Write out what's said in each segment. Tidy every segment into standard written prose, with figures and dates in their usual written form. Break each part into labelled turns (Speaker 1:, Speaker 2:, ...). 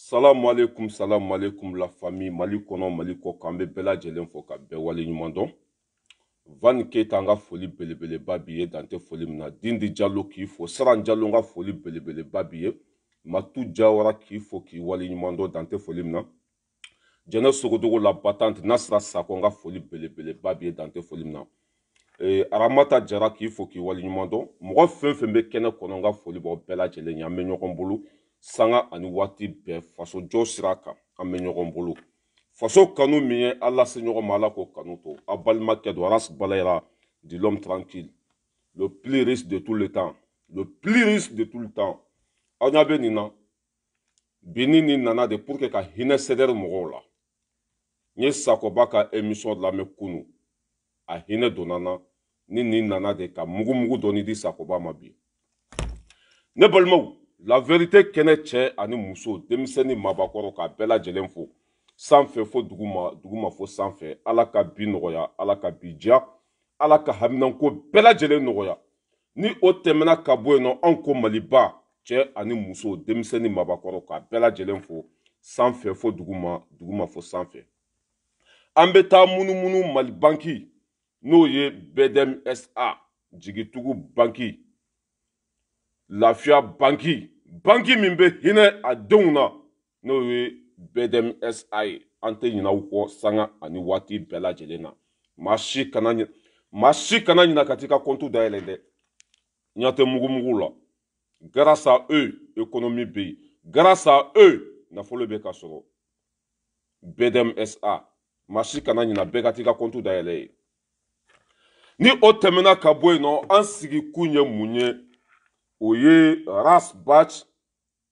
Speaker 1: Salam alaikum la famille Mali kono Mali ko kambe bela jelen fo ka be wali nyumando Van Keita nga foli belebele babiye dante foli mina Dindi Diallo ki fo Saran Diallo nga foli belebele babiye Matu Jawara ki fo ki wali nyumando dante foli mina Jene Sogodogo la batante Nasra Sako nga foli belebele babiye dante foli mina Aramata Jara ki fo ki wali nyumando Mwa fenfembe kene kono nga foli bo bela jelen ya menyo bulu Sanga ani wati be faso jo siraka ame ɲɔgɔn bolo faso kanu min ye ala se ɲɔgɔn ma ala ko kanu to a balimakɛ do aras balayira de l'homme tranquille le plus riche de tout le temps aw ɲa bɛ nin na bini ni nana de pour que ka hinɛ sɛdɛri mɔgɔw la n ye sakoba ka émission lamɛn kunu a hinɛ donna na ni nin nana de ka mugu dɔɔni di sakoba ma bi ne balimaw la vérité kɛnɛ cɛ ani muso denmisɛnnin mabakɔrɔ ka bɛɛ lajɛlen fo sanfɛ fo duguma fo sanfɛ ala ka bi nɔgɔya ala ka bi diya ala ka haminanko bɛɛ lajɛlen nɔgɔya ni o tɛmɛna ka bɔ yen nɔ anw ko maliba cɛ ani muso denmisɛnnin mabakɔrɔ ka bɛɛ lajɛlen fo sanfɛ fo duguma fo sanfɛ an bɛ taa munumunu mali banki n'o ye BDM SA jigitugu banki lafiya banki min bɛ hinɛ a denw na n'o ye BDM SA ye an tɛ ɲinɛ u kɔ sanga ani waati bɛɛ lajɛlen na maa si kana ɲinɛ ka t'i ka compte dayɛlɛ dɛ ɲɛ tɛ mugu la grâce à eux économie bɛ yen grâce à eux nafolo bɛ ka sɔrɔ BDM SA maa si kana ɲinɛ bɛɛ ka t'i ka compte dayɛlɛ ye ni o tɛmɛna ka bɔ yen nɔ an sigi kun ye mun ye o ye ras batch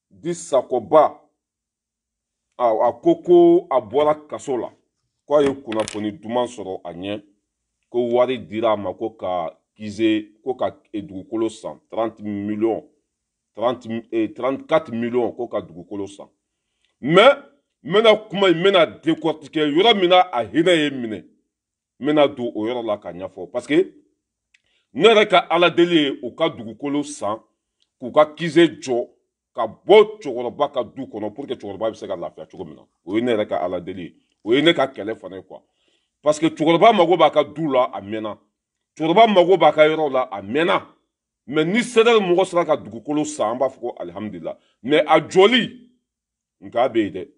Speaker 1: di sakoba a ko a bɔra kaso la k'a ye kunnafoni duman sɔrɔ a ɲɛ ko wari dira a ma ko ka dugukolo san 34 millions ko ka dugukolo san mais n bɛna kuma in n bɛna décortiquer yɔrɔ min na a hinɛ ye minɛ n bɛna don o yɔrɔ la ka ɲɛfɔ parce que ne yɛrɛ ka ala deli ye u ka dugukolo san k'u ka kize jɔ ka bɔ cɛkɔrɔba ka du kɔnɔ pour que cɛkɔrɔba bɛ se ka lafiya cogo min na o ye ne yɛrɛ ka ala deli ye o ye ne ka kɛlɛ fana ye quoi parce que cɛkɔrɔba mago b'a ka du la a mɛnna cɛkɔrɔba mago b'a ka yɔrɔ la a mɛnna mais ni sɛdɛri mɔgɔ sera ka dugukolo san an b'a fɔ ko alihamudulila mais a jɔli nka bɛ yen dɛ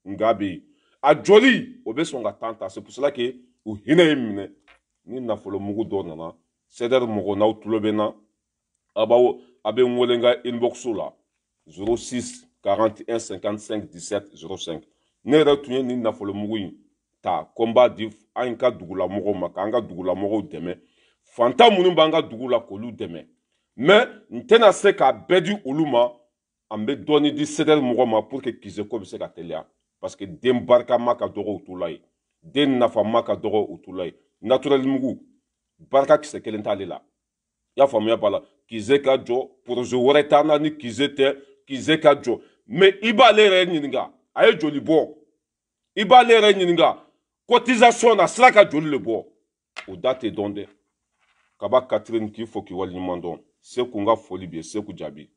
Speaker 1: nka bɛ yen a jɔli o bɛ sɔn ka temps ta c'est pour cela que u hinɛ ye minɛ ni nafolo mugu dɔ nana sɛdɛri mɔgɔ n'aw tulo bɛ n na a bɛ n wele n ka inbox la 06 41 55 17 05 ne yɛrɛ tun ye nin nafolo mugu in ta ko n b'a di an ka dugulamɔgɔw ma k'an ka dugulamɔgɔw dɛmɛ fantan minnu b'an ka dugu la k'olu dɛmɛ mais n tɛna se k'a bɛɛ di olu ma an bɛ dɔɔni di sɛdɛri mɔgɔ ma pour que kiseko bɛ se ka teliya parce que den barikama ka dɔgɔ u t'u la ye den nafama ka dɔgɔ u t'u la ye naturel mugu barika kisɛ kelen t'ale la i y'a faamuya b'a la kize ka jɔ projet wɛrɛ t'an na ni kize tɛ kize ka jɔ mais i b'ale yɛrɛ ɲininka a ye joli bɔ i b'ale yɛrɛ ɲininka cotisation na sira ka joli le bɔ o da tɛ dɔn dɛ kaba Catherine k'i fo k'i waleɲuman dɔn Seku n ka foli b'i ye Seku Jabi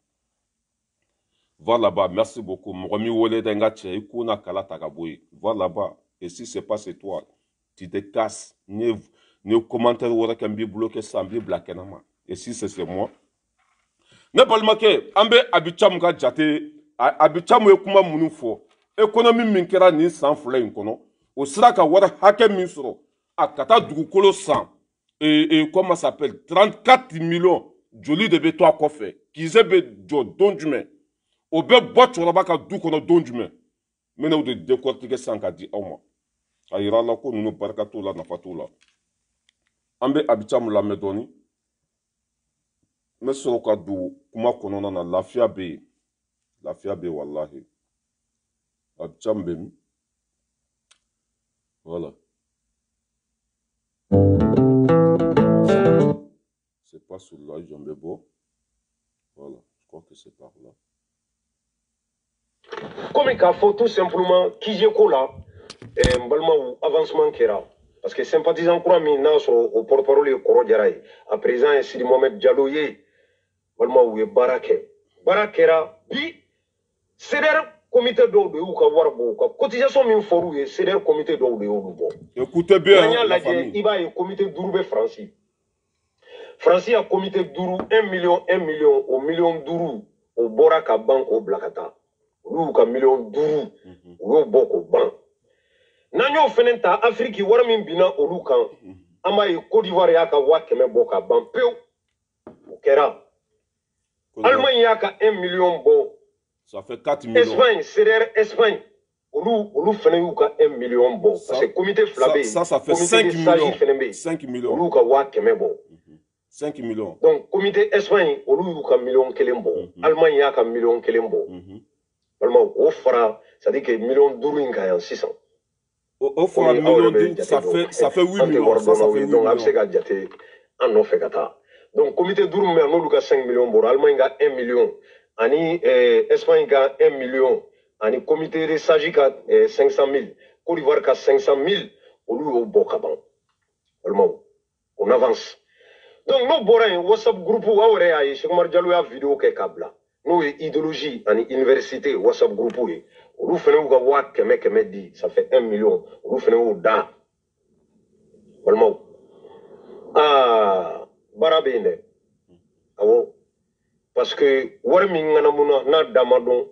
Speaker 1: va là-bas merci beaucoup mɔgɔ min wele dɛ n ka cɛ i kun na kala ta ka bɔ yen va là-bas et si c'est pas c'est toi tu te casses ni commentaire wɛrɛ kɛ n b'i bloqué sisan n b'i bila kɛnɛma et si c'est moi ne balimakɛ an bɛ Abidjan ka jate Abidjan ye kuma minnu fɔ économie min kɛra nin san fila in kɔnɔ o sera ka wari hakɛ min sɔrɔ a ka taa dugukolo san comment ça s'appelle 34 millions joli de bɛ to a kɔfɛ kize bɛ jɔ don jumɛn o bɛ bɔ cɛkɔrɔba ka du kɔnɔ don jumɛn n bɛna o de décortiquer sisan ka di aw ma a yira la ko ninnu barika t'u la nafa t'u la an bɛ Abidjan lamɛn dɔɔni n bɛ sɔrɔ ka don kuma kɔnɔna na lafiya bɛ yen walahi Abidjan bɛ min voilà c'est pas celui-là j'en vais bɔ voilà je crois que c'est par là
Speaker 2: comme k'a fɔ tout simplement kizeko la n balimaw avancement kɛra parce que sympathisant kura min n'a sɔrɔ o porte-parole ye Kɔrɔ Jara ye a président ye Sidi Mohamed Diallo ye balimaw u ye baara kɛ baara kɛra bi CDR comité dɔw de y'u ka wari bɔ u ka cotisation min fɔr'u ye CDR comité dɔw de y'olu bɔ.
Speaker 1: Écoutez bien
Speaker 2: n'an y'a
Speaker 1: la
Speaker 2: lajɛ
Speaker 1: famille.
Speaker 2: i b'a ye comité 5 bɛ Faransi. Faransi y'a comité 5 1 million o million 5 o bɔra ka ban k'o bila ka taa. Olu y'u ka million 5 u y'o bɔ k'o ban. N'an y'o fɛnɛ ta Afrique wari min binna olu kan an b'a ye Côte d'Ivoire y'a ka 100 000 bɔ ka ban pewu. O kɛra. Allemagne y'a ka 1 million bɔ.
Speaker 1: Ça fait 4 millions.
Speaker 2: Espagne, CDR Espagne. Olu fɛnɛ y'u ka 1 million bɔ. Parce que comité fila bɛ yen.
Speaker 1: Ça fait 5 millions. 5 millions.
Speaker 2: Olu ka 100 000 bɔ.
Speaker 1: 5 millions.
Speaker 2: Donc comité Espagne olu y'u ka million 1 bɔ. Allemagne y'a ka million 1 bɔ. Balimaw o fara c'est-à-dire que million 5 in ka yan sisan.
Speaker 1: O fara million 10 ça fait 8 millions. Ça fait 8
Speaker 2: donc
Speaker 1: millions.
Speaker 2: a bɛ se ka jate an nɔfɛ ka taa. Donc comité 5 min bɛ yan n'olu ka 5 millions bɔra Allemagne ka 1 million ani Espagne ka 1 million ani comité de SAGI ka 500 000 Côte d'Ivoire ka 500 000 olu y'o bɔ ka ban. Balimaw on avance. Donc n'o bɔra yen WhatsApp groupe aw yɛrɛ y'a ye Cheikh Oumar Diallo y'a vidéo kɛ k'a bila n'o ye idéologie ani université WhatsApp groupe ye olu fɛnɛ y'u ka 100 000 di ça fait 1 million olu fɛnɛ y'o da balimaw baara bɛ yen dɛ awɔ parce que wari min ŋanamuna n'a dama dɔn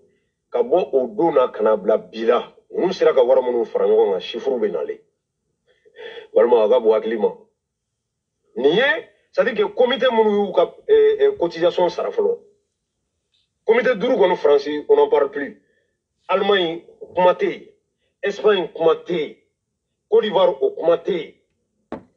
Speaker 2: ka bɔ o don na ka na bila bi la ninnu sera ka wari minnu fara ɲɔgɔn kan chiffres bɛ nalen balimaw a ka bɔ hakili ma nin ye c'est-à-dire que comité minnu y'u ka cotisation sara fɔlɔ comité 5 kɔni Faransi on n'en parle plus Allemagne kuma tɛ yen Espagne kuma tɛ yen Côte d'Ivoire o kuma tɛ yen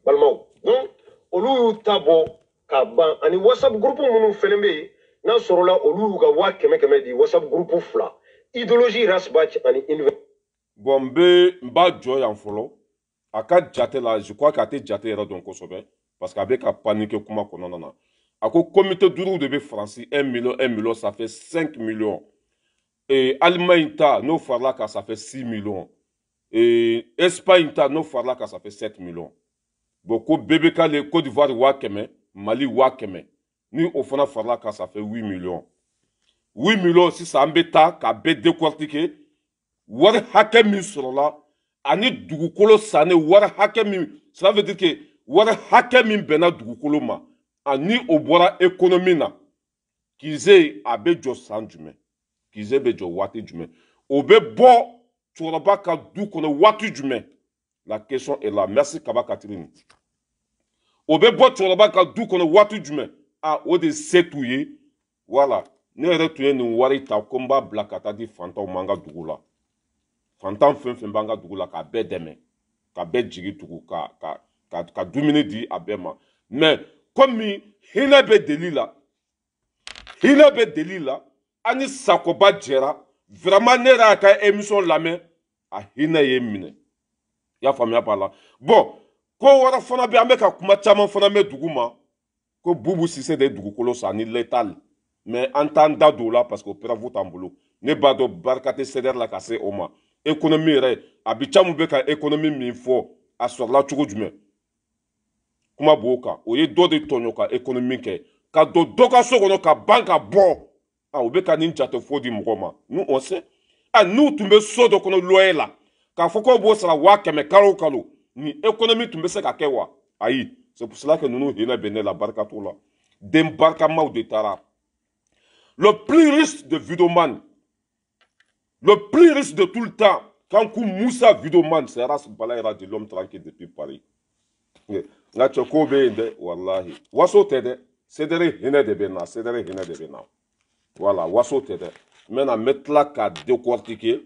Speaker 2: balimaw donc olu y'u ta bɔ ka ban ani WhatsApp groupe minnu fɛnɛ bɛ yen n'a sɔrɔla olu y'u ka 100 000 di WhatsApp groupe fila idéologie Rasbach ani
Speaker 1: bon n b'a jɔ yan fɔlɔ a ka jate la je crois k'a tɛ jate yɛrɛ dɔn kosɛbɛ parce que a bɛ ka paniquer kuma kɔnɔna na a ko comité 5 de bɛ Faransi 1 million ça fait 5 millions et Allemagne ta n'o farala kan ça fait 6 millions et Espagne ta n'o farala kan ça fait 7 millions bon ko bɛɛ bɛ k'ale Côte d'Ivoire 100 000 Mali 100 000 ni o fana farala kan ça fait 8 millions 8 millions sisan an bɛ taa k'a bɛɛ décortiquer wari hakɛ min sɔrɔla ani dugukolo sanni wari hakɛ min cela veut dire que wari hakɛ min bɛnna dugukolo ma ani o bɔra économie na Kize a bɛ jɔ san jumɛn Kize bɛ jɔ waati jumɛn o bɛ bɔ cɛkɔrɔba ka du kɔnɔ waati jumɛn la question est là merci Kaba Catherine o bɛ bɔ cɛkɔrɔba ka du kɔnɔ waati jumɛn o de se t'u ye voilà ne yɛrɛ tun ye nin wari ta ko n b'a bila ka taa di fantanw ma an ka dugu la fantan fɛn fɛn b'an ka dugu la k'a bɛɛ dɛmɛ ka bɛɛ jigi tugu ka dumuni di a bɛɛ ma mais komi hinɛ bɛ deli la ani sakoba jɛra vraiment ne yɛrɛ y'a ka émission lamɛn a hinɛ ye minɛ i y'a faamuya b'a la bon ko wɛrɛ fana bɛ an bɛ ka kuma caman fana mɛn dugu ma ko Bubu Sise de ye dugukolo san ni l'étal mais an t'an da don o la parce que o preuve t'an bolo ne b'a dɔn barika tɛ CDR la ka se o ma économie yɛrɛ a bi caman bɛ ka économie min fɔ a sɔrɔla cogo jumɛn kuma b'o kan o ye dɔ de tɔɲɔ ka économie kɛ ka don dɔ ka so kɔnɔ ka ban ka bɔ o bɛ ka nin jate fo di mɔgɔ ma nous on sait n'u tun bɛ so dɔ kɔnɔ loyer la k'a fɔ k'o b'o sara 100 000 kalo o kalo ni économie tun bɛ se ka kɛ wa ayi c'est pour cela que ninnu hinɛ bɛ ne la barika t'o la den barikamaw de taara le plus riche de Videoman le plus riche de tout le temps Kankou Moussa Videoman c'est Ras Balayra de l'homme tranquille depuis Paris nga cɛ ko bɛ yen dɛ wallahi waso tɛ dɛ CDR hinɛ de bɛ na CDR hinɛ de bɛ na voilà waso tɛ dɛ maintenant n bɛ tila ka décortiquer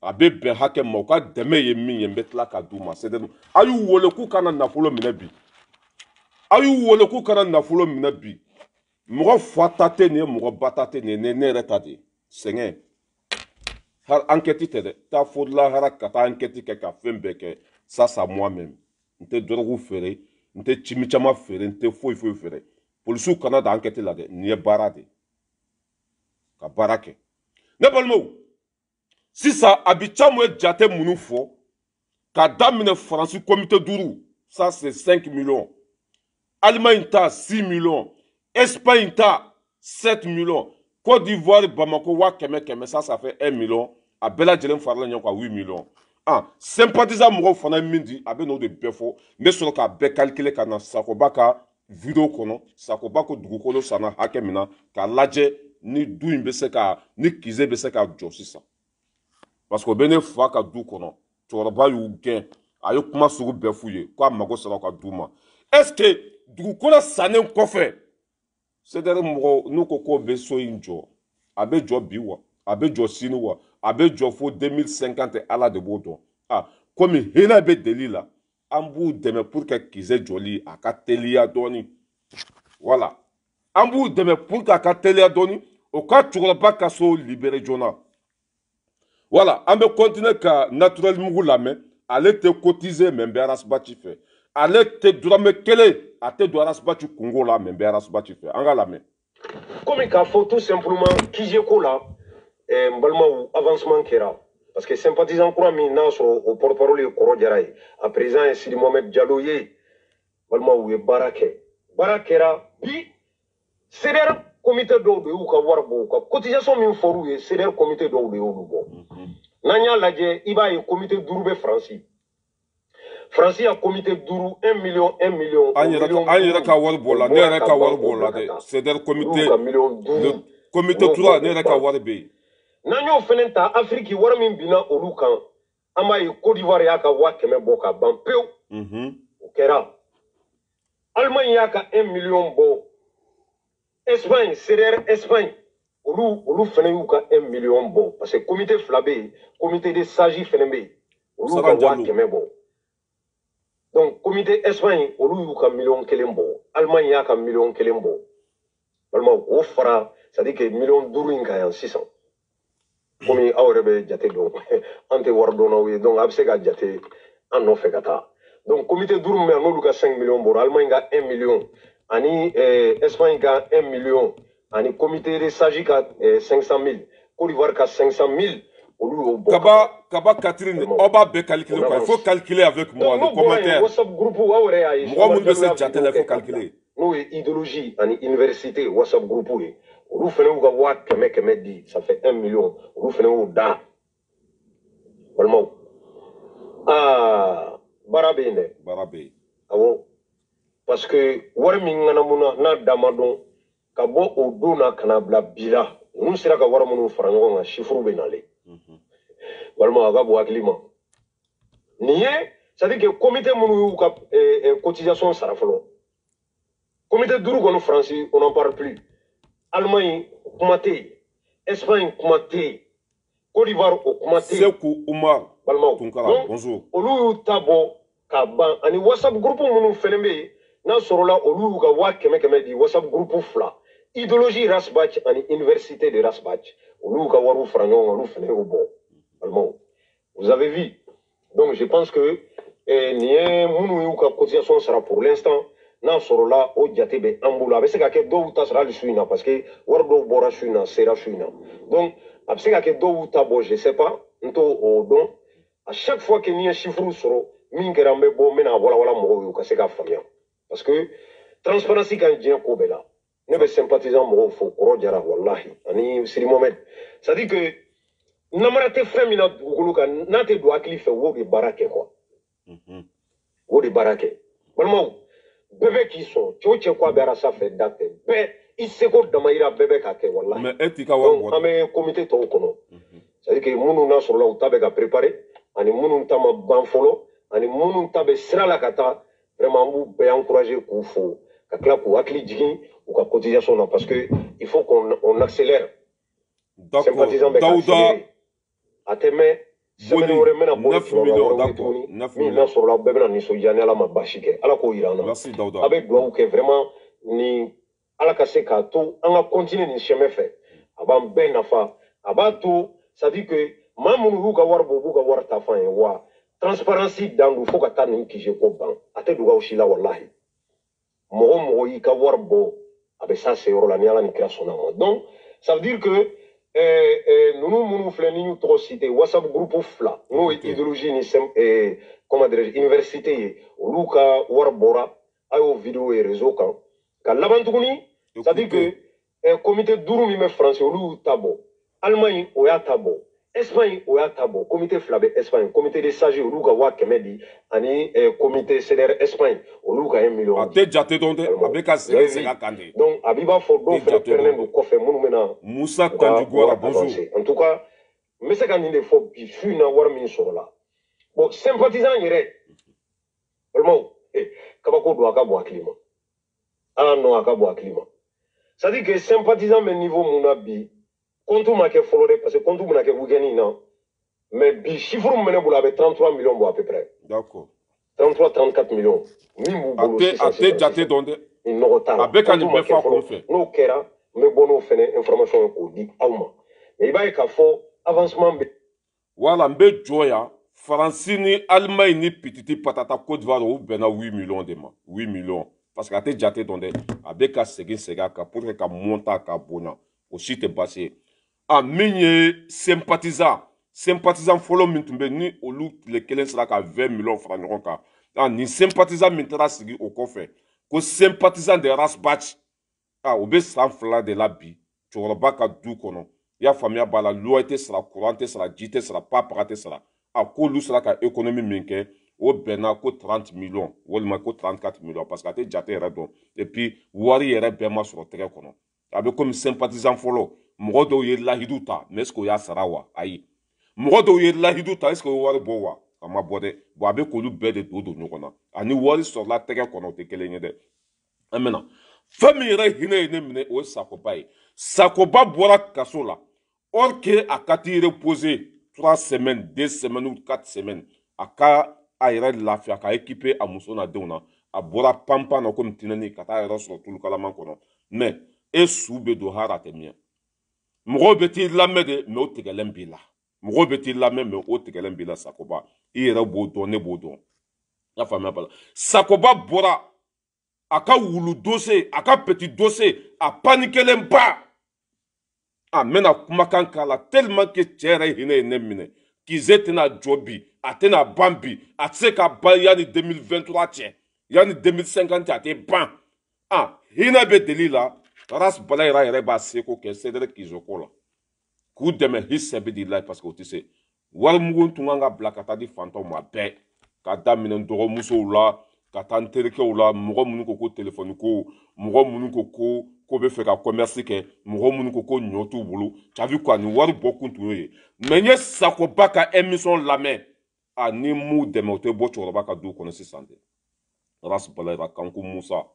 Speaker 1: a bɛ bɛn hakɛ ma u ka dɛmɛ ye min ye n bɛ tila ka d'u ma CDR a y'u wele k'u kana nafolo minɛ bi a y'u wele k'u kana nafolo minɛ bi mɔgɔ fa ta tɛ nin ye mɔgɔ ba ta tɛ nin ye ne yɛrɛ ta de ye sɛgɛn enquête tɛ dɛ taa fo lahara ka taa enquête kɛ ka fɛn bɛɛ kɛ ça c'est moi-même n tɛ dɔrɔgu feere n tɛ cimi caman feere n tɛ foyi foyi feere polisiw kana da enquête la dɛ nin ye baara de ka baara kɛ ne balimaw sisan a bi caman ye jate minnu fɔ ka daminɛ Faransi comité 5 ça c'est 5 millions Allemagne ta 6 millions Espagne ta 7 millions Côte d'Ivoire Bamako 100 000 ça fait 1 million a bɛɛ lajɛlen farala ɲɔgɔn kan 8 millions sympathisant mɔgɔw fana ye min di a bɛ n'o de bɛɛ fɔ ne sɔrɔ k'a bɛɛ calculer ka na Sakoba ka video kɔnɔ Sakoba ko dugukolo sanna hakɛ min na k'a lajɛ ni du in bɛ se ka ni kize bɛ se ka jɔ sisan parce que o bɛ ne fa ka du kɔnɔ cɛkɔrɔba y'u gɛn a ye kuma sugu bɛɛ f'u ye k'a mago sera ka du ma est ce que dugukolo sannen kɔfɛ CDR mɔgɔw n'u ko k'o bɛ so in jɔ a bɛ jɔ bi wa a bɛ jɔ sini wa a bɛ jɔ fo 2050 ala de b'o dɔn komi hinɛ bɛ deli la an b'u dɛmɛ pour que kize jɔli a ka teliya dɔɔni voilà an b'u dɛmɛ pour que a ka teliya dɔɔni o ka cɛkɔrɔba ka so libéré joona voilà an bɛ continuer ka naturel mugu lamɛn ale tɛ cotiser mais n bɛ arasibaci fɛ ale tɛ dɔrɔmɛ kelen a tɛ don arasibaci kungo la mais n bɛ arasibaci fɛ an ka lamɛn
Speaker 2: komi k'a fɔ tout simplement kize ko la n balimaw avancement kɛra parce que sympathisant kura min n'a sɔrɔ o porte-parole ye Kɔrɔ Jara ye a président ye Sidi Mohamed Diallo ye balimaw u ye baara kɛ baara kɛra bi CDR comité dɔw de y'u ka wari bɔ u ka cotisation min fɔr'u ye CDR comité dɔw de y'olu bɔ n'an y'a lajɛ i b'a ye comité 5 bɛ Faransi y'a comité 5 1 million
Speaker 1: an yɛrɛ ka wari bɔ la ne yɛrɛ ka wari bɔ la dɛ CDR comité comité 3 ne yɛrɛ ka wari bɛ yen
Speaker 2: n'an y'o fɛnɛ ta Afrique wari min binna olu kan an b'a ye Côte d'Ivoire y'a ka 100 000 bɔ ka ban pewu o kɛra Allemagne y'a ka 1 million bɔ Espagne CDR Espagne olu fɛnɛ y'u ka 1 million bɔ parce que comité 2 bɛ yen comité de sages fɛnɛ bɛ yen olu ka 100 000 bɔ donc comité Espagne olu y'u ka 1 million bɔ Allemagne y'a ka 1 million bɔ balimaw o fara c'est à dire que 5 millions in ka yan sisan komi aw yɛrɛ bɛ jate dɔn an tɛ wari dɔnnaw ye donc a bɛ se ka jate an nɔfɛ ka taa donc comité 5 min bɛ yan n'olu ka 5 millions bɔra Allemagne ka 1 million ani Espagne ka 1 million ani comité de sages ka 500 000 Côte d'Ivoire ka 500 000 olu y'o bɔ
Speaker 1: Kaba Catherine aw b'a bɛɛ calculer quoi il faut calculer avec moi le commentaire
Speaker 2: WhatsApp groupe aw yɛrɛ y'a ye
Speaker 1: mɔgɔ minnu bɛ se jate la il faut calculer
Speaker 2: n'o ye idéologie ani université WhatsApp groupe ye olu fɛnɛ y'u ka 100 000 di ça fait 1 million olu fɛnɛ y'u da balimaw baara bɛ yen dɛ
Speaker 1: baara bɛ yen
Speaker 2: awɔ parce que wari min ŋanamu na n'a da ma dɔn ka bɔ o don na ka na bila bi la ninnu sera ka wari minnu fara ɲɔgɔn kan chiffres bɛ nalen balimaw a ka bɔ hakili ma nin ye c'est à dire que comité minnu y'u ka cotisation sara fɔlɔ comité 5 kɔni Faransi on n'en parle plus Allemagne kuma tɛ yen Espagne kuma tɛ yen Côte d'Ivoire o kuma tɛ yen
Speaker 1: Sekou Umar
Speaker 2: balimaw
Speaker 1: Tunkara bonjour
Speaker 2: olu y'u ta bɔ ka ban ani WhatsApp groupe minnu fɛnɛ bɛ yen n'a sɔrɔla olu y'u ka 100 000 di WhatsApp groupe 2 idéologie Rasbach ani université de Rasbach olu y'u ka wariw fara ɲɔgɔn kan olu fɛnɛ y'o bɔ balimaw vous avez vu donc je pense que nin ye minnu y'u ka cotisation sara pour l'instant n'a sɔrɔla o jate bɛ an bolo a bɛ se ka kɛ dɔw ta sara hali su in na parce que wari dɔw bɔra su in na sera su in na donc a bɛ se ka kɛ dɔw y'u ta bɔ je sais pas n t'o o dɔn à chaque fois que n'i ye chiffre sɔrɔ min kɛra an bɛ bɔ n bɛna walawala mɔgɔw ye u ka se k'a faamuya parce que transparency ka ɲi diɲɛ ko bɛɛ la ne bɛ sympathisant mɔgɔw fo Kɔrɔ Jara walahi ani Sidi Mohamed c'est à dire que namara tɛ fɛn min na dugukolo kan n'a tɛ don hakili fɛ o de baara kɛ quoi o de baara kɛ balimaw bɛɛ bɛ k'i sɔn cɛw cɛ ko a bɛ arasa fɛ da tɛ bɛɛ i seko damayira bɛɛ bɛ k'a kɛ walahi
Speaker 1: mais e t'i ka wari bɔ
Speaker 2: an bɛ comité tɔw kɔnɔ c'est à dire que minnu n'a sɔrɔla u ta bɛ ka préparer ani minnu ta ma ban fɔlɔ ani minnu ta bɛ sira la ka taa vraiment an b'u bɛɛ encourager k'u fo ka tila k'u hakili jigin u ka cotisation na parce que il faut qu'on accélère sympathisant bɛ ka accélérer a tɛ mɛn semaine wɛrɛ n bɛna bɔ
Speaker 1: 9 millions d'accord
Speaker 2: min n'a sɔrɔla bɛɛ bɛna nisɔndiya ni ala ma baasi kɛ ala k'o yira an na a bɛ dugawu kɛ vraiment ni ala ka se k'a to an ka continuer nin chemin fɛ a b'an bɛɛ nafa a b'a to c'est à dire que maa minnu y'u ka wari bɔ u b'u ka wari ta f'an ye wa transparency dan don fo ka taa nin kije ko ban a tɛ dogo aw si la walahi mɔgɔ o mɔgɔ y'i ka wari bɔ a bɛ s'a seyɔrɔ la ni ala ni kira sɔnna ma donc ça veut dire que ninnu minnu filɛ ni y'u tɔgɔ cité WhatsApp groupe 2 n'o ye idéologie ni comment dirais-je université ye olu ka wari bɔra a y'o vidéo ye réseau kan ka laban tuguni c'est à dire que comité 5 min bɛ Faransi olu y'u ta bɔ Allemagne o y'a ta bɔ Espagne o y'a ta bɔ comité fila bɛ Espagne comité de sages olu ka 100 di ani comité CDR Espagne olu ka 1 million.
Speaker 1: A tɛ jate dɔn dɛ a bɛ ka segin kan de.
Speaker 2: Donc a b'i b'a fɔ dɔw fɛnɛ pɛrɛnnen don kɔfɛ minnu bɛna
Speaker 1: Musa Tanjugora bonjour.
Speaker 2: En tout cas n bɛ se ka nin de fɔ bi su in na wari min sɔrɔla bon sympathisant yɛrɛ balimaw kabako don a ka bɔ hakili ma ah non a ka bɔ hakili ma c'est à dire que sympathisant bɛ niveau mun na bi compte ma kɛ fɔlɔ dɛ parce que compte bɛna kɛ week-end in na mais bi chiffre min bɛ ne bolo a bɛ 33 millions bɔ à peu près.
Speaker 1: D'accord.
Speaker 2: 33-34 millions. Min b'u bolo sisan
Speaker 1: a tɛ jate dɔn dɛ.
Speaker 2: Ni nɔgɔ t'a la.
Speaker 1: A bɛ ka nin bɛɛ fɔ a kun fɛ.
Speaker 2: N'o kɛra n bɛ bɔ n'o fɛnɛ information ye k'o di aw ma mais i b'a ye k'a fɔ avancement bɛ.
Speaker 1: Voilà n bɛ jɔ yan Faransi ni Allemagne ni pititi patata Côte d'Ivoire u bɛnna 8 millions de ma 8 millions parce que a tɛ jate dɔn dɛ a bɛ ka segin a kan pour que ka monta ka bonya o si tɛ baasi ye a min ye sympathisant fɔlɔ min tun bɛ ni olu tile kelen sera ka 20 millions fara ɲɔgɔn kan a ni sympathisant min taara sigi o kɔfɛ ko sympathisant de Rasbach o bɛ san 2 de la bi cɛkɔrɔba ka du kɔnɔ i y'a faamuya b'a la loyer tɛ sara courant tɛ sara ji tɛ sara papaga tɛ sara k'olu sera ka économie min kɛ o bɛnna ko 30 millions walima ko 34 millions parce que a tɛ jate yɛrɛ dɔn et puis wari yɛrɛ bɛɛ ma sɔrɔ tɛgɛ kɔnɔ a bɛ komi sympathisant fɔlɔ mɔgɔ dɔw ye lahidu ta mais est ce que o y'a sara wa ayi mɔgɔ dɔw ye lahidu ta est ce que o ye wari bɔ wa a ma bɔ dɛ bon a bɛ k'olu bɛɛ de don ɲɔgɔn na ani wari sɔrɔla tɛgɛ kɔnɔ o tɛ kelen ye dɛ an bɛna fɛn min yɛrɛ hinɛ ye ne minɛ o ye Sakoba ye Sakoba bɔra kaso la or que a ka t'i reposer 3 semaines 2 semaines ou 4 semaines a ka a yɛrɛ lafiya ka équiper a muso n'a denw na a bɔra panpan na komi tinɛni ka taa yɛrɛ sɔrɔ tulu kalaman kɔnɔ mais e su bɛ don hara tɛ miɲɛ mɔgɔw bɛ t'i lamɛn de mais o tigɛlen b'i la mɔgɔw bɛ t'i lamɛn mais o tigɛlen b'i la Sakoba i yɛrɛ b'o dɔn ne b'o dɔn n'a faamuya b'a la Sakoba bɔra a ka wulu dossier a ka petit dossier a panikelen ba a mɛna kumakan k'a la tellement que cɛ yɛrɛ hinɛ ye ne minɛ kize tɛna jɔ bi a tɛna ban bi a tɛ se ka ban yanni 2023 cɛ yanni 2050 cɛ a tɛ ban hinɛ bɛ deli la Ras Balayira yɛrɛ b'a seko kɛ Cédric Kizoko la k'u dɛmɛ hisɛbidilayi parce que o tɛ se warimugu tun kan ka bila ka taa di fantanw ma bɛɛ ka daminɛ dɔgɔmusow la ka taa n terikɛw la mɔgɔ minnu ko téléphone ko mɔgɔ minnu ko bɛ fɛ ka commerce kɛ mɔgɔ minnu ko ɲɔ t'u bolo ça veut quoi ni wari bɔ kun tun y'o ye mais n ye Sakoba ka émission lamɛn ni m'u dɛmɛ o tɛ bɔ cɛkɔrɔba ka du kɔnɔ sisan dɛ Ras Balayira Kanku Musa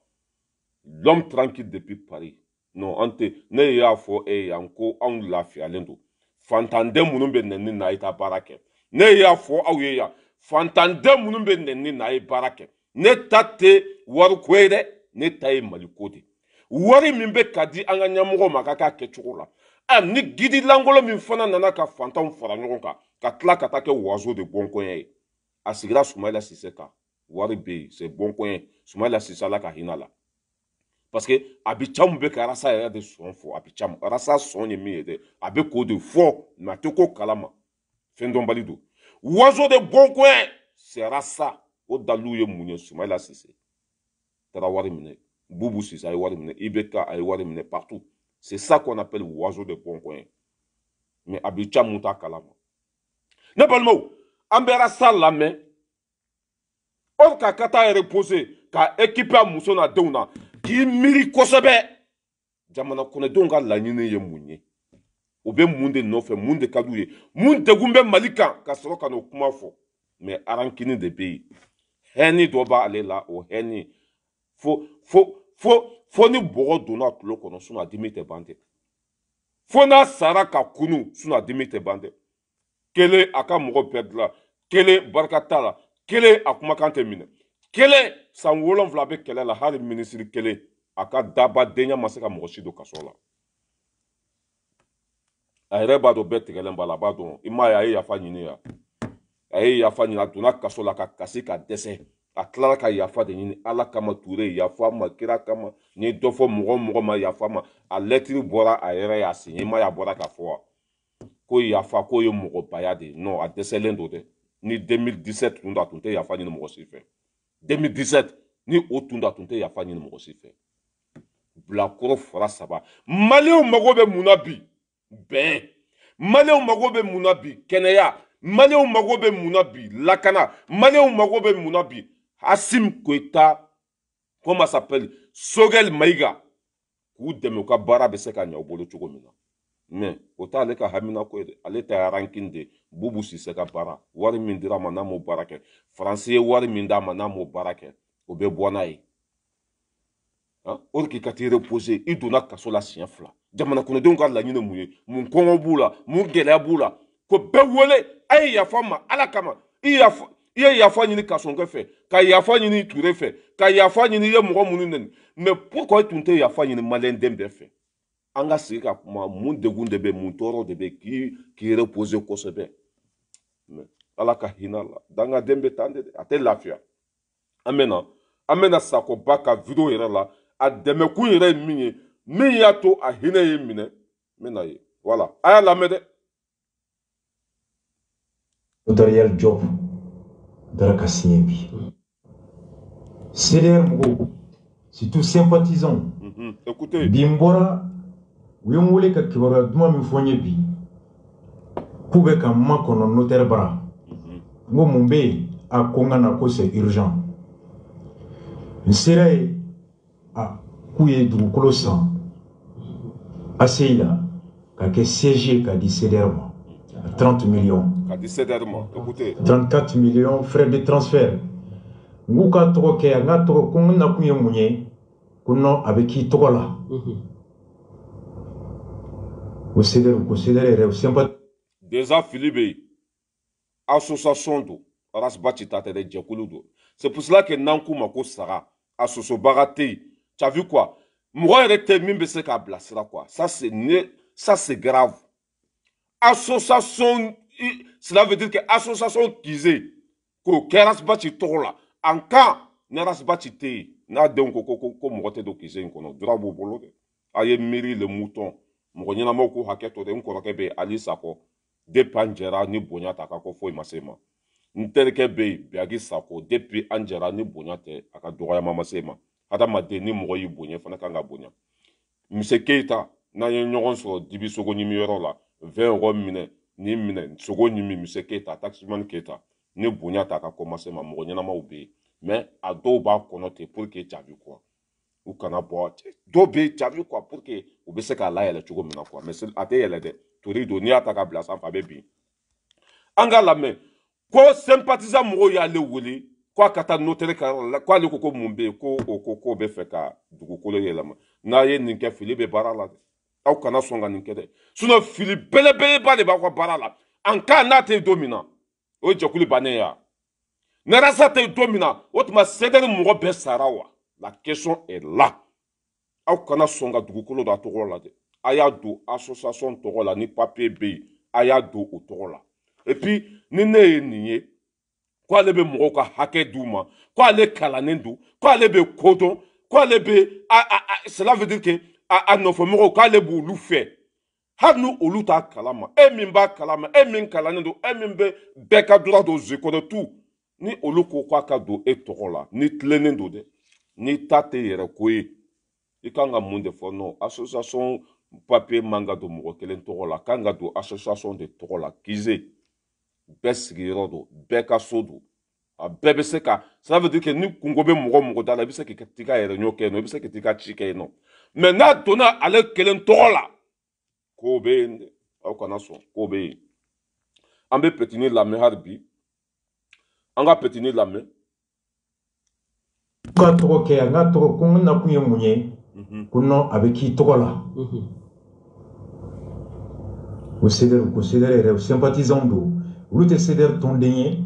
Speaker 1: l'homme tranquille depuis Paris non an tɛ ne y'a fɔ e ye yan ko anw lafiyalen don fantanden minnu bɛ nɛni na a ye taa baara kɛ ne y'a fɔ aw ye yan fantanden minnu bɛ nɛni na a ye baara kɛ ne ta tɛ wariko ye dɛ ne ta ye maliko de wari min bɛ ka di an ka ɲɛmɔgɔw ma k'a k'a kɛcogo la ni gidi lankolon min fana nana ka fantanw fara ɲɔgɔn kan ka tila ka taa kɛ wazo de bɔnkɔɲɛ ye a sigira Soumaïla Cissé kan wari bɛ yen c'est bɔnkɔɲɛ Soumaïla Cissé Ala ka hinɛ la parce que Abidjan bɛ ka Arasa yɛrɛ de sɔn fɔ Abidjan Arasa sɔn ye min ye dɛ a bɛ k'o de fɔ mais a tɛ ko kalama fɛn dɔnbali don wazo de bɔnkɔɲɛ c'est Arasa o dalilu ye mun ye Soumaïla Cissé taara wari minɛ Boubou Cissé a ye wari minɛ IBK a ye wari minɛ partout c'est ça qu'on appelle oiseau de bɔnkɔɲɛ mais Abidjan mun t'a kalama ne balimaw an bɛ Arasa lamɛn or ka taa reposer ka équiper a muso n'a denw na k'i miiri kosɛbɛ jamana kɔnɔdenw ka laɲini ye mun ye o bɛ mun de nɔfɛ mun de ka d'u ye mun degun bɛ Mali kan ka sɔrɔ ka n'o kuma fɔ mais arankini de bɛ yen hɛni dɔ b'ale la o hɛni fo ni bɔgɔ donna a tulo kɔnɔ sinon a dimi tɛ ban dɛ fo n'a sara ka kunu sinon a dimi tɛ ban dɛ kelen a ka mɔgɔ bɛɛ dilan kelen barika t'a la kelen a kumakan tɛ minɛ kelen san 7 bɛ kɛlɛ la hali minisiri kelen a ka dabadenya ma se ka mɔgɔ si don kaso la a yɛrɛ b'a dɔn bɛɛ tigɛlen b'a la a b'a dɔn i m'a ye a ye yafa ɲini yan a ye yafa ɲini a donna kaso la ka kasi ka dɛsɛ a tilala ka yafa de ɲini Ala kama Ture yafa ma kira kama ni dɔ fɔ mɔgɔ ma yafa ma a lɛtiri bɔra a yɛrɛ y'a signé i m'a ye a bɔra k'a fɔ wa ko yafa ko ye mɔgɔbaya de non a dɛsɛlen don dɛ ni 2017 tun do a tun tɛ yafa ɲini mɔgɔ si fɛ 2017 ni o tun do a tun tɛ yafa ɲini mɔgɔ si fɛ bilakoro fara 3 Maliens mago bɛ mun na bi bɛn maliyɛnw mago bɛ mun na bi kɛnɛya maliyɛnw mago bɛ mun na bi lakana maliyɛnw mago bɛ mun na bi Assimi Goïta comment ça s'appelle Sogel Maïga k'u dɛmɛ u ka baara bɛ se ka ɲɛ u bolo cogo min na mais o t'ale ka hamina ko ye dɛ ale ta ranking de Bubu Sise ka baara wari min dira ma n'a m'o baara kɛ Faransi ye wari min d'a ma n'a m'o baara kɛ o bɛ bɔ n'a ye o de k'i ka t'i reposer i donna kaso la siɲɛ 2 jamana kɔnɔdenw ka laɲini mun ye mun kɔngɔ b'u la mun gɛlɛya b'u la ko bɛɛ wele a ye yafa ma ala kama i ye yafa ɲini Kasonkɛ fɛ ka yafa ɲini Ture fɛ ka yafa ɲini i ye mɔgɔ minnu neni mais pourquoi i tun tɛ yafa ɲini maliyɛn den bɛɛ fɛ an ka sigi ka kuma mun degun de bɛ mun tɔɔrɔ de bɛ k'i reposer kosɛbɛ mais ala ka hinɛ la dangaden bɛ tan de a tɛ lafiya an bɛna Sakoba ka video yɛrɛ la a dɛmɛkun yɛrɛ ye min ye min y'a to a hinɛ ye minɛ n bɛna ye voilà a y'a lamɛn dɛ.
Speaker 3: Notarial Job dara ka signé bi CDR mɔgɔw surtout sympathisants
Speaker 1: écoutez
Speaker 3: bi n bɔra u ye n wele ka kibaruya duman min fɔ n ye bi k'u bɛ ka n makɔnɔ notaire bara n ko mun bɛ yen a ko n ka na ko c'est urgent n sera yen k'u ye dugukolo san ACI la ka kɛ CG ka di CDR ma 30 millions.
Speaker 1: Écoutez.
Speaker 3: 34 millions frais de transfert. N'ou ka toko ke nga toko ko na kunye munye kuno avec qui toko la. Au CDR sympa.
Speaker 1: Déjà Philippe association do rasbati tata de djekuludo. C'est pour cela que Nankou Mako Sara association baraté. Tu as vu quoi? Moi était même se ka blasera quoi. Ça c'est grave. Association cela veut dire que association kisé ko kerasbati tola en cas nerasbati te na den ko mogote do kisé nkono drabo bolo de aye miri le mouton mo nyina moko haketo de nko rokebe ali sako depuis anjera ni bonya taka ko foi masema ntelke be biagi sako depuis anjera ni bonya te aka doya mama sema hata madeni mo yi bonya fana kanga bonya Mse Keita na ye ɲɔgɔn sɔrɔ dibi sogo ɲimi yɔrɔ la 20 euros minɛ ni minɛ sogo ɲimi Mse Keita taximan Keita ni bonya ta ka commencer ma mɔgɔ ɲɛnamaw bɛ yen mais a dɔw b'a kɔnɔ ten pour que tu as vu quoi u kana bɔ dɔw bɛ yen tu as vu quoi pour que u bɛ se k'a layɛlɛ cogo min na quoi mais a tɛ yɛlɛ dɛ tori don n'i y'a ta ka bila sanfɛ a bɛ bin an k'a lamɛn ko sympathisant mɔgɔw y'ale wele k'a ka taa notaire ka yɔrɔ la k'ale ko mun bɛ yen ko o ko k'o bɛ fɛ ka dugukolo yɛlɛma n'a ye nin kɛ fili bɛ baara la dɛ aw kana sɔn ka nin kɛ dɛ sinon fili belebeleba de b'aw ka baara la en cas n'a tɛ don min na o ye jɛkulu bannen ye wa narasa tɛ don min na o tuma CDR mɔgɔ bɛɛ sara wa la question est là aw kana sɔn ka dugukolo don a tɔgɔ la dɛ a y'a don association tɔgɔ la ni papier bɛ yen a y'a don o tɔgɔ la et puis ni ne ye nin ye k'ale bɛ mɔgɔw ka hakɛ d'u ma k'ale kalannen don k'ale bɛ ko dɔn k'ale bɛ cela veut dire que a nɔfɛ mɔgɔw k'ale b'olu fɛ hali ni olu t'a kalama e min b'a kalama e min kalannen don e min bɛ bɛɛ ka droit don zikɔrɔ tout ni olu ko k'a ka don e tɔgɔ la ni tilennen don dɛ ni ta tɛ yɛrɛ ko ye i kan ka mun de fɔ non association papier man ka don mɔgɔ kelen tɔgɔ la kan ka don association de tɔgɔ la kize bɛɛ sigiyɔrɔ don bɛɛ ka so don a bɛɛ bɛ se ka ça veut dire que ni kungo bɛ mɔgɔ da la i bɛ se k'i ka yɛrɛ ɲɔ kɛ yen nɔ i bɛ se k'i ka ci kɛ yen nɔ mais n'a donna ale kelen tɔgɔ la k'o bɛ yen dɛ aw kana sɔn k'o bɛ yen an bɛ petini lamɛn hali bi an ka petini lamɛn.
Speaker 3: ka tɔgɔ kɛ an ka tɔgɔ ko n na kun ye mun ye ko non a bɛ k'i tɔgɔ la o CDR yɛrɛ sympathisant don olu tɛ CDR tɔnden ye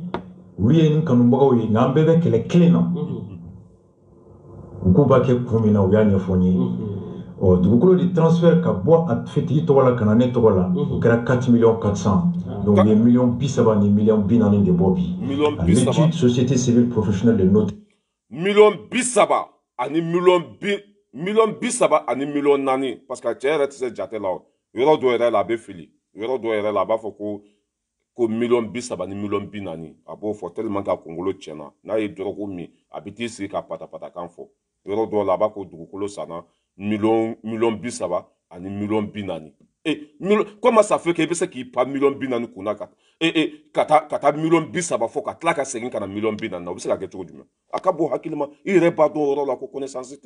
Speaker 3: olu ye nin kanubagaw ye nka an bɛɛ bɛ kɛlɛ kelen na u k'u b'a kɛ kun min na u y'a ɲɛfɔ n ye dugukolo de transfert ka bɔ a fitigi tɔgɔ la ka na ne tɔgɔ la o kɛra 4 millions 400 donc u ye millions 30 ni millions 40 de bɔ bi l'étude société civile professionnelle de notaire
Speaker 1: millions 30 ani millions 30 ani millions 4 parce que cɛ yɛrɛ tɛ se jate la o yɔrɔ dɔ yɛrɛ la a bɛ fili yɔrɔ dɔ yɛrɛ la a b'a fɔ ko millions 30 ni millions 40 a b'o fɔ tellement que a kunkolo tiɲɛna n'a ye dɔrɔgu min a bɛ t'i sigi ka patapatakan fɔ yɔrɔ dɔw la a b'a ko dugukolo sanna millions 30 ani millions 40 Et comment ça fait que qui pas million binani kuna kata million bisaba fo ka tla ka segin kana million binani na obise ka keto du akabo hakilima ire ba do ro la ko connaissance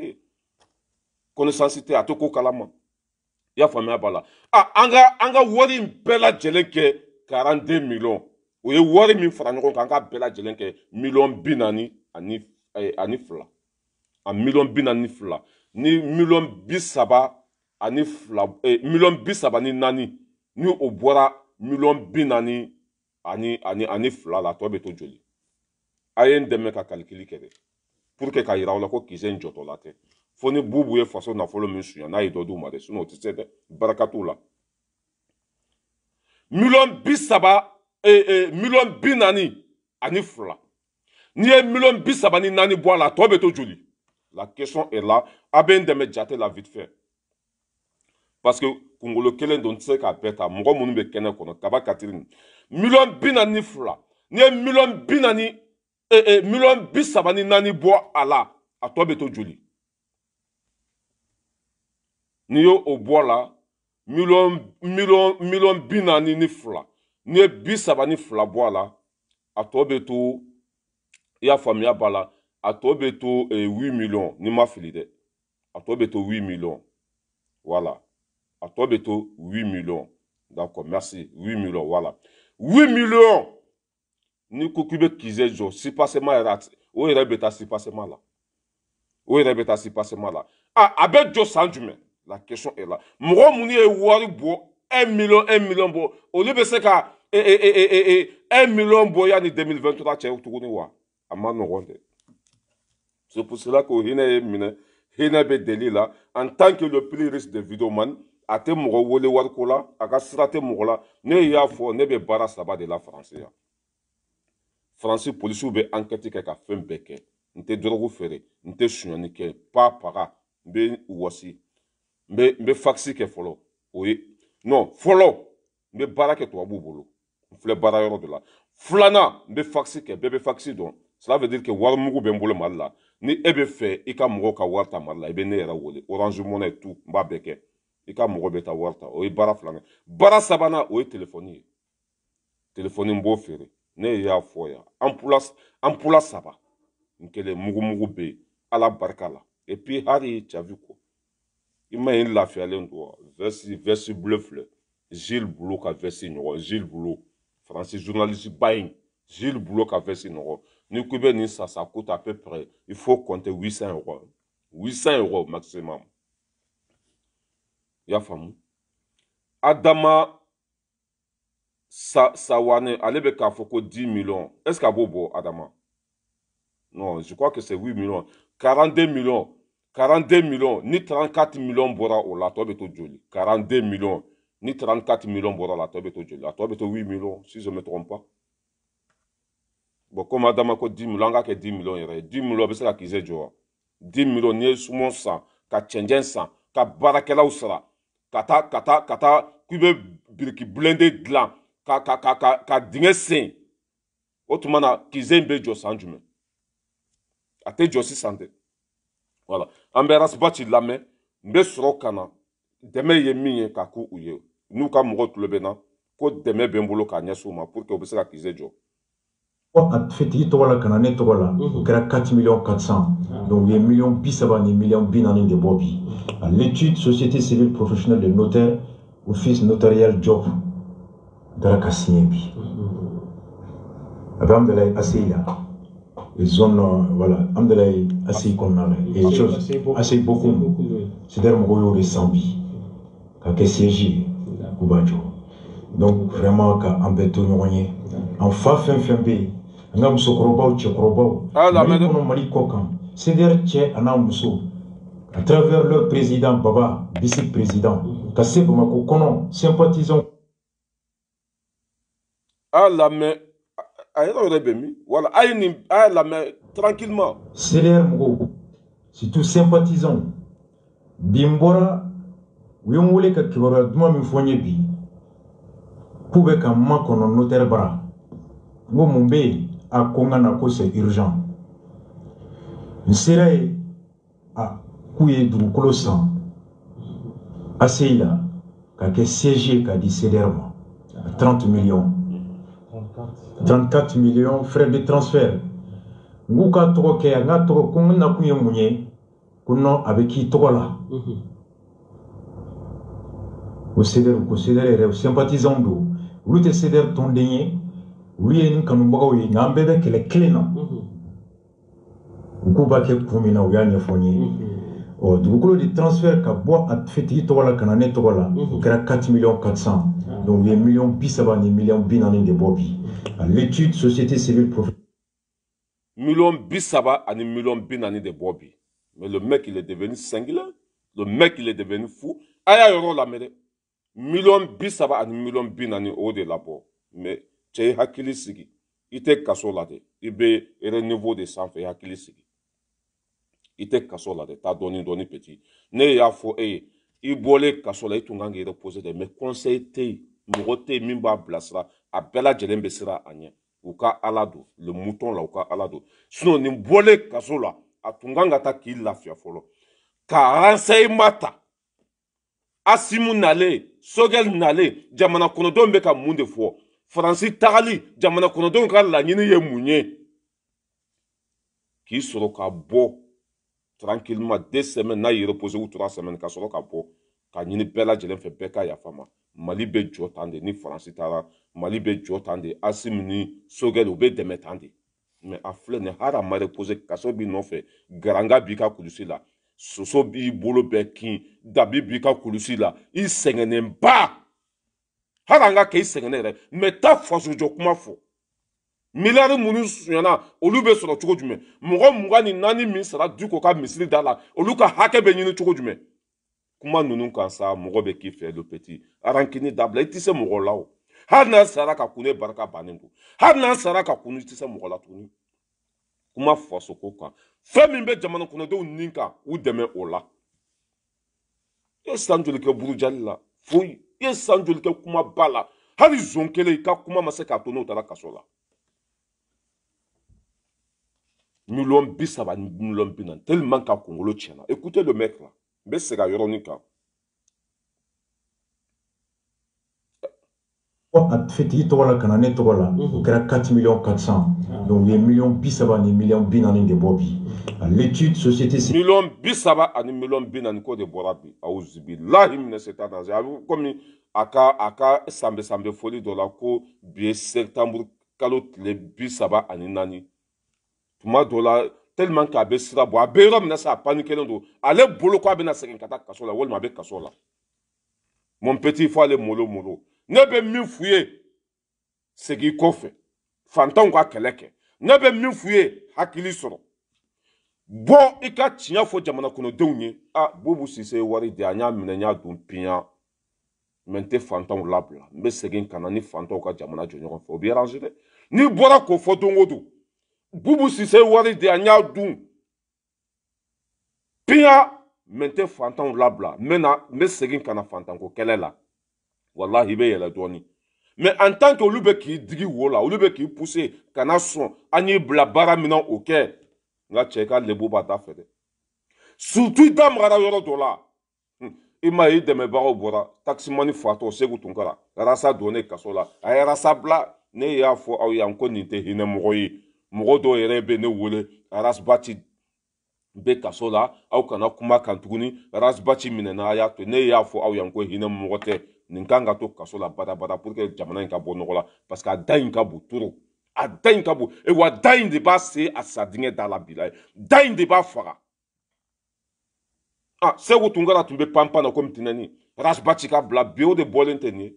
Speaker 1: atoko kalama ya famia bala anga wori bela jeleke 42 millions o ye wori min fara ɲɔgɔn kan anga bela jeleke million binani ani fila a million binani fila ni million bisaba ani fila million bisaba ni nani ni o bɔra million binani ani fila la tɔ bɛ to joli a ye n dɛmɛ ka kalikili kɛ dɛ pour que ka yira aw la ko kisɛ in jɔtɔ la tɛ fo ni bubu ye faso nafolo min suɲɛ n'a ye dɔ d'u ma dɛ sinon o tɛ se dɛ baraka t'u la million bisaba million binani ani fila n'i ye million bisaba ni nani bɔ a la tɔ bɛ to joli la question est là a bɛ n dɛmɛ jate la vite fait parce que kunkolo kelen don tɛ se k'a bɛɛ ta mɔgɔ minnu bɛ kɛnɛ kɔnɔ kaba katiri million binani fila n'i ye million binani million bisaba ni nani bɔ a la a tɔ bɛ to joli n'i y'o bɔ a la million binani ni fila n'i ye bisaba ni fila bɔ a la a tɔ bɛ to i y'a faamuya b'a la a tɔ bɛ to 8 millions ni ma fili dɛ a tɔ bɛ to 8 millions voilà a tɔ bɛ to 8 millions d'accord merci 8 millions voilà 8 millions ni ko k'i bɛ kisɛ jɔ sipasema yɛrɛ o yɛrɛ bɛ taa sipasema la o yɛrɛ bɛ taa sipasema la a bɛ jɔ san jumɛn la question est là mɔgɔ minnu ye wari bɔ 1 million bɔ olu bɛ se ka 1 million bɔ yanni 2023 cɛ tuguni wa a ma nɔgɔn dɛ c'est pour cela que hinɛ ye minɛ hinɛ bɛ deli la en tant que le plus riche des vidéomans a tɛ mɔgɔ wele wariko la a ka sira tɛ mɔgɔ la ne y'a fɔ ne bɛ baara saba de la faransi yan faransi polisiw bɛ enquête kɛ ka fɛn bɛɛ kɛ n tɛ dɔrɔgu feere n tɛ suɲɛni kɛ pa paga n bɛ wasi n bɛ faxi kɛ fɔlɔ o ye non fɔlɔ n bɛ baara kɛ tubabuw bolo n filɛ baara yɔrɔ de la filanan n bɛ faxi kɛ bɛɛ bɛ faxi dɔn cela veut dire que wari mugu bɛ n bolo mali la ni e bɛ fɛ i ka mɔgɔw ka wari ta mali la i bɛ ne yɛrɛ wele orange money tout n b'a bɛɛ kɛ i ka mɔgɔ bɛ taa wari ta o ye baara filanan baara sabanan o ye telefɔni ye telefɔni n b'o feere ne y'a fɔ yan ampula saba n kelen mugumugu bɛ yen ala barika la et puis hali cɛvi ko i ma ye n lafiyalen don wa vɛsi bleu filɛ Gilles Boulot ka vɛsi ɲɔgɔn Gilles Boulot faransi journaliste ba in Gilles Boulot ka vɛsi ɲɔgɔn ni ko i bɛ nin sa ça coûte à peu près il faut compter 800 euros 800 euros maximum i y'a faamu Adama Sawane ale bɛ k'a fɔ ko 10 millions est-ce qu'a b'o bɔ Adama non je crois que c'est 8 millions 42 millions 42 millions ni 34 millions bɔra o la a tɔ bɛ to joli 42 millions ni 34 millions bɔra la a tɔ bɛ to joli a tɔ bɛ to 8 millions si je me trompe pas bon comme Adama ko 10 millions an k'a kɛ 10 millions yɛrɛ 10 millions bɛ se ka kisɛ jɔ wa 10 millions n'i ye sumun san ka cɛncɛn san ka baarakɛlaw sara ka taa k'i bɛ biriki blindé dilan ka dingɛ sen o tuma na kisɛ in bɛ jɔ san jumɛn a tɛ jɔ sisan dɛ voilà an bɛ Rasbach lamɛn n bɛ sɔrɔ ka na dɛmɛ ye min ye ka k'u ye n'u ka mɔgɔw tulo bɛ n na ko dɛmɛ bɛ n bolo k'a ɲɛsin u ma pour que u bɛ se ka kisɛ jɔ.
Speaker 3: a fitigi tɔgɔ la ka na ne tɔgɔ la o kɛra 4 millions 400 donc u ye million 30 ni million 40 de bɔ bi à l'étude société civile professionnelle de notaire office notarial job dara ka signé bi a bɛ Amdalayi ACI la et zone voilà Amdalayi ACI kɔnɔna la et chose ACI beaucoup c'est-à-dire mɔgɔw y'o de san bi ka kɛ siège ye k'u b'a jɔ donc vraiment ka an bɛɛ to ɲɔgɔn ye an fa fɛn fɛn bɛ yen an ka musokɔrɔbaw cɛkɔrɔbaw Mali kɔnɔ Mali kɔ kan CDR cɛ a n'a muso à travers leur président Baba vice-président ka se Bamakɔ kɔnɔ sympathisant
Speaker 1: a lamɛn a yɛrɛ yɛrɛ bɛ min voilà a ye lamɛn tranquillement
Speaker 3: CDR mɔgɔw surtout sympathisant bi n bɔra u ye n wele ka kibaruya duman min fɔ n ye bi k'u bɛ ka n makɔnɔ notaire bara n ko mun bɛ yen a ko n ka na ko c'est urgent n sera yen a k'u ye dugukolo san ACI la k'a siégé qu'a dit CDR 30 millions 34 millions frais de transfert ngu ka togo ke nga togo ko na kunye munye kuno avec qui togo la au CDR sympathisant do ulu te CDR ton denye ulu ye kanu bagaw yi na mbebe kele klena ngu ba ke kumina u ya nyefonye o dugukolo de transfert ka bo at feti togo la kana ne togo la o kera 4 millions 400 donc les millions bisaba ni millions binani de bobi l'étude société civile professionnelle
Speaker 1: million bisaba ani million binani de bobi. Mais le mec, il est devenu cinglé. Le mec, il est devenu fou. Aya yoro la mede. Million bisaba ani million binani au de la bo. Mais tu hakili sigi. Ite kaso la de. Ibe ere niveau de sang fait hakili sigi. Ite kaso la de. Ta doni petit. Ne ya fo i bole kaso la itungangi reposer de. Mais conseil te mugote mimba blasra. A bela jelembe sira anye. Uka alado, le mouton la uka alado. Sinon, ni bole kasola, a tunganga ta ki lafia folo. Ka ransei mata, asimu nale, sogel nale, jamana konodon beka munde fo. Francis Tagali, jamana konodon ka la nyini ye mounye. Ki soro ka bo, tranquillement, 2 semaines, na y reposer ou 3 semaines, ka soro ka bo. Ka nyini bela jelen fe beka ya fama. Mali be jotande ni Francis Tara, Mali be jotande, Asim ni Sogel ou be demetande. Mais a fleur ne hara ma reposer kaso bi non fait, Garanga bika kulusi la, Soso bi bolo bekin, Dabi bika kulusi la, il sengene ba. Haranga ke il sengene re, mais ta faso jokuma fo. Milari munu suyana, olu be soro chuko jume. Muga ni nani min sara duko ka misiri dala, olu ka hake be nyini chuko jume. Kuma nunu kansa mogo be ki fait le petit arankini dabla itise mogo lao hana saraka kune baraka banendu hana saraka kunu itise mogo la tuni kuma faso ko kan femi be jamana kuno do ninka u deme ola e sanjuli ke burujali la foi e sanjuli ke kuma bala hali zonkele ka kuma maseka tono utara kasola million bisaba million binan tellement ka kongolo tiena écoutez le mec là be sega yoronika
Speaker 3: a feti togo la kana ne togo la o kera 4 millions 400 donc les millions bisaba ni millions binani de bobi l'étude société
Speaker 1: million bisaba ani million binani ko de borabi auzubillahi minash shaitani rajim comme aka sambe folie de la ko bi septembre kalo le bisaba ani nani tuma dola tellement ka be sira bo abero mina sa paniquer ndo ale bolo ko abena segen kata kasola wolma be kasola mon petit il faut aller molo ne be min fuye segi kofe fantan ko akeleke ne be min fuye hakili soro bo ika tinya fo jamana kono dewnye bobu sise wari de anya minenya dum pinya mente fantan labla mbe segi kana ni fantan ko jamana jonyo fo bi arranger ni bora ko fo dongodo bubu sise wari de anya dum pinya mente fantan labla mena mbe segi kana fantan ko kelela wallahi be yela doni mais en tant que olube ki digi wola olube ki pousser kana son ani bla bara mina oke nga cheka lebu bata fede surtout damara yoro dola ima yi deme bago bora taxi mani fato segu tunkara rasa donné kasola ay rasa bla ne ya fo aw yanko nite hine mogo do yere be ne wole ras bati be kasola aw kana kuma kan tuguni ras bati minena ya to ne ya fo aw yanko hine mogote ninkanga to kasola bada pour que jamana inka bonogola parce que dain ka buturu a dain ka bu e wa dain de ba se asadinge dala bilay dain de ba fara se wutungara tumbe pampa na comme tinani ras bati ka bla bio de bolenteni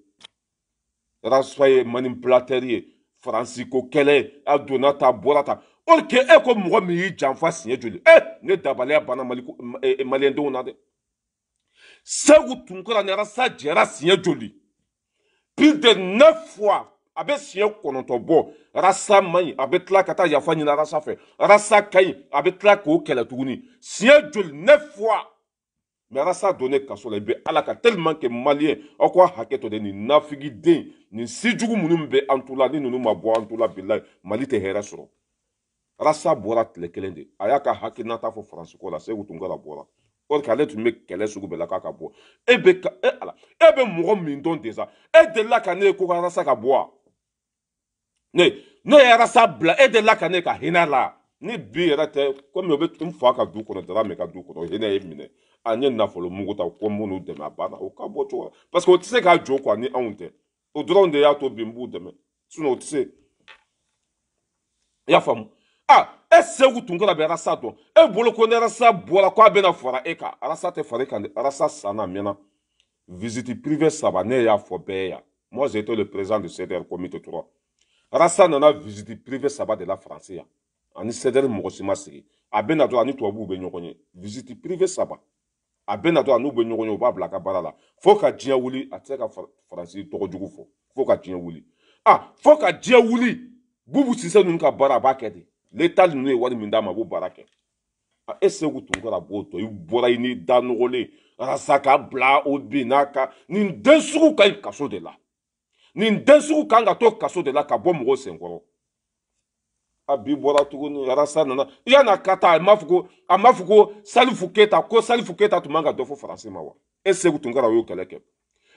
Speaker 1: ras faye manipulateur Francisco Kele a donata borata orke e ko mo mi yi janfa sinye joli ne dabale bana malien do na de Segu tunkura ne rasa jera sinye joli. Plus de 9 fois, abe sinye kononto bo, rasa mayi, abe tla kata yafa nina rasa fe, rasa kayi, abe tla ko kele tuguni. Sinye joli 9 fois. Mais rasa donné kasola be alaka tellement que malien, okwa haketo de ni nafigi den, ni sijugu munumbe antula ni nunu mabo antula bilay, malite hera soro. Rasa bora tle kelende, ayaka hakinata fo Francisco la segu tungara bora. or k'ale tun bɛ kɛlɛ sugu bɛɛ la k'a ka bɔ e bɛ mɔgɔ min dɔn déjà e delila ka ne ye ko ka Arasa ka bɔ wa ne ye Arasa bila e delila ka ne ka hinɛ la ni bi yɛrɛ tɛ komi o bɛ n fa ka du kɔnɔ dara min ka du kɔnɔ hinɛ ye minɛ a n ye nafolo mugu ta ko minnu dɛmɛ a banna o ka bɔ cogo parce que o tɛ se k'a jɔ quoi ni anw tɛ o dɔrɔn de y'a to bi n b'u dɛmɛ sinon o tɛ se i y'a faamu e segu tun kɛra bɛ Arasa dɔn e bolo ko ni Arasa bɔra k'a bɛna fara e kan Arasa tɛ fara e kan Arasa sanna mɛnna visite privée saba ne y'a fɔ bɛɛ ye yan moi j'étais le président du CDR comité 3 Arasa nana visite privée saba de la France yan ani CDR mɔgɔ si ma sigi a bɛna dɔrɔn ani tubabuw bɛ ɲɔgɔn ye visite privée saba a bɛna dɔrɔn n'u bɛ ɲɔgɔn ye u b'a bila a ka baara la fo ka diɲɛ wuli a tɛ se ka Faransi tɔgɔ jugu fɔ fo ka diɲɛ wuli fo ka diɲɛ wuli Bubu Sise ninnu ka baara a b'a kɛ de l'État ninnu ye wari min d'a ma a b'o baara kɛ e segu tun kɛra b'o tɔ i bɔra i ni da nɔgɔlen Arasa ka bila o bin n'a ka nin den sugu ka ɲi kaso de la nin den sugu kan ka to kaso de la ka bɔ mɔgɔw senkɔrɔ bi bɔra tuguni Arasa nana yan'a ka taa a m'a fɔ ko Salifu Keyita tun man ka dɔ fɔ Faransi ma wa e segu tun kɛra o y'o kɛlɛ kɛ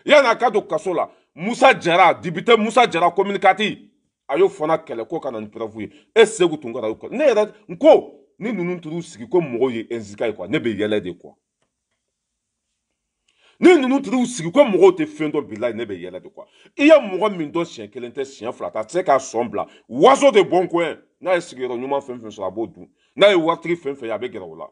Speaker 1: yan'a ka don kaso la Musa Jara député Musa Jara communicati a y'o fana kɛlɛ ko ka na ni preuve ye e segu tun kɛra o kɛlɛ ne yɛrɛ n ko ni ninnu t'u sigi ko mɔgɔw ye NZK ye quoi ne bɛ yɛlɛ de quoi ni ninnu t'u sigi ko mɔgɔw tɛ fɛn dɔn bilayi ne bɛ yɛlɛ de quoi i ye mɔgɔ min dɔn siɲɛ kelen tɛ siɲɛ fila tɛ a tɛ se k'a sɔn bila waso de bon coin n'a ye sigiyɔrɔ ɲuman fɛn fɛn sɔrɔ a b'o dun n'a ye waritigi fɛn fɛn ye a bɛ gɛrɛ o la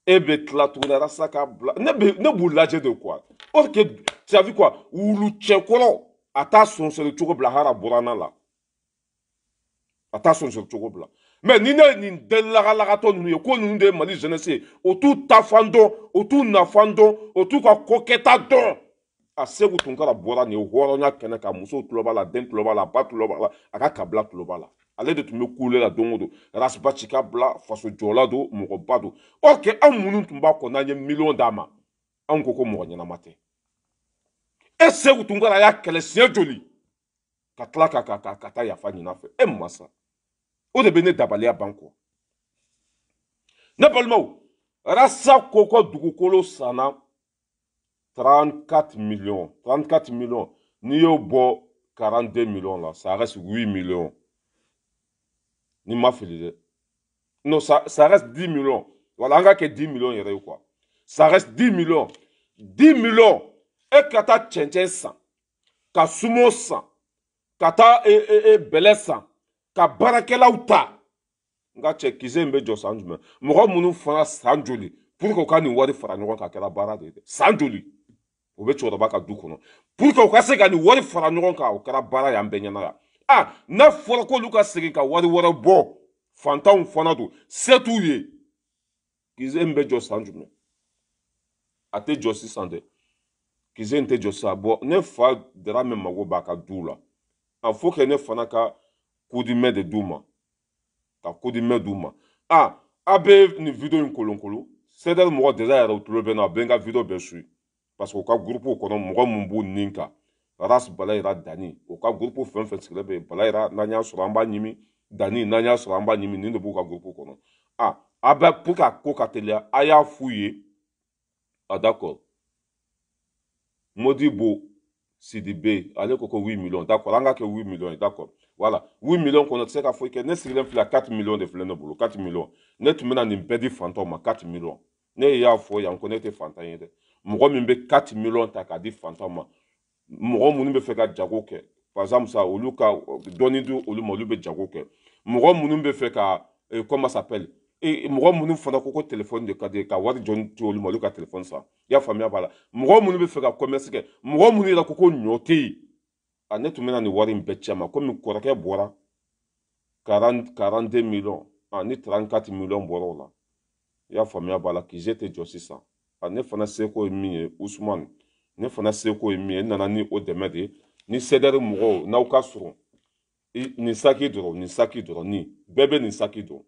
Speaker 1: e bɛ tila tuguni Arasa k'a bila ne b'u lajɛ de quoi or que tu as vu quoi wulu cɛkɔrɔ a t'a sɔnsɔrɔ cogo bila hara buranna la a t'a sɔnsɔrɔ cogo bila mais ni ne ye nin den lagalagatɔ ninnu ye ko ninnu de ye Mali jeunesse ye o t'u tafan dɔn o t'u nafan dɔn o t'u ka kokɛta dɔn a segu tun kɛra bɔra nin hɔrɔnya kɛnɛ kan musow tulo b'a la den tulo b'a la ba tulo b'a la a ka kabila tulo b'a la ale de tun bɛ kule la don o don Raspaci ka bila faso jɔla don mɔgɔba don or que anw minnu tun b'a kɔ n'an ye miliyɔn d'a ma anw ko mɔgɔ ɲɛnama tɛ e segu tun kɛra a y'a kɛlɛ siɲɛ joli ka tila ka taa yafa ɲini a fɛ e masa o de bɛ ne dabaliya ban kɔ ne balimaw Arasa ko ko dugukolo sanna 34 millions n'i y'o bɔ 42 millions la ça reste 8 millions ni ma fili dɛ non ça reste 10 millions voilà an ka kɛ 10 millions yɛrɛ ye quoi ça reste 10 millions e ka taa cɛncɛn san ka sumo san ka taa bɛlɛ san ka baarakɛlaw ta n ka cɛ kisɛ in bɛ jɔ san jumɛn mɔgɔ minnu fana san joli pour que u ka nin wari fara ɲɔgɔn kan a kɛra baara de ye san joli o bɛ cɛkɔrɔba ka du kɔnɔ pour que u ka se ka nin wari fara ɲɔgɔn kan o kɛra baara y'an bɛɛ ɲɛna yan n'a fɔra k'olu ka segin ka wari wɛrɛ bɔ fantanw fana don se t'u ye kisɛ in bɛ jɔ san jumɛn a tɛ jɔ sisan dɛ kisɛ in tɛ jɔ sisan bɔn ne fa Dramɛ mago b'a ka du la a faut que ne fana ka kudimɛ de d'u ma ka kudimɛ d'u ma a bɛ nin video in kolonkolon CDR mɔgɔ déjà yɛrɛ u tulo bɛ n na a bɛ n ka video bɛɛ suit parce que u ka groupe kɔnɔ mɔgɔ min b'u nin kan Ras Balayira Dani u ka groupe fɛn fɛn sigilen bɛ Balayira n'an y'a sɔrɔ an b'a ɲimi Dani n'an y'a sɔrɔ an b'a ɲimi nin de b'u ka groupe kɔnɔ a bɛ pour que a ko ka teliya a y'a f'u ye d'accord Modibo Sidibe ale ko 8 millions d'accord an ka kɛ 8 millions ye d'accord voilà 8 millions kɔnɔ tɛ se ka foyi kɛ ne sigilen filɛ 4 millions de filɛ ne bolo 4 millions ne tun bɛna nin bɛɛ di fantanw ma 4 millions ne y'a fɔ yan ko ne tɛ fantan ye dɛ mɔgɔ min bɛ 4 millions ta k'a di fantanw ma mɔgɔ minnu bɛ fɛ ka jago kɛ par exemple ça olu ka dɔnni di olu ma olu bɛ jago kɛ mɔgɔ minnu bɛ fɛ ka comment ça s'appelle mɔgɔ minnu fana ko téléphone de ka di ka wari jɔn di olu ma olu ka téléphone san i y'a faamuya b'a la mɔgɔ minnu bɛ fɛ ka commerce kɛ mɔgɔ minnu yɛrɛ ko ɲɔ tɛ yen ne tun bɛna nin wari in bɛɛ cɛ ma komi kɔrɔkɛ bɔra 42 millions ni 34 millions bɔra o la i y'a faamuya b'a la kisɛ tɛ jɔ sisan ne fana seko ye min ye Usumani ne fana seko ye min ye n nana ni o dɛmɛ de ye ni CDR mɔgɔw n'aw ka surun nin saki dɔrɔn nin bɛɛ bɛ nin saki dɔn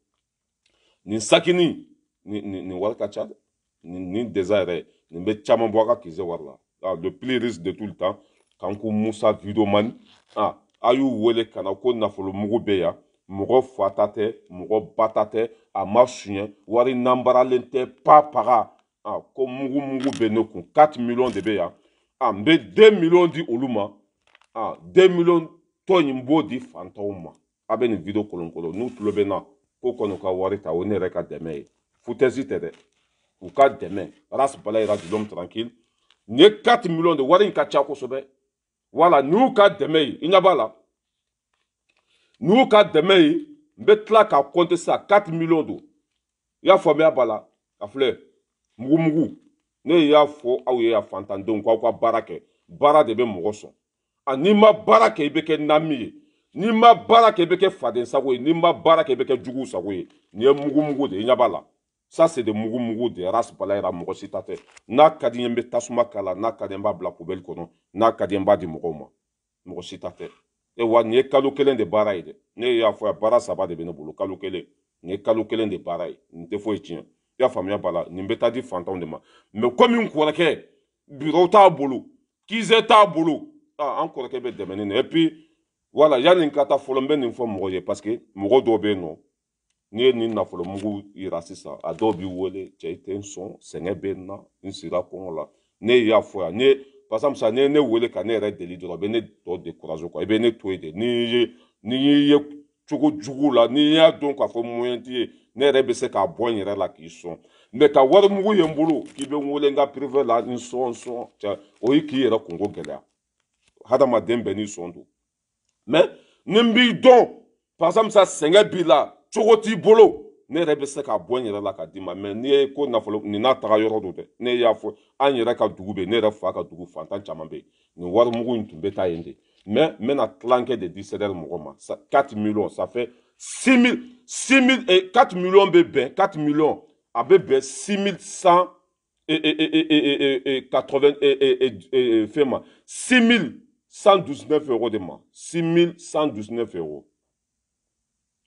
Speaker 1: nin sakini nin wari ka ca dɛ nin déjà yɛrɛ nin bɛ caman bɔ a ka kisɛ wari la le plus riche de tout le temps Kanku Musa Videoman a y'u wele ka na ko nafolo mugu bɛ yan mɔgɔ fata tɛ mɔgɔ bata tɛ a ma suɲɛ wari nanbaralen tɛ pa paga ko mugu bɛ ne kun 4 millions de bɛ yan n bɛ 2 millions di olu ma 2 millions tɔ in b'o di fantanw ma a bɛ nin video kolonkolon n'u tulo bɛ n na ko kɔni ka wari ta o ne yɛrɛ ka dɛmɛ ye foutaise tɛ dɛ u ka dɛmɛ race bala ira du l'homme tranquille nin ye 4 millions de wari in ka ca kosɛbɛ wala ni y'u ka dɛmɛ ye i ɲɛ b'a la ni y'u ka dɛmɛ ye n bɛ tila ka compter sisan 4 millions don i y'a faamuya b'a la a filɛ mugu ne y'a fɔ aw ye a fantandenw k'aw ka baara kɛ baara de bɛ mɔgɔ sɔn n'i ma baara kɛ i bɛ kɛ nami ye n'i ma baara kɛ i bɛ kɛ faden sago ye n'i ma baara kɛ i bɛ kɛ jugu sago ye nin ye mugu de i ɲɛ b'a la ça c'est de mugu de race bala ira mɔgɔ si ta tɛ n'a ka di n ye n bɛ tasuma k'a la n'a ka di n b'a bila poubelle kɔnɔ n'a ka di n b'a di mɔgɔw ma mɔgɔ si ta tɛ wa nin ye kalo kelen de baara ye dɛ ne y'a fɔ baara 3 de bɛ ne bolo kalo kelen nin ye kalo kelen de baara ye nin tɛ foyi tiɲɛ i y'a faamuya b'a la nin bɛ taa di fantanw de ma mais komi n kɔrɔkɛ bureau t'a bolo kize t'a bolo an kɔrɔkɛ bɛ dɛmɛ ne na et puis voilà yanni n ka taa fɔlɔ n bɛ nin fɔ mɔgɔw ye parce que mɔgɔ dɔw bɛ yen nɔ n'i ye nin nafolo mugu yira sisan a dɔw b'i wele cɛ i tɛ n sɔn sɛgɛn bɛ n na n sira kɔngɔ la ne y'a fɔ yan ne par exemple sisan n'i ye ne wele ka ne yɛrɛ deli dɔrɔn a bɛ ne tɔ découragé quoi i bɛ ne to yen de n'i y'i ye cogo jugu la n'i y'a dɔn k'a fɔ moyen t'i ye ne yɛrɛ bɛ se k'a bɔ n yɛrɛ la k'i sɔn mais ka wari mugu ye n bolo k'i bɛ n wele n ka privé la n sɔn cɛ o ye k'i yɛrɛ kungo gɛlɛya hadamaden bɛɛ n'i sɔn don mais ni n b'i dɔn par exemple sisan sɛgɛn b'i la cogo t'i bolo ne yɛrɛ bɛ se k'a bɔ n yɛrɛ la k'a d'i ma mais n'i ye ko nafolo nin n'a taga yɔrɔ don dɛ ne y'a fɔ an yɛrɛ ka dugu bɛ yen ne yɛrɛ fa ka dugu fantan caman bɛ yen nin wari mugu in tun bɛ taa yen de mais n bɛna tilankɛ de di CDR mɔgɔ ma 4 millions ça fait 6 000 4 millions bɛ bɛn 4 millions a bɛ bɛn 6180 fɛn ma 6119 euros de ma 6119 euros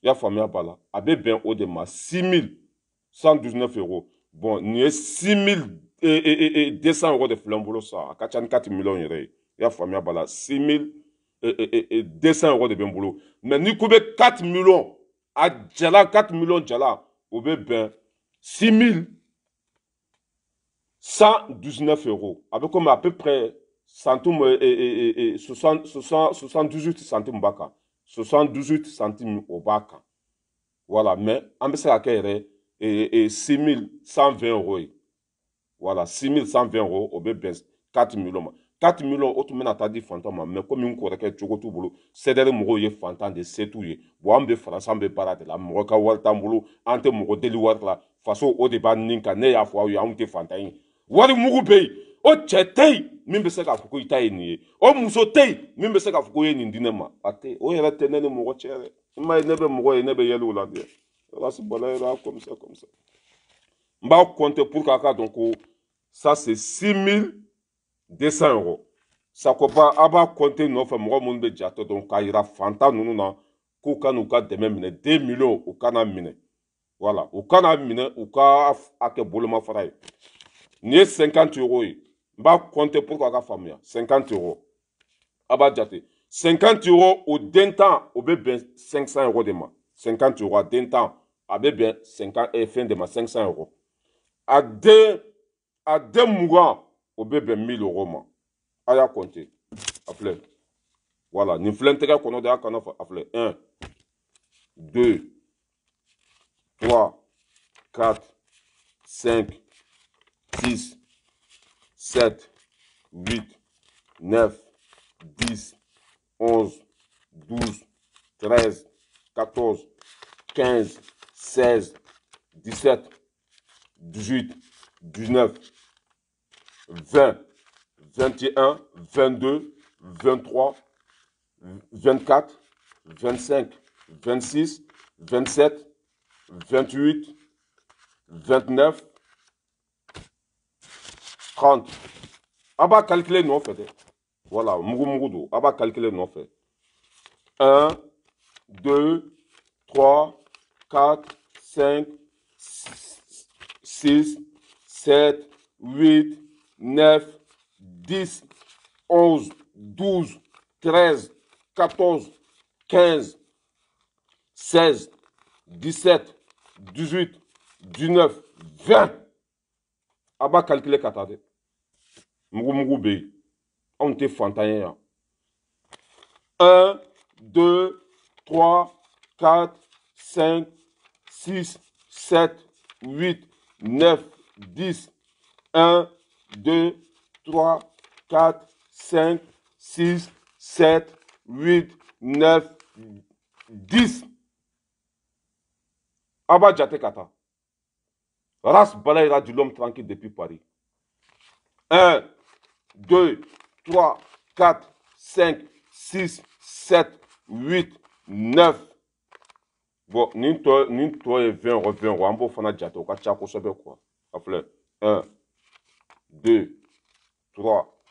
Speaker 1: i y'a faamuya b'a la a bɛ bɛn o de ma 6119 euros bon nin ye 6200 euros de filɛ n bolo sa a ka ca ni 4 millions yɛrɛ ye i y'a faamuya b'a la 6200 euros de bɛ n bolo mais n'i ko bɛ 4 millions a jala 4 millions jala o bɛ bɛn 6119 euros a bɛ komi à peu près centime 78 centimes b'a kan 78 centimes au bas kan voilà mais an bɛ se ka kɛ yɛrɛ 6120 euros ye voilà 6120 euros o bɛ bɛn 4 millions ma 4 millions o tun bɛna taa di fantan ma mais komi n kɔrɔkɛ cogo t'u bolo CDR mɔgɔw ye fantan de se t'u ye bon an bɛ faransi an bɛ baara de la mɔgɔ ka wari t'an bolo an tɛ mɔgɔ deli wari la faso o de b'an nin kan ne y'a fɔ aw ye anw tɛ fantan ye wari mugu bɛ yen o cɛ tɛ yen min bɛ se k'a fɔ ko i ta ye nin ye o muso tɛ yen min bɛ se k'a fɔ ko i ye nin di ne ma a tɛ o yɛrɛ tɛ ne ni mɔgɔ cɛ dɛ i m'a ye ne bɛ mɔgɔ ye ne bɛ yɛlɛ o la dɛ rasi bala yɛrɛ comme ça n b'a compter pour k'a ka dɔn ko ça c'est 6200 euros sakoba a b'a compter nɔfɛ mɔgɔ minnu bɛ jate dɔn k'a yira fantan ninnu na k'u ka n'u ka dɛmɛ minɛ 2 millions u kana minɛ voilà u kana minɛ u ka a kɛ bolomafara ye nin ye 50 euros ye n b'a compter pour k'a ka faamuya 50 euros a b'a jate 50 euros o den tan o bɛ bɛn 500 euros de ma 50 euros a den tan a bɛ bɛn 50 fɛn de ma 500 euros a den mugan o bɛ bɛn 1000 euros ma a y'a compter a filɛ voilà nin filɛ n tɛgɛ kɔnɔ de a kana fɔ a filɛ 1 2 3 4 5 6 7 8 9 10 11 12 13 14 15 16 17 18 19 20 21 22 23 24 25 26 27 28 29 30 a b'a calculer nɔfɛ dɛ voilà mugu don a b'a calculer nɔfɛ 1 2 3 4 5 6 7 8 9 10 11 12 13 14 15 16, 17, 18, 19, 20. Aba calculer katade. Mugu be. On te fantayen. 1, 2, 3, 4, 5, 6, 7, 8, 9, 10. 1, 2, 3, 4, 5, 6, 7, 8, 9, 10. Aba Jate Kata. Ras Balayra du l'homme tranquille depuis Paris. 1, 2, 3, 4, 5, 6, 7, 8, 9. Bon, ni toi et 20 revient, on va faire un Jate, on va faire quoi. 1, 2, 3,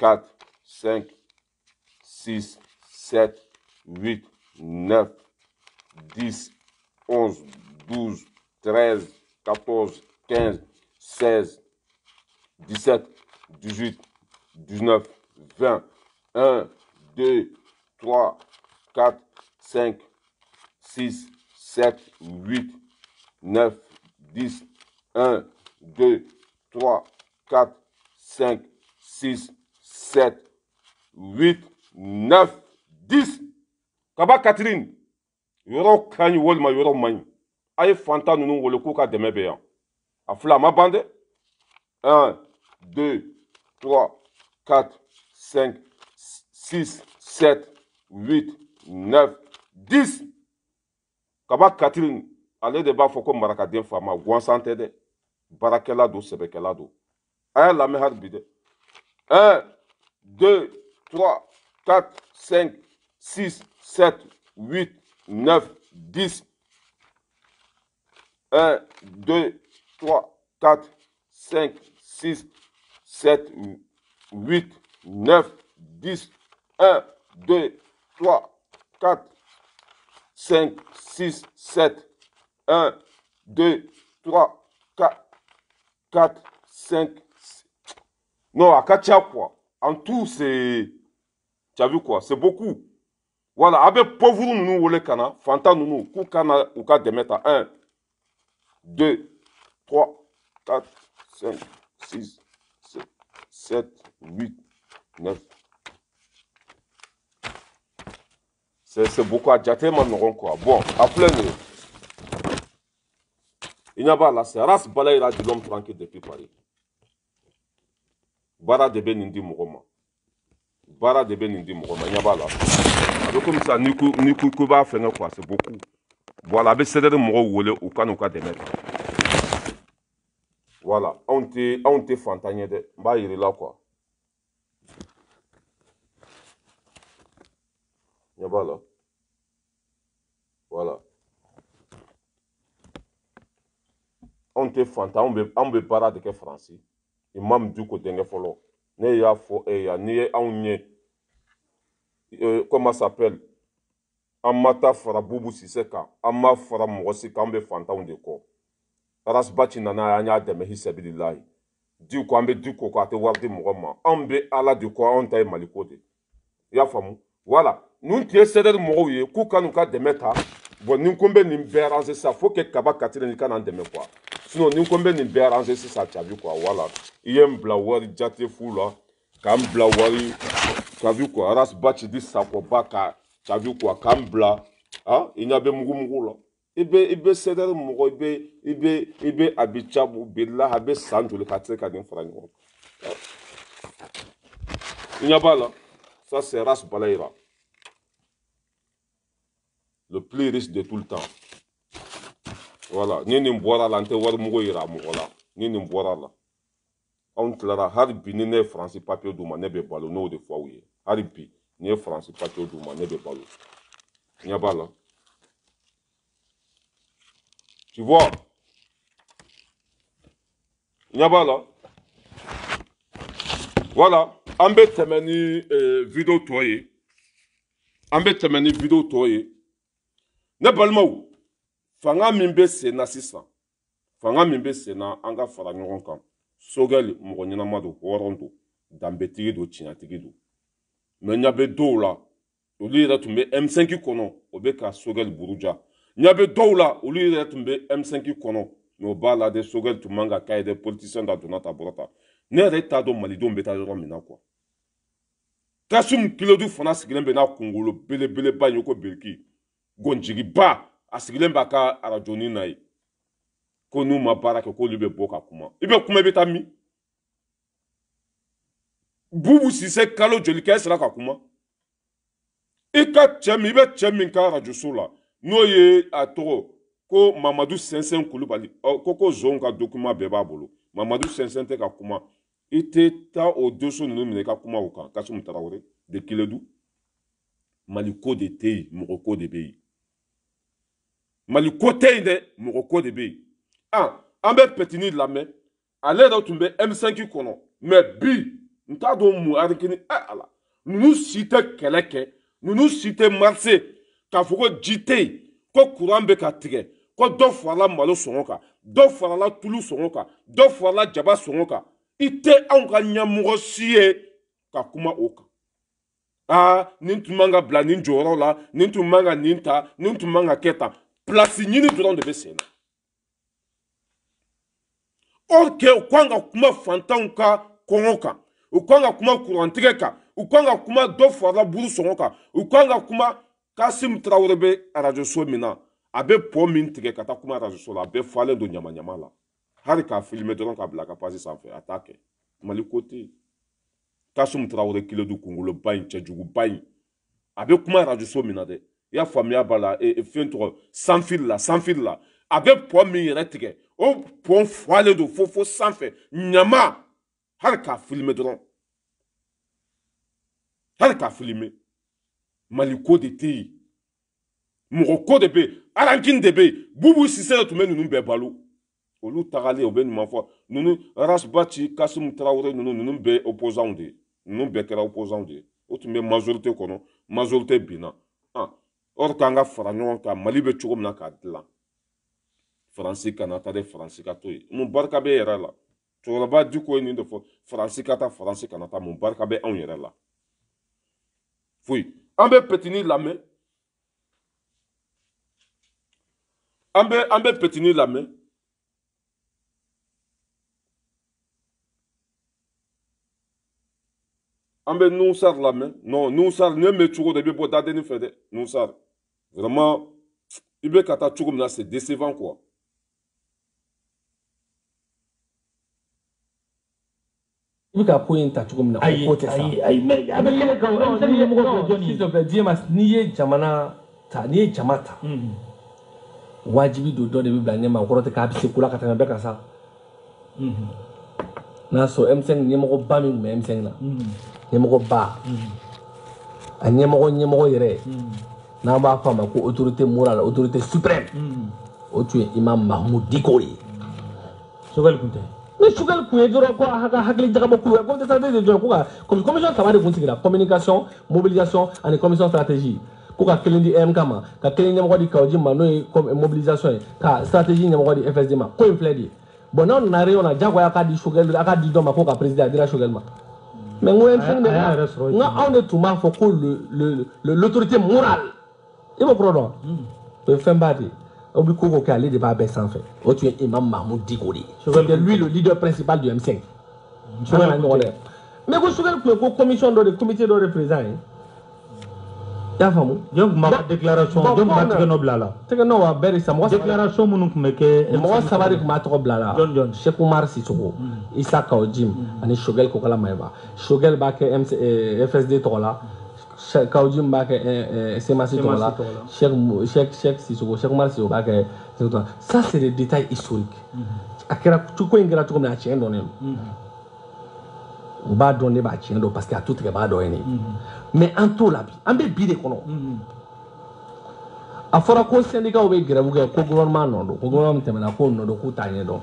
Speaker 1: 4, 5, 6, 7, 8, 9, 10, 11, 12, 13, 14, 15, 16, 17, 18, 19, 20, 1, 2, 3, 4, 5, 6, 7, 8, 9, 10, 1, 2, 3, 4, 5, 6, 7, 8, 9, 10. Kaba Catherine, yoro kanyi wolma yoro manyi. Aye fanta nunu wole kuka deme beyan. A fla ma bande. 1, 2, 3, 4, 5, 6, 7, 8, 9, 10. Kaba Catherine, ale de ba foko maraka den fama, gwansante de. Barakela do, sebekela do. Aye la me bide. 1, 2, 3, 4, 5, 6, 7, 8, 9, 10. 1, 2, 3, 4, 5, 6, 7, 8, 9, 10. 1, 2, 3, 4, 5, 6, 7. 1, 2, 3, 4, 5, 6. Non, à Katia, quoi. En tout, c'est... Tu as vu quoi? C'est beaucoup. Voilà, avec pauvre nous, ou le cana, fanta nous, koukana, ou ka demeta. 1, 2, 3, 4, 5, 6, 7, 8, 9. C'est beaucoup à Djaté, man, quoi. Bon, à plein de... Il n'y a pas là, c'est Ras Balayra de l'homme tranquille depuis Paris. Bara de Benindi Mouroma. Bara de Benindi Mouroma, il n'y a pas là. Alors comme ça, Nikou Kuba fait quoi, c'est beaucoup. Voilà, avec ces deux mots, ou quand des mecs. Voilà, on te fantagné de. Bah, il est là quoi. Il n'y a pas là. Voilà. On te fantagné, on be para de que français. Imam du côté de Folo. Ne ya fo e ya ni on nye. Comment ça s'appelle? Amata fara bubu siseka. Amma fara mwosi kambe fantagné de ko. Rasbati nana anya deme hisabilillahi. Du ko ambe du ko ate wardi mugoma. Ambe ala du ko on tay malikode. Ya famu. Voilà. Nous tie seder mogo ye ku kanu ka demeta. Bon nin kombe nin béranger ça faut que Kaba Catherine ni kana deme quoi. Sinon nin kombe nin béranger ça tu as vu quoi. Voilà. Iem blawari jate fula. Kam blawari. Tu as vu quoi. Rasbati di sako baka. Tu as vu quoi. Kam bla. Ah, il n'y a pas mugu là. Ibe seder mogo ibe abichabu billah abe sanjul katre ka den frango. Il n'y a pas là. Ça c'est Ras Balayra. Le plus riche de tout le temps. Voilà. Ni boira là, nte war mugo ira mugo là. Ni boira là. On clara harbi ni ne français papier douma ne be balo no de fois oui. Harbi ni français papier douma ne be balo. Il n'y a pas là. Tu vois? Il n'y a pas là. Voilà. Ambe temeni vidéo toye. Ambe temeni vidéo toye. Ne balmaou. Fanga mimbe sena sisan. Fanga mimbe sena anga fara ɲɔgɔn kan. Sogɛli mɔgɔ ɲɛnama do hɔrɔn do danbetigi do tiɲɛtigi do. Mais ɲa bɛ dɔw la olu yɛrɛ tun bɛ M5 kɔnɔ o bɛ ka Sogɛl buruja ɲa bɛ dɔw la olu yɛrɛ tun bɛ M5 kɔnɔ mais o b'a la de Sogɛl tun man ka k'a ye dɛ politicien da donna ta bɔra ta ne yɛrɛ t'a dɔn malidenw bɛ taa yɔrɔ min na quoi Kasum Kilodu fana sigilen bɛ n'a kunkolo belebeleba in ko biriki gonjigiba a sigilen b'a ka arajonin na ye ko n'u ma baara kɛ k'olu bɛ bɔ ka kuma i bɛ kuma i bɛ taa min Bubu Sise kalo joli kɛ sera ka kuma i ka cɛ min i bɛ cɛ min ka arajoso la n'o ye a tɔgɔ ko Mamadu Sɛnsɛn Kulubali ko zon ka document bɛɛ b'a bolo Mamadu Sɛnsɛn tɛ ka kuma i tɛ taa o dossier ninnu minɛ i ka kuma o kan Kasum Tarawele de Kiledu Mali ko de tɛ yen mɔgɔ ko de bɛ yen Mali ko tɛ yen dɛ mɔgɔ ko de bɛ yen an bɛ Petini lamɛn ale yɛrɛ tun bɛ M5 kɔnɔ mais bi n t'a dɔn mun arikini ala ninnu si tɛ kɛlɛ kɛ ninnu si tɛ marché k'a fɔ ko ji tɛ yen ko courant bɛ ka tigɛ ko dɔ farala malo sɔngɔ kan dɔ farala tulu sɔngɔ kan dɔ farala jaba sɔngɔ kan i tɛ anw ka ɲɛmɔgɔ si ye ka kuma o kan nin tun man ka bila nin jɔyɔrɔ la nin tun man ka nin ta nin tun man ka kɛ tan place ɲini dɔrɔn de bɛ sen na or que u kan ka kuma fantanw ka kɔngɔ kan u kan ka kuma kurantigɛ kan u kan ka kuma dɔ farala buru sɔngɔ kan u kan ka kuma Kasim Tarawele bɛ arajoso min na a bɛ pɔ min tigɛ ka taa kuma arajoso la a bɛ falen don ɲama-ɲama la hali k'a filmer dɔrɔn k'a bila ka page sanfɛ a t'a kɛ Mali ko tɛ yen Kasum Tarawele Kiledu kunkoloba in cɛjuguba in a bɛ kuma arajoso min na dɛ i y'a faamuya b'a la fɛn tɔgɔ sans fil la a bɛ pɔ min yɛrɛ tigɛ o pɔ falen don fo sanfɛ ɲama hali k'a filmer dɔrɔn hali k'a filmer Mali ko de tɛ yen mɔgɔ ko de bɛ yen arankini de bɛ yen Bubu Sise de tun bɛ ninnu bɛɛ balo olu tagalen u bɛ ɲuman fɔ ninnu Rasbachi Kasum Tarawele ninnu bɛɛ opposants de ye ninnu bɛɛ kɛra opposants de ye o tun bɛ majorité kɔnɔ majorité binna or k'an ka fara ɲɔgɔn kan Mali bɛ cogo min na k'a dilan Faransi kana taa de Faransi ka to yen mun barika bɛ yɛrɛ la cɛkɔrɔba Diko ye nin de fɔ Faransi ka taa Faransi kana taa mun barika bɛ anw yɛrɛ la foyi an bɛ Petini lamɛn an bɛ Petini lamɛn an bɛ Nusar lamɛn non Nusar ne bɛ cogo de bɛ bɔ dadenni fɛ dɛ Nusar vraiment i bɛ ka taa cogo min na c'est décevant quoi
Speaker 4: i bɛ ka ko in ta cogo min na o ko tɛ sa ayi a bɛ yɛlɛ kan s'il te plaît Diema n'i ye jamana ta n'i ye jama ta wajibi don dɔ de bɛ bila ɲɛma o kɔrɔ tɛ k'a bɛ se ko la ka tɛmɛ bɛɛ kan sa n'a sɔrɔ M5 ɲɛmɔgɔba min tun bɛ M5 na ɲɛmɔgɔba a ɲɛmɔgɔ yɛrɛ n'an b'a fɔ a ma ko autorité morale autorité suprême o tun ye Imam Mahmud Diko ye Sogɛl tun tɛ ni Sogɛl tun ye dɔrɔn ko a ka hakili jagabɔ kulu ko tɛ de jɔ ko ka commission saba de tun sigira communication mobilisation ani commission stratégie ko ka kelen di EMK ma ka kelen ɲɛmɔgɔ di Kaoji ma n'o ye mobilisation ye ka stratégie ɲɛmɔgɔ di FSD ma ko in filɛ de ye bon n'aw nana réunion na diyagoya a k'a di Sogɛl a k'a di dɔ ma ko ka présider a dira Sogɛl ma mais n ko M5 de n ka anw de tun b'a fɔ ko l'autorité morale i b'o kɔrɔ dɔn o ye fɛnba de ye aw bɛ ko kɛ ale de b'a bɛɛ sanfɛ o tun ye Imam Mahmud Diko de ye c'était lui le leader principal du M5 Sogɛl na ɲɔgɔn dɛ mais ko Sogɛl tun ye ko commission dɔ de comité dɔ de président ye i y'a faamu jɔn tun b'a ka déclaration jɔn tun b'a tɛgɛ nɔ bila a la tɛgɛ nɔ wa bɛɛ de sa mɔgɔ déclaration minnu tun bɛ kɛ mɔgɔ saba de tun b'a tɔgɔ bila a la jɔn Cheikh Umar Sissoco Issa Kaojim ani Sogɛl Kokala Mayiga Sogɛl b'a kɛ FSD tɔgɔ la Kaojim b'a kɛ Semasi tɔgɔ la Cheikh Sissoco Cheikh Umar Sissoco b'a kɛ ça c'est des détails historiques a kɛra ko in kɛra cogo min na a tiɲɛ dɔnnen don u b'a dɔn ne b'a tiɲɛ dɔn parce que a tu tigɛ b'a dɔn ye ne mais an t'o la bi an bɛ bi de kɔnɔ a fɔra ko syndicats bɛ grève kɛ ko gouvernement nɔ don ko gouvernement tɛmɛna k'o nɔ don k'u t'a ɲɛ dɔn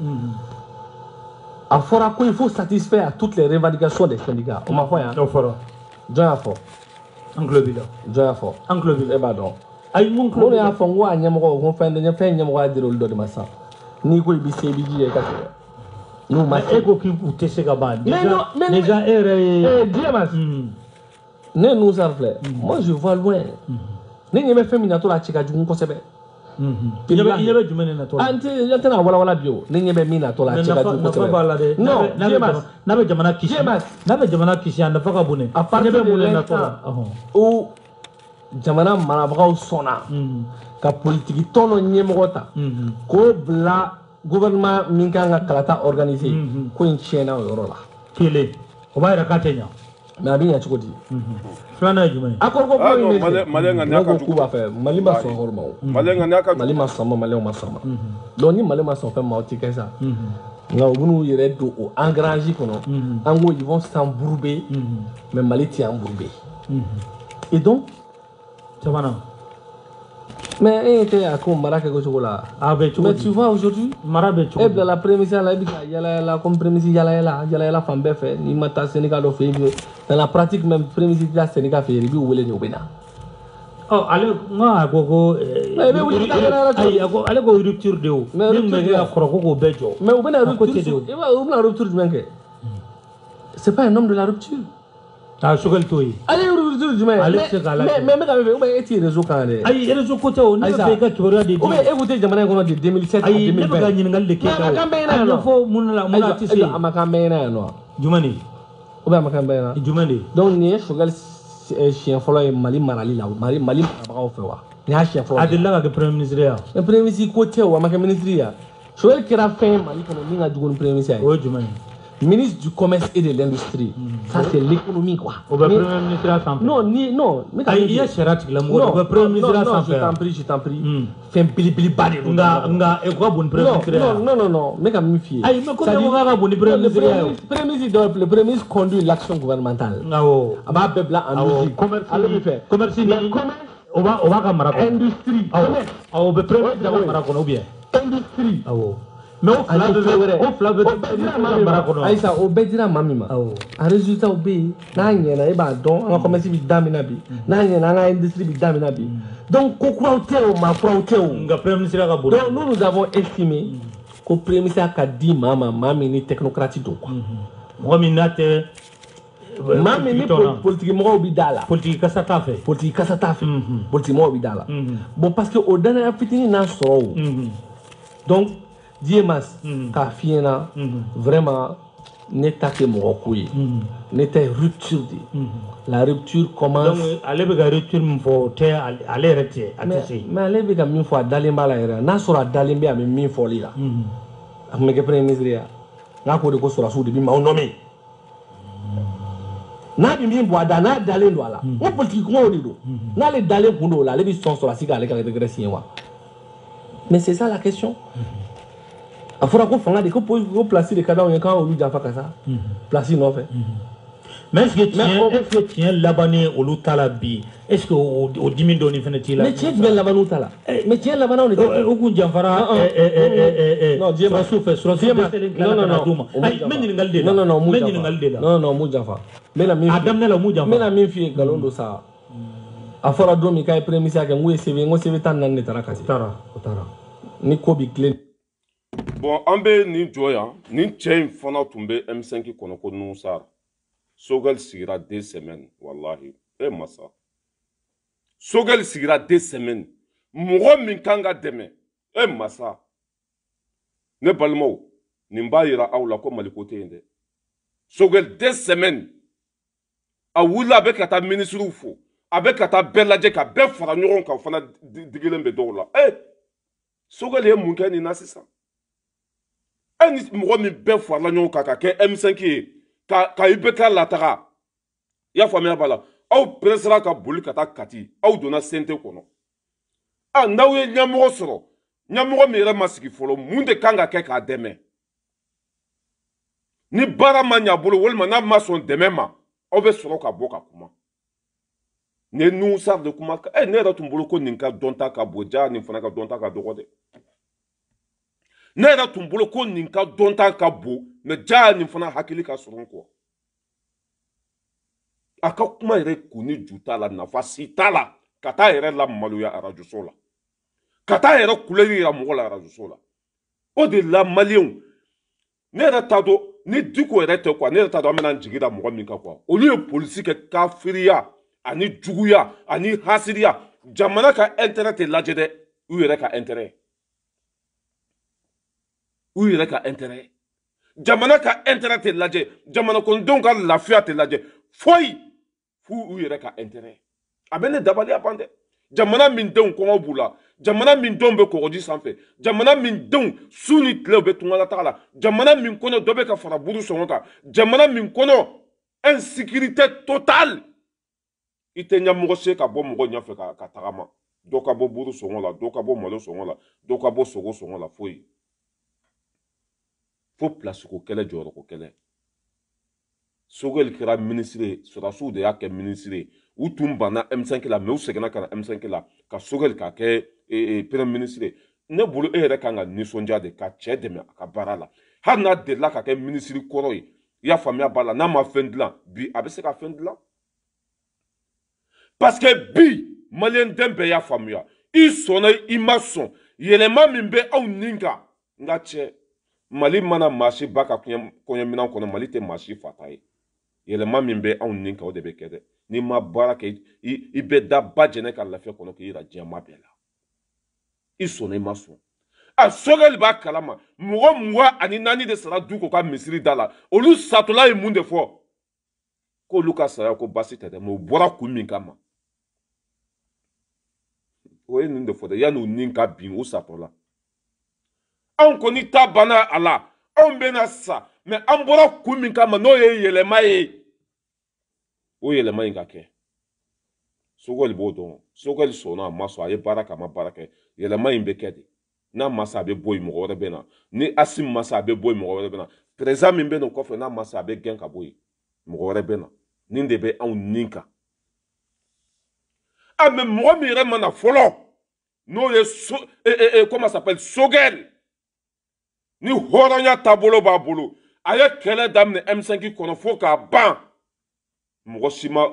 Speaker 4: a fɔra ko il faut satisfaire à toutes les revendications des syndicats o ma fɔ yan o fɔra jɔn y'a fɔ an tulo b'i la jɔn y'a fɔ an tulo b'i la e b'a dɔn ayi mun y'a fɔ n ko a ɲɛmɔgɔ ko fɛn ɲɛmɔgɔya dir'olu dɔ de ma sisan n'i ko i bɛ se i b'i jija i ka sɛbɛn n'u ma se e ko k'u tɛ se ka ban déjà e yɛrɛ ye Diema ne Nusar filɛ moi je vois loin ne ɲɛ fɛn min na to la cɛ ka jugu kosɛbɛ
Speaker 5: i ɲɛ bɛ jumɛn na to la
Speaker 4: an tɛna wala bio ne ɲɛ bɛ min na to la cɛ ka jugu kosɛbɛ
Speaker 5: non n'a bɛ jamana kisi a nafa ka bon ne a ɲɛ bɛ mun na to la
Speaker 4: o jamana marabagaw sɔnna ka politiki tɔn dɔ ɲɛmɔgɔ ta k'o bila gouvernement min kan ka kalata organiser ko in tiɲɛna o yɔrɔ la
Speaker 5: kelen o b'a yɛrɛ k'a tɛ ɲa
Speaker 4: mais a bɛ ɲa cogo di
Speaker 5: filanan ye jumɛn ye
Speaker 1: maliyɛn ka n'a ka
Speaker 4: jugu b'a fɛ mali ma sɔn hɔrɔn ma o
Speaker 1: maliyɛn ka n'a ka
Speaker 4: mali ma sɔn ma maliyɛnw ma sɔn ma donc ni mali ma sɔn fɛn ma o tɛ kɛ sa nka u b'u yɛrɛ don o engrange kɔnɔ an ko ils vont s'embourber mais mali tɛ embourber et donc
Speaker 5: sabanan
Speaker 4: mais e était à ko mara kɛ cogo la
Speaker 5: mais
Speaker 4: tu vois aujourd'hui
Speaker 5: mara bɛ cogo
Speaker 4: e bilala prémisse la i bɛ ka yala comme prémisse yala fan bɛɛ fɛ n'i ma taa Sénégal dɔ fɛ yen dans la pratique même prémisse tɛ taa Sénégal fɛ yen i b'i wele de o bɛ na
Speaker 5: ale n ko ale ko rupture de o min bɛ kɛ kɔrɔ ko k'o bɛɛ jɔ
Speaker 4: mais u bɛna rupture jumɛn kɛ c'est pas un homme de la rupture
Speaker 5: Sogɛli t'o ye
Speaker 4: ale ye rupture jumɛn
Speaker 5: ale tɛ se k'a lajɛ
Speaker 4: mais n bɛ ka min fɛ ou bien e t'i réseau kan dɛ
Speaker 5: ayi réseau ko tɛ o ne bɛ fɛ i ka kibaruya de di
Speaker 4: ou bien e kun tɛ jamana in kɔnɔ de 2007 à 2020
Speaker 5: ayi ne bɛ ka ɲininkali de kɛ
Speaker 4: a ma kan bɛɛ ɲɛna yan nɔ
Speaker 5: a ɲɛfɔ mun na a tɛ se
Speaker 4: a ma kan bɛɛ ɲɛna yan nɔ
Speaker 5: jumɛn de
Speaker 4: ou bien a ma kan bɛɛ ɲɛna
Speaker 5: jumɛn de
Speaker 4: donc nin ye Sogɛli siɲɛ fɔlɔ ye Mali marali la Mali marabagaw fɛ wa nin y'a siɲɛ fɔlɔ
Speaker 5: a delila ka kɛ premier ministre ya
Speaker 4: mais premier ministre ko tɛ o a ma kɛ ministre ya Sogɛli kɛra fɛn ye Mali kɔnɔ min ka jugu ni premier ministre ye
Speaker 5: o ye jumɛn ye
Speaker 4: ministre du commerce et de l'industrie ça c'est l'économie quoi
Speaker 5: o bɛ premier ministre ya sanfɛ
Speaker 4: non
Speaker 5: ayi i ye sariya tigilamɔgɔ o bɛ premier ministre ya sanfɛ
Speaker 4: je t'en prie fɛn belebeleba de don
Speaker 5: nka e ko ka bon ni premier ministre ya
Speaker 4: non n bɛ ka min f'i ye
Speaker 5: ayi mais ko k'a ka bon ni premier ministre ya ye
Speaker 4: premier ministre le premier ministre conduit l'action gouvernementale
Speaker 5: awɔ
Speaker 4: a b'a bɛɛ bila en musique ale bɛ fɛ
Speaker 5: commerce ni o b'a ka mara kɔnɔ
Speaker 4: industrie
Speaker 5: awɔ o bɛ premier ministre ka mara kɔnɔ ou bien
Speaker 4: industrie
Speaker 5: awɔ mais o fila bɛ mara kɔnɔ
Speaker 4: ayisa o bɛɛ dira maa min ma a résultat bɛ yen n'a ɲɛna e b'a dɔn an ka commerce bɛ da min na bi n'a ɲɛna an ka industrie bɛ da min na bi donc ko kuraw tɛ o maa kuraw tɛ o
Speaker 5: nka premier ministre ka bon
Speaker 4: donc nous avons estimé ko premier ministre ka di maa ma maa min ni technocrate don quoi
Speaker 5: mɔgɔ min n'a tɛ
Speaker 4: maa min ni politique mɔgɔw bɛ da la
Speaker 5: politique kasa t'a fɛ
Speaker 4: politique kasa t'a fɛ politique mɔgɔw bɛ da la bon parce que o danaya fitinin n'a sɔrɔ o donc Dieu mas k'a f'i ɲɛna vraiment ne ta tɛ mɔgɔ ko ye ne ta ye rupture de la rupture commence
Speaker 5: donc ale bɛ ka rupture min fɔ o tɛ ale yɛrɛ tɛ a tɛ se
Speaker 4: mais ale bɛ ka min fɔ a dalen b'a la yɛrɛ n'a sɔrɔ a dalen bɛ a bɛ min fɔli la a tun bɛ kɛ premier ministre ya n'a ko de ko sɔrɔsiw de bɛ maaw nɔmi n'a bɛ min bɔ a da n'a dalen don a la o politique kumaw de don n'ale dalen kun don o la ale bɛ sɔn sɔrɔsi k'ale ka regret signer wa mais c'est ça la question a fɔra ko fanga de ko place de ka d'anw ye k'an olu janfa ka sa place nɔfɛ
Speaker 5: mais est-ce que tiɲɛ labanni olu ta la bi est-ce que o dimi dɔɔni fana t'i la
Speaker 4: mais tiɲɛ jumɛn labanniw ta la mais tiɲɛ labannaw de tɛ
Speaker 5: u kun janfara surasiw fɛ surasiw dɛsɛlen tila ka na d'u ma ayi n bɛ ɲininkali de la
Speaker 4: non mu janfa
Speaker 5: a daminɛ la mu janfa
Speaker 4: n bɛna min f'i ye nkalon don sa a fɔra don min k'a ye premier ministre kɛ n ko ye sɛbɛn n ko sɛbɛn 14 de taara kasi
Speaker 5: o taara
Speaker 4: ni ko bi tilen
Speaker 1: bon an bɛ nin jɔ yan nin cɛ in fana tun bɛ M5 kɔnɔ ko Nusar Sogɛli sigira 2 semaines wallahi masa Sogɛli sigira 2 semaines mɔgɔ min kan ka dɛmɛ masa ne balimaw nin b'a yira aw la ko Mali ko tɛ yen dɛ Sogɛli 2 semaines a wulila a bɛ ka taa ministres fo a bɛ ka taa bɛɛ lajɛ ka bɛɛ fara ɲɔgɔn kan fana digilen bɛ dɔw la Sogɛli ye mun kɛ nin na sisan ni mɔgɔ min bɛɛ farala ɲɔgɔn kan ka kɛ M5 ye ka IBK lataga i y'a faamuya b'a la aw pressera ka boli ka taa Kati aw donna CNT kɔnɔ n'aw ye ɲɛmɔgɔ sɔrɔ ɲɛmɔgɔ min yɛrɛ ma sigi fɔlɔ mun de kan ka kɛ k'a dɛmɛ ni baara ma ɲɛ bolo walima n'a ma sɔn dɛmɛ ma aw bɛ sɔrɔ ka bɔ ka kuma ne Nusar de kuma ne yɛrɛ tun bolo ko nin ka dɔnta ka bon ja nin fana ka dɔnta ka dɔgɔ dɛ ne yɛrɛ tun bolo ko nin ka dɔnta ka bon mais ja nin fana hakili ka sɔrɔ kɔ a ka kuma yɛrɛ kun ni ju t'a la nafa si t'a la ka taa yɛrɛ la maloya arajoso la ka taa yɛrɛ kulɛri yira mɔgɔ la arajoso la o de la maliyɛnw ne yɛrɛ t'a dɔn ni Diko yɛrɛ tɛ quoi ne yɛrɛ t'a dɔn an bɛna jigi da mɔgɔ min kan quoi olu ye polisi kɛ kafiriya ani juguya ani hasidiya jamana ka intérêt te lajɛ dɛ u yɛrɛ ka intérêt u yɛrɛ ka intérêt jamana ka intérêt te lajɛ jamana kɔnɔdenw ka lafiya te lajɛ foyi fu u yɛrɛ ka intérêt a bɛ ne dabaliya ban dɛ jamana min denw kɔngɔ b'u la jamana min denw bɛ kɔgɔji sanfɛ jamana min denw su ni tile bɛ tunkala taga la jamana min kɔnɔ dɔ bɛ ka fara buru sɔngɔ kan jamana min kɔnɔ insécurité totale i tɛ ɲɛmɔgɔ se ka bɔ mɔgɔ ɲɛfɛ ka tagama dɔ ka bɔ buru sɔngɔ la dɔ ka bɔ malo sɔngɔ la dɔ ka bɔ sogo sɔngɔ la foyi fo place ko kɛlɛ jɔyɔrɔ ko kɛlɛ Sogɛl kɛra ministre ye sɔrɔdasiw de y'a kɛ ministre ye u tun banna M5 la mais u seginna ka na M5 la ka Sogɛl ka kɛ premier ministre ye ne bolo e yɛrɛ kan ka nisɔndiya de ka cɛ dɛmɛ a ka baara la hali n'a delila ka kɛ ministre kɔrɔ ye i y'a faamuya b'a la n'a ma fɛn dilan bi a bɛ se ka fɛn dilan parce que bi maliyɛn den bɛɛ y'a faamuya i sɔnna i ma sɔn yɛlɛma min bɛ aw nin kan n ka cɛ Mali mana maa si ba ka kɔɲɔminɛn kɔnɔ Mali tɛ maa si fata ye yɛlɛma min bɛ anw nin kan o de bɛ kɛ dɛ n'i ma baara kɛ i bɛ da ba jɛnɛ ka lafiya kɔnɔ k'i yira diɲɛma bɛɛ la i sɔnna i ma sɔn a Sogɛl b'a kalama mɔgɔ 24 de sara du k'o ka misiri da la olu satɔla ye mun de fɔ k'olu ka saya ko basi tɛ dɛ mais u bɔra kun min kama o ye nin de fɔ dɛ yanni u nin ka bin u satɔla anw kɔni ta banna a la anw bɛna sa mais an bɔra kun min kama n'o ye yɛlɛma ye o yɛlɛma in ka kɛ Sogɛl b'o dɔn Sogɛl sɔnna a ma sɔn a ye baara kɛ a ma baara kɛ yɛlɛma in bɛ kɛ de n'a ma sa a bɛ bɔ yen mɔgɔ wɛrɛ bɛ na ni Asim ma sa a bɛ bɔ yen mɔgɔ wɛrɛ bɛ na président min bɛ nin kɔfɛ n'a ma sa a bɛ gɛn ka bɔ yen mɔgɔ wɛrɛ bɛ na nin de bɛ anw nin kan ah mais mɔgɔ min yɛrɛ mana fɔlɔ n'o ye comment ça s'appelle Sogɛl ni hɔrɔnya taabolo b'a bolo a ye kɛlɛ daminɛ M5 kɔnɔ fo k'a ban mɔgɔ si ma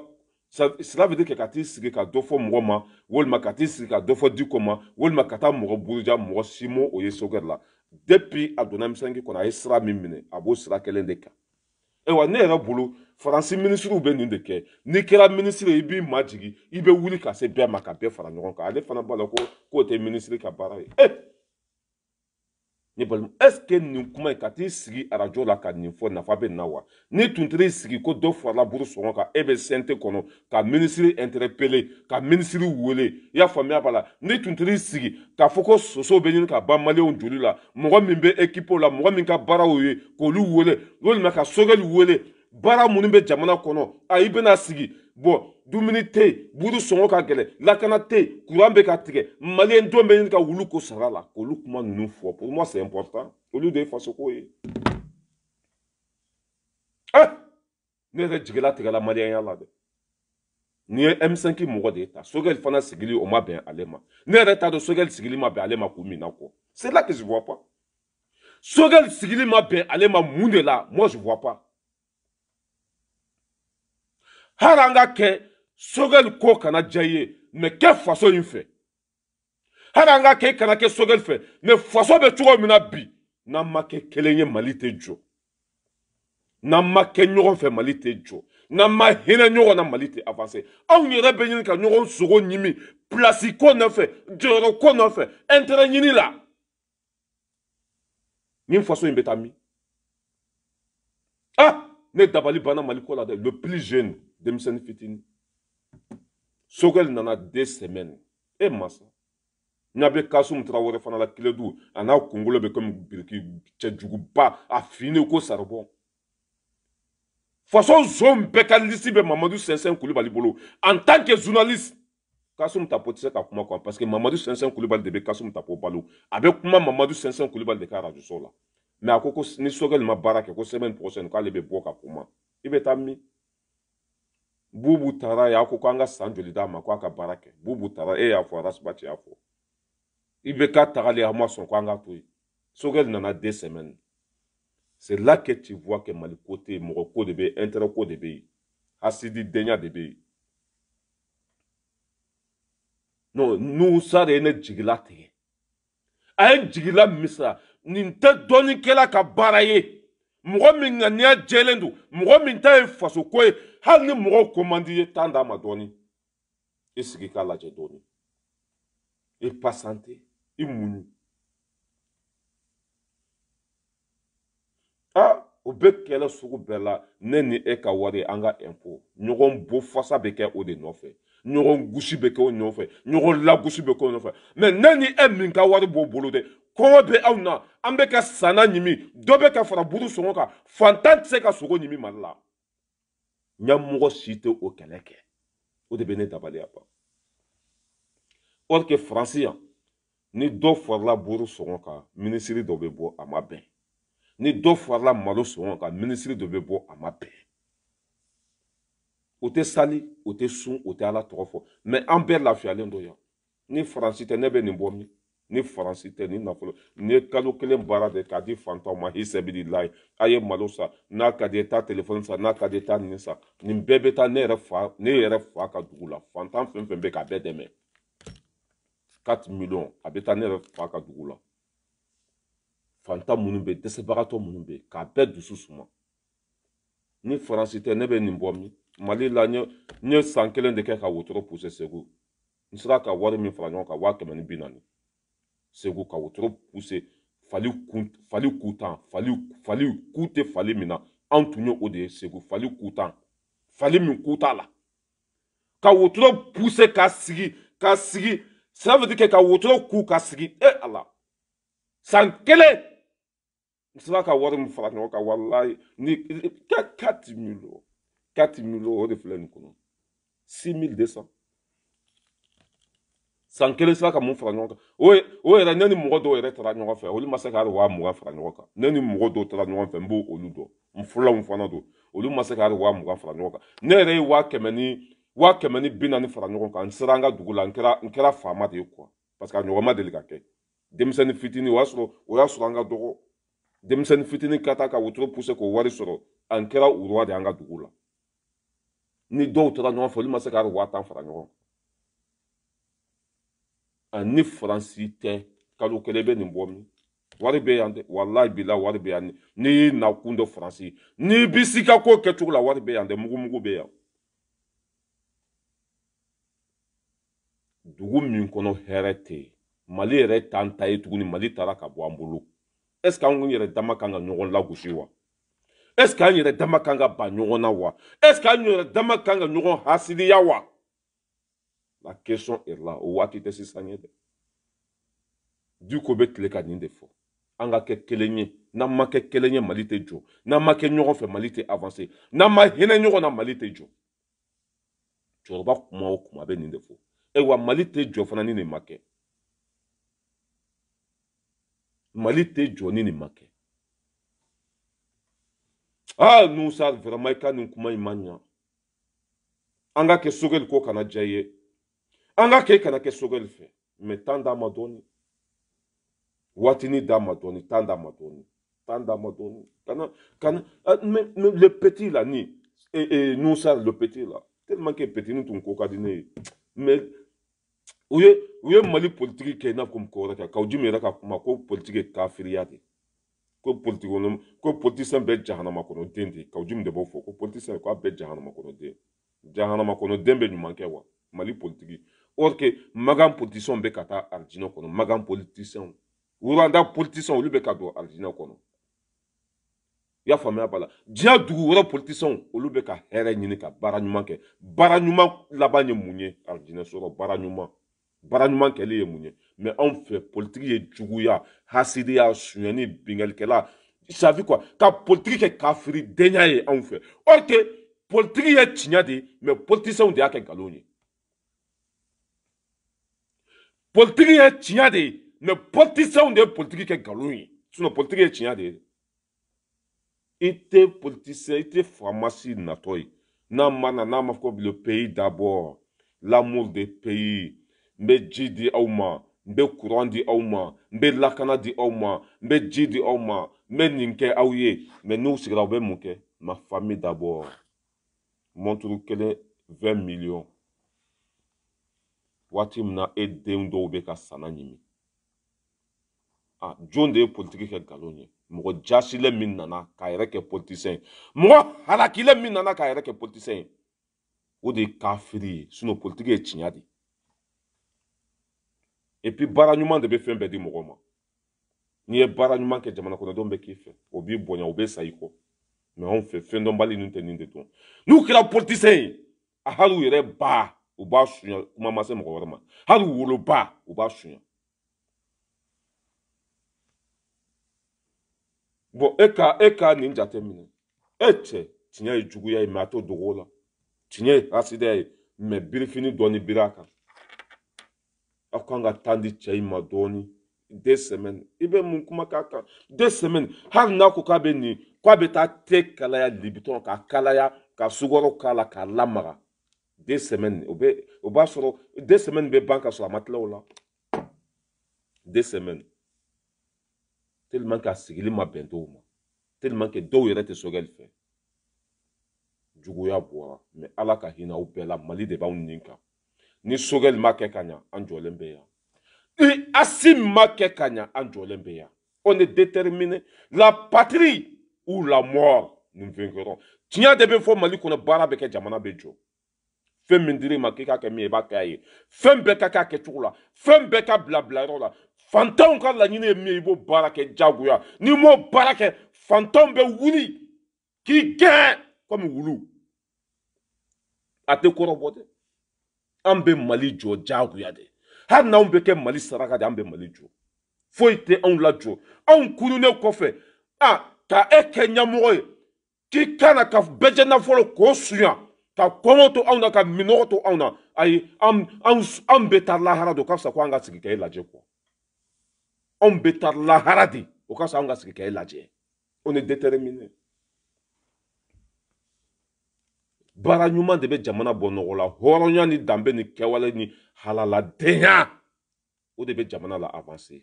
Speaker 1: cela veut dire que ka t'i sigi ka dɔ fɔ mɔgɔ ma walima ka t'i sigi ka dɔ fɔ Diko ma walima ka taa mɔgɔ buruja mɔgɔ si ma o ye Sogɛl la depuis a donna M5 kɔnɔ a ye sira min minɛ a b'o sira kelen de kan ayiwa ne yɛrɛ bolo Faransi minisiriw bɛ nin de kɛ n'i kɛra minisiri i b'i majigi i bɛ wuli ka se bɛɛ ma ka bɛɛ fara ɲɔgɔn kan ale fana b'a la k'o tɛ minisiri ka baara ye est ce que nin kuma ka t'i sigi arajo la ka nin fɔ nafa bɛ nin na wa ni tun t'i sigi ko dɔ farala buru sɔngɔ kan e bɛ CNT kɔnɔ ka minisiri interpellé ka minisiri wele i y'a faamuya b'a la ni tun t'i sigi k'a fɔ ko soso bɛ ɲini ka ban maliyɛnw joli la mɔgɔ min bɛ équipe la mɔgɔ min ka baaraw ye k'olu wele walima ka Sogɛl wele baara minnu bɛ jamana kɔnɔ a i bɛna sigi bon dumuni tɛ yen buru sɔngɔ ka gɛlɛn lakana tɛ yen courant bɛ ka tigɛ maliyɛn denw bɛ ɲini ka wulu ko sara la k'olu kuma ninnu fɔ pour moi c'est important olu de ye fasoko ye ne yɛrɛ jigila tigɛla maliyɛnya la dɛ ni ye M5 mɔgɔ de ye ta Sogɛl fana sigili o ma bɛn ale ma ne yɛrɛ t'a dɔn Sogɛl sigili ma bɛn ale ma kun min na kɔ c'est là que je vois pas Sogɛl sigili ma bɛn ale ma mun de la moi je vois pas hali an ka kɛ Sogɛl ko kana diya i ye mais kɛ faso in fɛ hali an ka kɛ i kana kɛ Sogɛl fɛ mais faso bɛ cogo min na bi n'an ma kɛ kelen ye Mali tɛ jɔ n'an ma kɛ ɲɔgɔn fɛ Mali tɛ jɔ n'an ma hinɛ ɲɔgɔn na Mali tɛ avancer anw yɛrɛ bɛ ɲini ka ɲɔgɔn sogo ɲimi place ko nɔfɛ jɔyɔrɔ ko nɔfɛ intérêt ɲini la nin faso in bɛ taa min ne dabali banna Mali ko la dɛ le plus jeune denmisɛnnin fitinin Sogɛl nana 2 semaines masa n'a bɛ Kasum Traoré fana la Kiledu a n'a kunkolo bɛ komi biriki cɛjuguba a finen ko saribɔn faso zone bɛɛ ka liste bɛ Mamadu Sɛnsɛn Kulibali bolo en tant que journaliste Kasum Tapo tɛ se ka kuma quoi parce que Mamadu Sɛnsɛn Kulibali de bɛ Kasum Tapo balo a bɛ kuma Mamadu Sɛnsɛn Kulibali de ka radio so la mais a ko ni Sogɛl ma baara kɛ ko semaine prochaine k'ale bɛ bɔ ka kuma i bɛ taa min Bubu Tara y'a ko an ka san joli d'a ma ko a ka baara kɛ Bubu Tara y'a fɔ Arasibati y'a fɔ i bɛ ka tagali a ma sɔn ko an ka to yen Sogɛl nana 2 semaines c'est là que tu vois que Mali ko tɛ yen mɔgɔ ko de bɛ yen intérêt ko de bɛ yen hasididenya de bɛ yen non Nusa de ye ne jigila tigɛ a ye jigila misira nin tɛ dɔɔninkɛla ka baara ye mɔgɔ min ŋaniya jɛlen don mɔgɔ min ta ye faso ko ye hali ni mɔgɔw ko man di ye temps d'a ma dɔɔni i sigi k'a lajɛ dɔɔni et pas santé i muɲu o bɛ kɛlɛ sugu bɛɛ la ne ni e ka wari an ka impôt ɲɔgɔn bo fasa bɛ kɛ o de nɔfɛ ɲɔgɔn gusi bɛ kɛ o nɔfɛ ɲɔgɔn lagusi bɛ kɛ o nɔfɛ mais ne ni e min ka wari b'o bolo dɛ kɔngɔ bɛ aw na an bɛ ka sana ɲimi dɔ bɛ ka fara buru sɔngɔ kan fantan tɛ se ka sogo ɲimi mali la ɲɛmɔgɔ si tɛ o kɛlɛ kɛ o de bɛ ne dabaliya ban or que faransi yan ni dɔ farala buru sɔngɔ kan minisiri dɔ bɛ bɔ a ma bɛn ni dɔ farala malo sɔngɔ kan minisiri dɔ bɛ bɔ a ma bɛn o tɛ sali o tɛ sun o tɛ ala tɔgɔ fɔ mais an bɛɛ lafiyalen don yan ni faransi tɛ ne bɛ nin bɔ min ni faransi tɛ ni nafolo ni ye kalo kelen baara de k'a di fantanw ma hisabililayi a ye malo sa n'a ka di ye taa telefɔni sa n'a ka di ye taa nin sa nin bɛɛ bɛ taa ne yɛrɛ fa ka dugu la fantan fɛn fɛn bɛ k'a bɛɛ dɛmɛ 4 millions a bɛ taa ne yɛrɛ fa ka dugu la fantan minnu bɛ dɛsɛbagatɔ minnu bɛ k'a bɛɛ dusu suma ni faransi tɛ ne bɛ nin bɔ min mali la n ye san kelen de kɛ ka wotoro pousse segu n sera ka wari min fara ɲɔgɔn kan 140 segu ka wotoro pousse fali kutan fali ku tɛ fali min na anw tun ye o de ye segu fali kutan fali min ku t'a la ka wotoro pousse ka sigi ça veut dire que ka wotoro ku ka sigi ala san kelen n sera ka wari min fara ɲɔgɔn kan walayi ni 4 millions o de filɛ nin kɔnɔ 6200 san kelen sera ka mun fara ɲɔgɔn kan o yɛrɛ ne ni mɔgɔ dɔw yɛrɛ taara ɲɔgɔn fɛ olu ma se ka hali 20,000 fara ɲɔgɔn kan ne ni mɔgɔ dɔw taara ɲɔgɔn fɛ n b'o olu dɔn n fulaw fana don olu ma se ka hali 20,000 fara ɲɔgɔn kan ne yɛrɛ ye 140 fara ɲɔgɔn kan n sera an ka dugu la n kɛra faama de ye quoi parce que a ɲɔgɔn ma deli ka kɛ denmisɛnnin fitinin o y'a sɔrɔ an ka dɔgɔ denmisɛnnin fitinin ka taa ka wotoro pousse k'o wari sɔrɔ an kɛra roi de an ka dugu la ni dɔw taara ɲɔgɔn fɛ olu ma se ka hali 10,000 fara ɲɔgɔn kan ni faransi tɛ kalo kelen bɛ nin bɔ min wari bɛ yan dɛ walayi bila wari bɛ yan n'i y'i na kun dɔ faransi n'i bi si ka ko kɛcogo la wari bɛ yan dɛ mugu bɛ yan dugu min kɔnɔ hɛrɛ tɛ yen mali yɛrɛ t'an ta ye tuguni mali taara ka bɔ an bolo est ce que an yɛrɛ dama kan ka ɲɔgɔn lagosi wa est ce que an yɛrɛ dama kan ka ban ɲɔgɔn na wa est ce que an yɛrɛ dama kan ka ɲɔgɔn hasiliya wa la question est là o waati tɛ sisan ye dɛ Diko bɛ tile ka nin de fɔ an ka kɛ kelen ye n'an ma kɛ kelen ye mali tɛ jɔ n'an ma kɛ ɲɔgɔn fɛ mali tɛ avancer n'an ma hinɛ ɲɔgɔn na mali tɛ jɔ cɛkɔrɔba kuma o kuma bɛ nin de fɔ wa mali tɛ jɔ fana ni nin ma kɛ mali tɛ jɔ ni nin ma kɛ Nusa vraiment i ka nin kuma in ma ɲa an ka kɛ sogɛli ko kana diya i ye an ka kɛ i kana kɛ sogɛli fɛ mais temps d'a ma dɔɔni waatini d'a ma dɔɔni temps d'a ma dɔɔni kana mais le petit là ni Nusa le petit là tellement que petit ni tun ko ka di ne ye mais u ye mali politique kɛ i n'a fɔ ko mɔgɔ wɛrɛ kɛ Kawujimi yɛrɛ ka kuma ko politique ye kafiriya de ko politicien bɛɛ jahanama kɔnɔ den de Kawujimi de b'o fɔ ko politicien k'a bɛɛ jahanama kɔnɔ den jahanama kɔnɔ den bɛ ɲuman kɛ wa mali politique or que magan politicien bɛ ka taa alijinɛ kɔnɔ magan politicien wuranda politicien olu bɛ ka don alijinɛ kɔnɔ i y'a faamuya b'a la diɲɛ dugu wɛrɛ politicien olu bɛ ka hɛrɛ ɲini ka baara ɲuman kɛ baara ɲuman laban ye mun ye alijinɛ sɔrɔ baara ɲuman kɛli ye mun ye mais anw fɛ politique ye juguya hasidiya suɲɛni bingalikɛla ça veut quoi ka politique kɛ kafiridenya ye anw fɛ or que politique ye tiɲɛ de mais politiciens de y'a kɛ nkalon ye politique ye tiɲɛ de mais politiciens de ye politique kɛ nkalon ye sinon politique ye tiɲɛ de ye i tɛ politicien i tɛ faamasi natɔ ye n'a ma fɔ ko le pays d'abord l'amour des pays n bɛ ji di aw ma n bɛ courant di aw ma n bɛ lakana di aw ma n bɛ ji di aw ma n bɛ nin kɛ aw ye mais n'u sigira u bɛ mun kɛ ma famille d'abord montre kelen 20 millions waati min na e den dɔw bɛ ka sana ɲimi jɔn de ye politique kɛ nkalon ye mɔgɔ jasilen min nana k'a yɛrɛ kɛ politicien ye mɔgɔ halakilen min nana k'a yɛrɛ kɛ politicien ye o de ye kafiri ye sinon politique ye tiɲɛ de et puis baara ɲuman de bɛ fɛn bɛɛ di mɔgɔ ma n'i ye baara ɲuman kɛ jamana kɔnɔdenw bɛ k'i fɛ o b'i bonya o bɛ sa i kɔ mais anw fɛ fɛn dɔnbali ninnu tɛ nin de dɔn n'u kɛra politicien ye a hali u yɛrɛ ba u b'a suɲɛ kuma ma se mɔgɔ wɛrɛ ma hali u woloba u b'a suɲɛ bon e ka nin jate minɛ e cɛ tiɲɛ ye juguya ye mais a to dogo la tiɲɛ ye hasidaya ye mais birifini dɔɔni biri a kan aw kan ka taa di cɛ in ma dɔɔni 2 semaines i bɛ mun kuma k'a kan 2 semaines hali n'a ko k'a bɛ nin k'a bɛ taa te kalaya libitɔn k'a kalaya ka sukaro k'a la k'a lamaga 2 semaines o b'a sɔrɔ 2 semaines bɛ ban ka sɔrɔ a ma tila o la 2 semaines tellement que a sigili ma bɛn dɔw ma tellement que dɔw yɛrɛ tɛ Sogɛli fɛ juguya bɔra mais ala ka hinɛ aw bɛɛ la Mali de b'anw nin kan ni Sogɛli ma kɛ ka ɲa an jɔlen bɛ yan ni Assimi ma kɛ ka ɲa an jɔlen bɛ yan on est déterminé la patrie ou la mort nous vaincrons tiɲɛ de bɛ fɔ Mali kɔnɔ baara bɛ kɛ jamana bɛ jɔ fɛn min dir'i ma k'i k'a kɛ min ye i b'a kɛ a ye fɛn bɛɛ ka kɛ a kɛcogo la fɛn bɛɛ ka bila yɔrɔ la fantanw ka laɲini ye min ye i b'o baara kɛ jagoya n'i m'o baara kɛ fantanw bɛ wuli k'i gɛn comme wulu a tɛ kɔrɔbɔ dɛ an bɛ Mali jɔ jagoya de hali n'anw bɛ kɛ Mali saraka de an bɛ Mali jɔ foyi tɛ anw lajɔ anw kununen kɔfɛ ka e kɛ ɲɛmɔgɔ ye k'i kana ka bɛjɛ nafolo k'o suɲa ka kɔngɔ to anw na ka minɔgɔ to anw na ayi an bɛ taa lahara de o ka fisa ko an ka sigi k'e lajɛ quoi anw bɛ taa lahara de o ka fisa an ka sigi k'e lajɛ on est déterminé baara ɲuman de bɛ jamana bɔ nɔgɔ la hɔrɔnya ni danbe ni kɛwale ni halaladenya o de bɛ jamana la avancer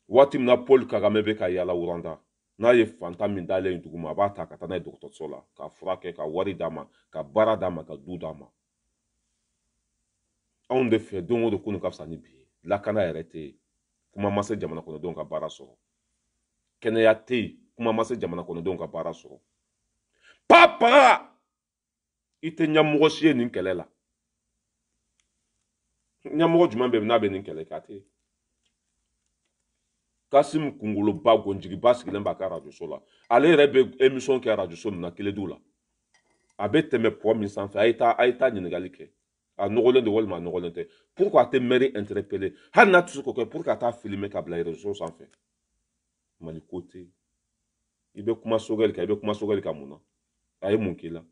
Speaker 1: waati min na Paul Kagame bɛ ka yala wuranda n'a ye fantan min dalen dugu ma a b'a ta ka taa n'a ye dɔgɔtɔrɔso la ka furakɛ ka wari d'a ma ka baara d'a ma ka du d'a ma anw de fɛ don o don kunun ka fisa ni bi ye lakana yɛrɛ tɛ yen kuma ma se jamana kɔnɔdenw ka baara sɔrɔ kɛnɛya tɛ yen kuma ma se jamana kɔnɔdenw ka baara sɔrɔ papa i tɛ ɲɛmɔgɔ si ye nin kɛlɛ la ɲɛmɔgɔ jumɛn bɛ yen n'a bɛ nin kɛlɛ kɛ a tɛ yen Kassim kunkoloba gonjigiba sigilen b'a ka arajoso la ale yɛrɛ bɛ émission kɛ arajoso min na Kiledu la a bɛ tɛmɛ pɔ min sanfɛ a ye taa ɲininkali kɛ a nɔgɔlen don walima a nɔgɔlen tɛ pourquoi a tɛ mairie interpellé hali n'a tɛ se k'o kɛ pourquoi a t'a filmer ka bila réseau sanfɛ Mali ko tɛ yen i bɛ kuma Sogɛli kan i bɛ kuma Sogɛli kan mun na a ye mun k'i la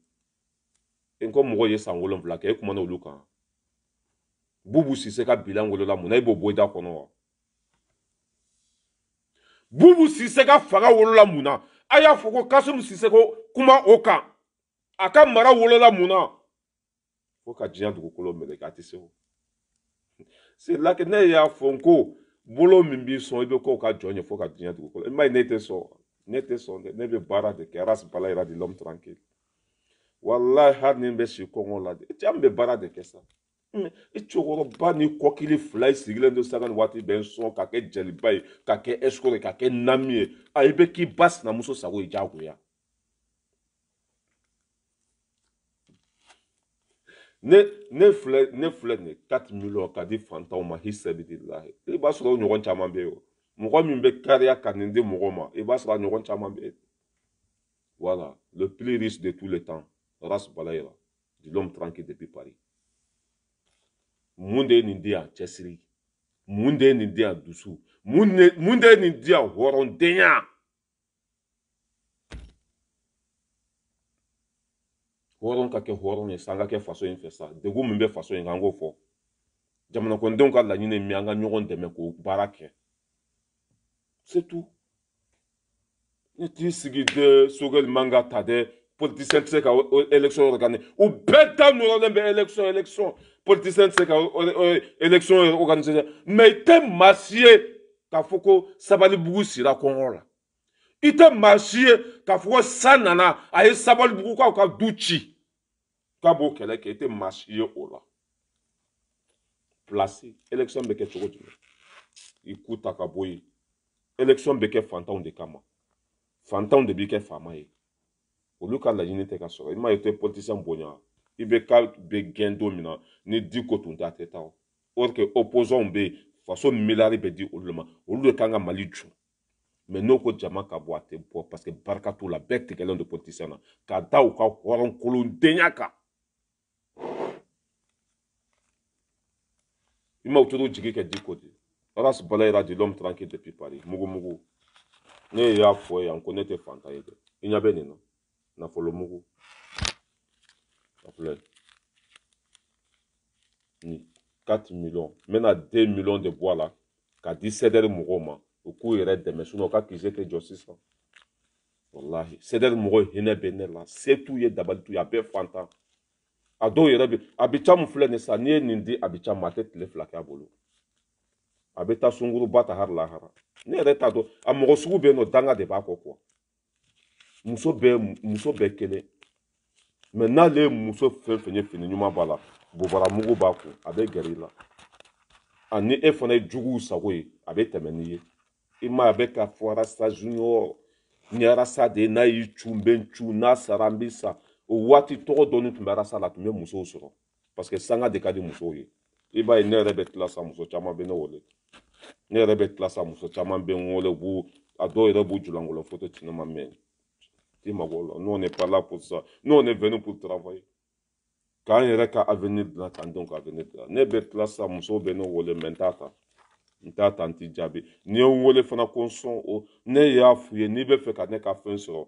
Speaker 1: e ko mɔgɔ ye san 7 kɛ e kumana olu kan Bubu Sise ka bilan wolola mun na e b'o bɔ i da kɔnɔ wa Bubu Sise ka faga wolola mun na a y'a fɔ ko Kassim Sise ko kuma o kan a ka mara wolola mun na fo ka diɲɛ dugukolo meleke a tɛ se o c'est là que ne y'a fɔ n ko bolo min b'i sɔn i bɛ k'o ka jɔn ye fo ka diɲɛ dugukolo i m'a ye ne tɛ sɔn dɛ ne bɛ baara de kɛ Ras Balayira de l'homme tranquille wallahi hali ni n bɛ si kɔngɔ la de an bɛ baara de kɛ sa i cɛkɔrɔba ni kɔkili fila i sigilen don sanga ni waati bɛɛ n sɔn ka kɛ jeliba ye ka kɛ escort ye ka kɛ nami ye i bɛ k'i ba sinamuso sago ye jagoya ne filɛ nin 4 millions ka di fantanw ma hisabilillahi i b'a sɔrɔ o ɲɔgɔn caman bɛ yen o mɔgɔ min bɛ kariya ka nin di mɔgɔ ma i b'a sɔrɔ a ɲɔgɔn caman bɛ yen voilà le plus riche de tous les temps Ras Balayira de l'homme tranquille depuis Paris mun de ye nin di yan cɛsiri mun de ye nin di yan dusu mun de ye nin di yan hɔrɔndenya hɔrɔn ka kɛ hɔrɔn ye san ka kɛ faso in fɛ sa degun min bɛ faso in kan an k'o fɔ jamana kɔnɔdenw ka laɲini ye min an ka ɲɔgɔn dɛmɛ k'o baara kɛ c'est tout ne t'i sigi de Sogɛli man ka ta dɛ politicien tɛ se ka élection organiser u bɛɛ da nɔrɔlen bɛ élection politicien tɛ se ka élection organiser mais i tɛ maa si ye k'a fɔ ko Sabalibugu sira kɔngɔ la i tɛ maa si ye k'a fɔ ko san nana a ye Sabalibugu k'aw ka du ci k'a b'o kɛlɛ kɛ i tɛ maa si ye o la place élection bɛ kɛ cogo jumɛn i k'u ta ka bɔ yen élection bɛ kɛ fantanw de kama fantanw de b'i kɛ faama ye olu ka laɲini tɛ ka sɔrɔ i m'a ye i tɛ politicien bonya i bɛ ka bɛ gɛn don min na ni di ko tun t'a tɛ taa o or que opposant bɛ yen faso miliyari bɛ di olu ma olu de kan ka mali jɔ mais n'o ko jama ka bɔ a tɛ bɔ parce que barika t'u la bɛɛ tigɛlen don politicien na k'a da u ka hɔrɔnkolondenya kan i ma utoro jigi kɛ di ko di Horace Balayera dit l'homme tranquille depuis Paris mugu ne y'a fɔ yan ko ne tɛ fantan ye dɛ i ɲɛ bɛ nin na nafolo mugu a filɛ ni 4 millions n bɛna 2 millions de bɔ a la k'a di CDR mɔgɔw ma u k'u yɛrɛ dɛmɛ sinon u ka kiise tɛ jɔ sisan wallahi CDR mɔgɔw hinɛ bɛ ne la se t'u ye dabali t'u ye a bɛɛ fantan a dɔw yɛrɛ bɛ Abicha mun filɛ nin sa n'i ye nin di Abicha ma a tɛ tile 2 kɛ a bolo a bɛ taa sunguruba ta hari lahara ne yɛrɛ t'a dɔn a mɔgɔ sugu bɛ yen nɔ danga de b'a kɔ quoi muso bɛɛ kelen mais n'ale ye muso fɛn fɛn ye fini ɲuman b'a la bobara mugu b'a kun a bɛ gɛrɛ i la ani e fana ye juguw sago ye a bɛ tɛmɛ n'i ye i ma a bɛ ka fɔ Arasa Junior ni Arasa de ye n'a y'i cu n bɛ n cu n'a sara n bɛ sa o waati tɔgɔ dɔɔni tun bɛ Arasa la a tun bɛ musow sɔrɔ parce que sanga de ka di musow ye i b'a ye ne yɛrɛ bɛ tila sa muso caman bɛ ne wele ne yɛrɛ bɛ tila sa muso caman bɛ n wele a dɔw yɛrɛ b'u julankɔlɔ photo ci ne ma mais i mago la nous on n'est pas là pour ça nous on est venu pour travailler k'an yɛrɛ ka avenir dilan k'an denw ka avenir dilan ne bɛ tila sa musow bɛ ne wele mais n t'a ta n t'i jaabi n'i ye n wele fana ko n sɔn o ne y'a f'u ye n'i bɛ fɛ ka ne ka fɛn sɔrɔ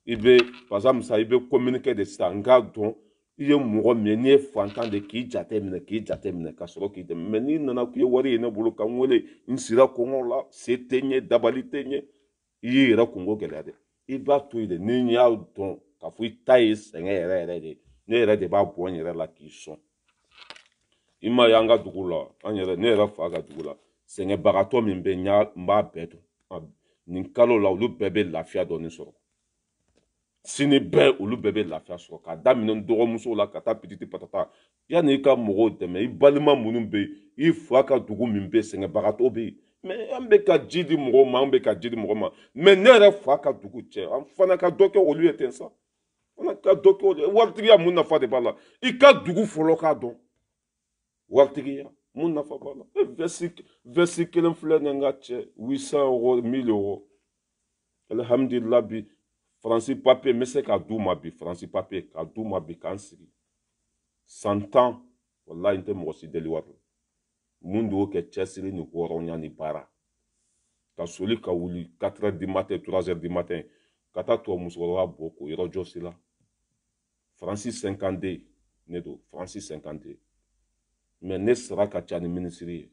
Speaker 1: i bɛ par exemple sa i bɛ communiquer de sisan n k'a dɔn i ye mɔgɔ min ye n'i ye fantan de k'i jate minɛ ka sɔrɔ k'i dɛmɛ mais n'i nana k'i ye wari ye ne bolo ka n wele n sira kɔngɔ la se tɛ n ye dabali tɛ n ye i y'i yɛrɛ kungo gɛlɛya dɛ i b'a to yen de ni y'a dɔn k'a fɔ i ta ye sɛgɛn yɛrɛ de ne yɛrɛ de b'a bɔ n yɛrɛ la k'i sɔn i ma ye an ka dugu la ne yɛrɛ fa ka dugu la sɛgɛnbagatɔ min bɛ n b'a bɛɛ dɔn nin kalo la olu bɛɛ bɛ lafiya dɔɔni sɔrɔ sini bɛɛ olu bɛɛ bɛ lafiya sɔrɔ k'a daminɛ n dɔgɔmusow la ka taa pititi patata yanni i ka mɔgɔw dɛmɛ i balima minnu bɛ yen i fa ka dugu min bɛ yen sɛgɛnbagatɔ bɛ yen mais an bɛ ka ji di mɔgɔw ma mais ne yɛrɛ fa ka dugu cɛ an fana ka dɔ kɛ olu ye ten sa fana ka dɔ kɛ olu ye waritigiya mun nafa de b'a la i ka dugu fɔlɔ k'a dɔn waritigiya mun nafa b'a la vɛsi kelen filɛ nin ka cɛ 800 euros 1000 euros alhamdulilah bi Faransi papier n bɛ se k'a d'u ma bi Faransi papier k'a d'u ma bi k'an sigi 100 ans walahi n tɛ mɔgɔ si deli wari la mun de y'o kɛ cɛsiri ni hɔrɔnya ni baara ka soli ka wuli 4 heures du matin 3 heures du matin ka taa tubabu musokɔrɔba bɔ k'o yɔrɔ jɔsi la Faransi 52 ne don Faransi 52 mais ne sara ka ca ni minisiri ye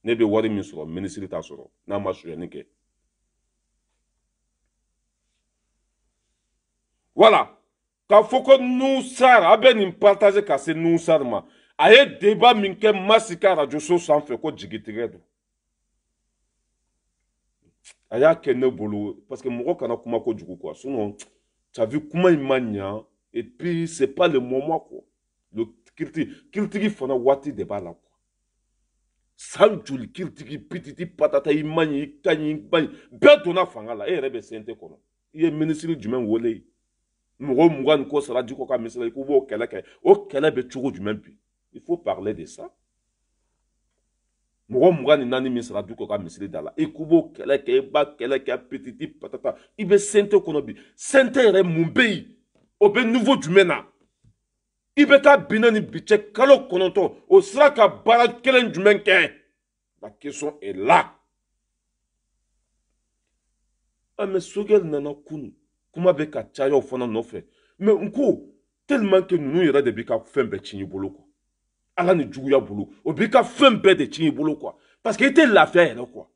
Speaker 1: ne bɛ wari min sɔrɔ minisiri t'a sɔrɔ n'a ma suyɛni kɛ voilà k'a fɔ ko Nusar a bɛ nin partager ka se Nusar ma a ye débat min kɛ Masika radio so sanfɛ ko jigitigɛ don a y'a kɛ ne bolo parce que mɔgɔ kana kuma kojugu quoi sinon tu as vu kuma in ma ɲa et puis c'est pas le moment quoi le kiritigi fana waati de b'a la quoi san joli kiritigi pititi patata i ma ɲi i ka ɲi i ba ɲi bɛɛ donna fanga la e yɛrɛ bɛ CNT kɔnɔ i ye minisiri jumɛn wele mɔgɔ 20 ni ko sara Diko ka misiri i k'u b'o kɛlɛ kɛ o kɛlɛ bɛ cogo jumɛn bi il faut parler de ça mɔgɔ 24 min sara Diko ka misiri da la i k'u b'o kɛlɛ kɛ i b'a kɛlɛ kɛ pititi patata i bɛ CNT kɔnɔ bi CNT yɛrɛ mun bɛ yen o bɛ niveau jumɛn na i bɛ taa binna ni bi cɛ kalo 9 o sera ka baara kelen jumɛn kɛ la question est là mais Sogɛl nana kunu kuma bɛ ka caya o fana nɔfɛ mais n ko tellement que ninnu yɛrɛ de b'i ka fɛn bɛɛ tiɲɛ i bolo quoi ala ni juguya bolo o b'i ka fɛn bɛɛ de tiɲɛ i bolo quoi parce que i tɛ lafiya yɛrɛ quoi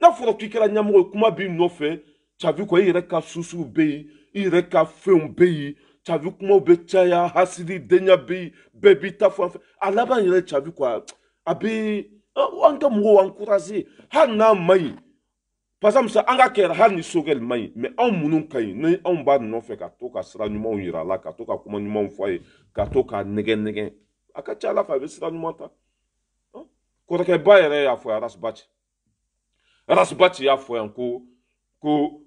Speaker 1: n'a fɔra k'i kɛra ɲɛmɔgɔ ye kuma b'i nɔfɛ tu as vu quoi i yɛrɛ ka susuw bɛ yen i yɛrɛ ka fɛnw bɛ yen tu as vu kumaw bɛ caya hasidi denya bɛ yen bɛɛ b'i ta fɔ an fɛ a laban yɛrɛ tu as vu quoi a bɛ an ka mɔgɔw encourager hali n'a ma ɲi par exemple sa an ka kɛra hali ni Sogɛl ma ɲi mais anw minnu ka ɲi ni anw b'a nɔfɛ ka to ka sira ɲumanw yira a la ka to ka kuma ɲumanw fɔ a ye ka to k'a nɛgɛ a ka ca Ala fɛ a bɛ sira ɲuman ta kɔrɔkɛba yɛrɛ y'a fɔ Aras Baci y'a fɔ yan ko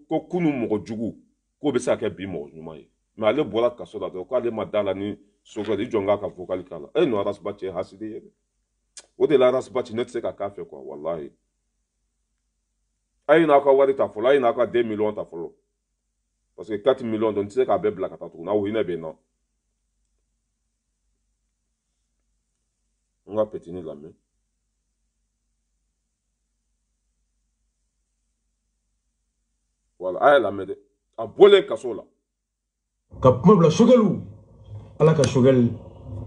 Speaker 1: kunu mɔgɔ jugu k'o bɛ se ka kɛ bi mɔgɔ ɲuman ye mais ale bɔra kaso la dɔrɔn k'ale ma da la ni Sogel jonga ka vocal kala no arasbache hasidi o de la arasbache net se ka kafe quoi wallahi ay na ka wari ta folo ay na ka 2 millions ta folo parce que 4 millions donc tu sais ka be black ta tu na o hina be non on va pétiner la main voilà ay la main a bolé kasola
Speaker 3: ka mabla Sogelu ala ka Sogel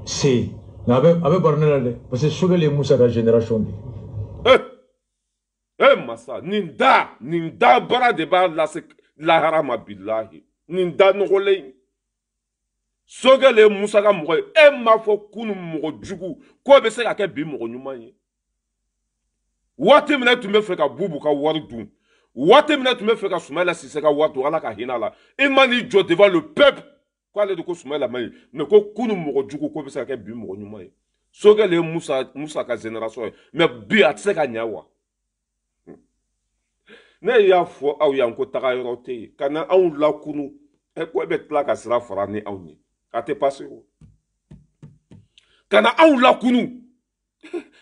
Speaker 3: c'est abe barnela de parce que Sogel est Moussa ka génération de
Speaker 1: massa ninda bara de ba la harama billahi ninda no golay Sogel e Moussa ka mo ma fo kunu mo jugu ko be se ka ke bi mo nyuma yi wati mina tu me fe ka bubu ka wari dun wati mina tu me fe ka Soumaïla Cissé ka watu ala ka hinala imani jo devant le peuple quoi le de ko Soumaïla mai mais ko kunu mo jugu ko be se ka ke bi mo nyuma yi Sogel e Moussa ka génération mais bi atse ka nyawa ne y'a fɔ aw y'an ko taga yɔrɔ tɛ yen ka na anw lakunu ko bɛ tila ka sira fara ni anw ye a tɛ pase o ka na anw lakunu